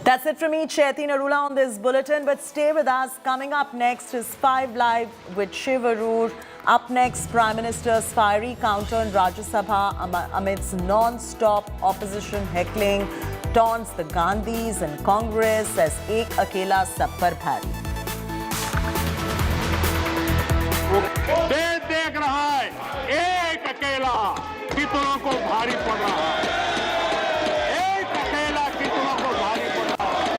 That's it from me, Chaiti Narula, on this bulletin. But stay with us. Coming up next is 5 Live with Shiv Arur. Up next, Prime Minister's fiery counter in Rajya Sabha amidst non-stop opposition heckling taunts the Gandhis and Congress as ek akela sab par bhari. देख रहा है एक अकेला कितनों को भारी पड़ रहा है एक अकेला कितनों को भारी पड़ रहा है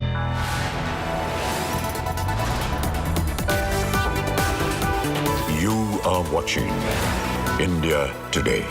You are watching India Today.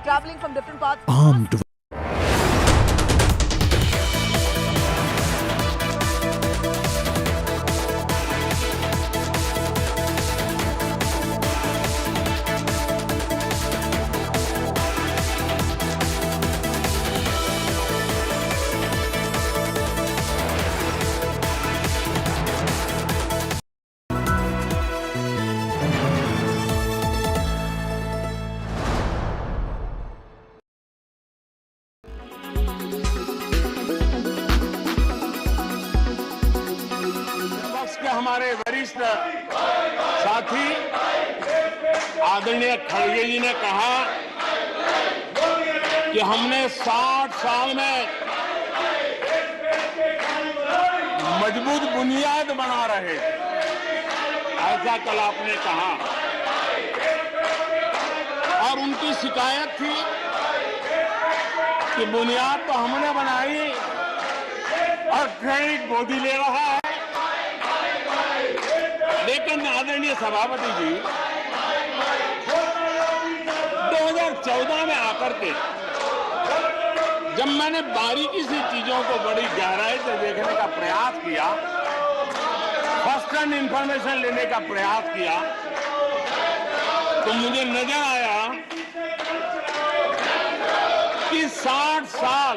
Traveling from different parts. Armed हमारे वरिष्ठ साथी आदरणीय खड़गे जी ने कहा कि हमने 60 साल में मजबूत बुनियाद बना रहे, ऐसा कल आपने कहा। और उनकी शिकायत थी कि बुनियाद तो हमने बनाई और क्रेडिट मोदी ले रहा है। लेकिन आदरणीय सभापति जी 2014 में आकर के जब मैंने बारीकी से चीजों को बड़ी गहराई से देखने का प्रयास किया, फर्स्ट हैंड इंफॉर्मेशन लेने का प्रयास किया, तो मुझे नजर आया कि 60 साल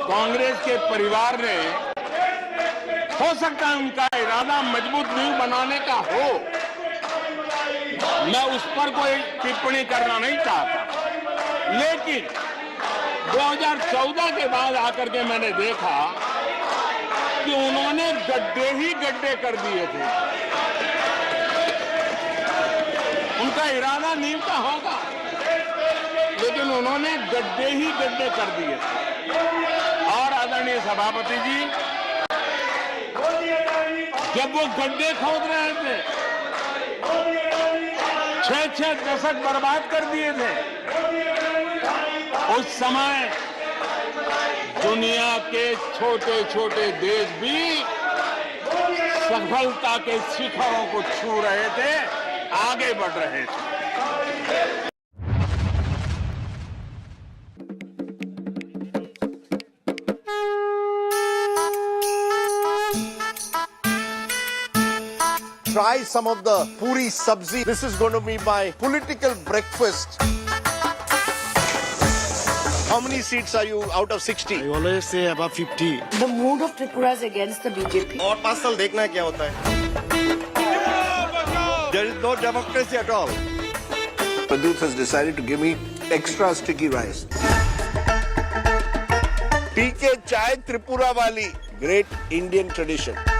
कांग्रेस के परिवार ने, हो सकता है उनका इरादा मजबूत नींव बनाने का हो, मैं उस पर कोई टिप्पणी करना नहीं चाहता। लेकिन 2014 के बाद आकर के मैंने देखा कि उन्होंने गड्ढे ही गड्ढे कर दिए थे। उनका इरादा नींव का होगा, लेकिन उन्होंने गड्ढे ही गड्ढे कर दिए थे। और आदरणीय सभापति जी, जब वो गड्ढे खोद रहे थे, 6 दशक बर्बाद कर दिए थे, उस समय दुनिया के छोटे छोटे देश भी सफलता के शिखरों को छू रहे थे, आगे बढ़ रहे थे। try some of the puri sabzi. This is going to be my political breakfast. How many seats are you out of 60? I always say about 50. The mood of Tripura is against the BJP. और 5 साल देखना है क्या होता है. There is no democracy at all. Pradyut has decided to give me extra sticky rice. PK Chai Tripura Wali, great Indian tradition.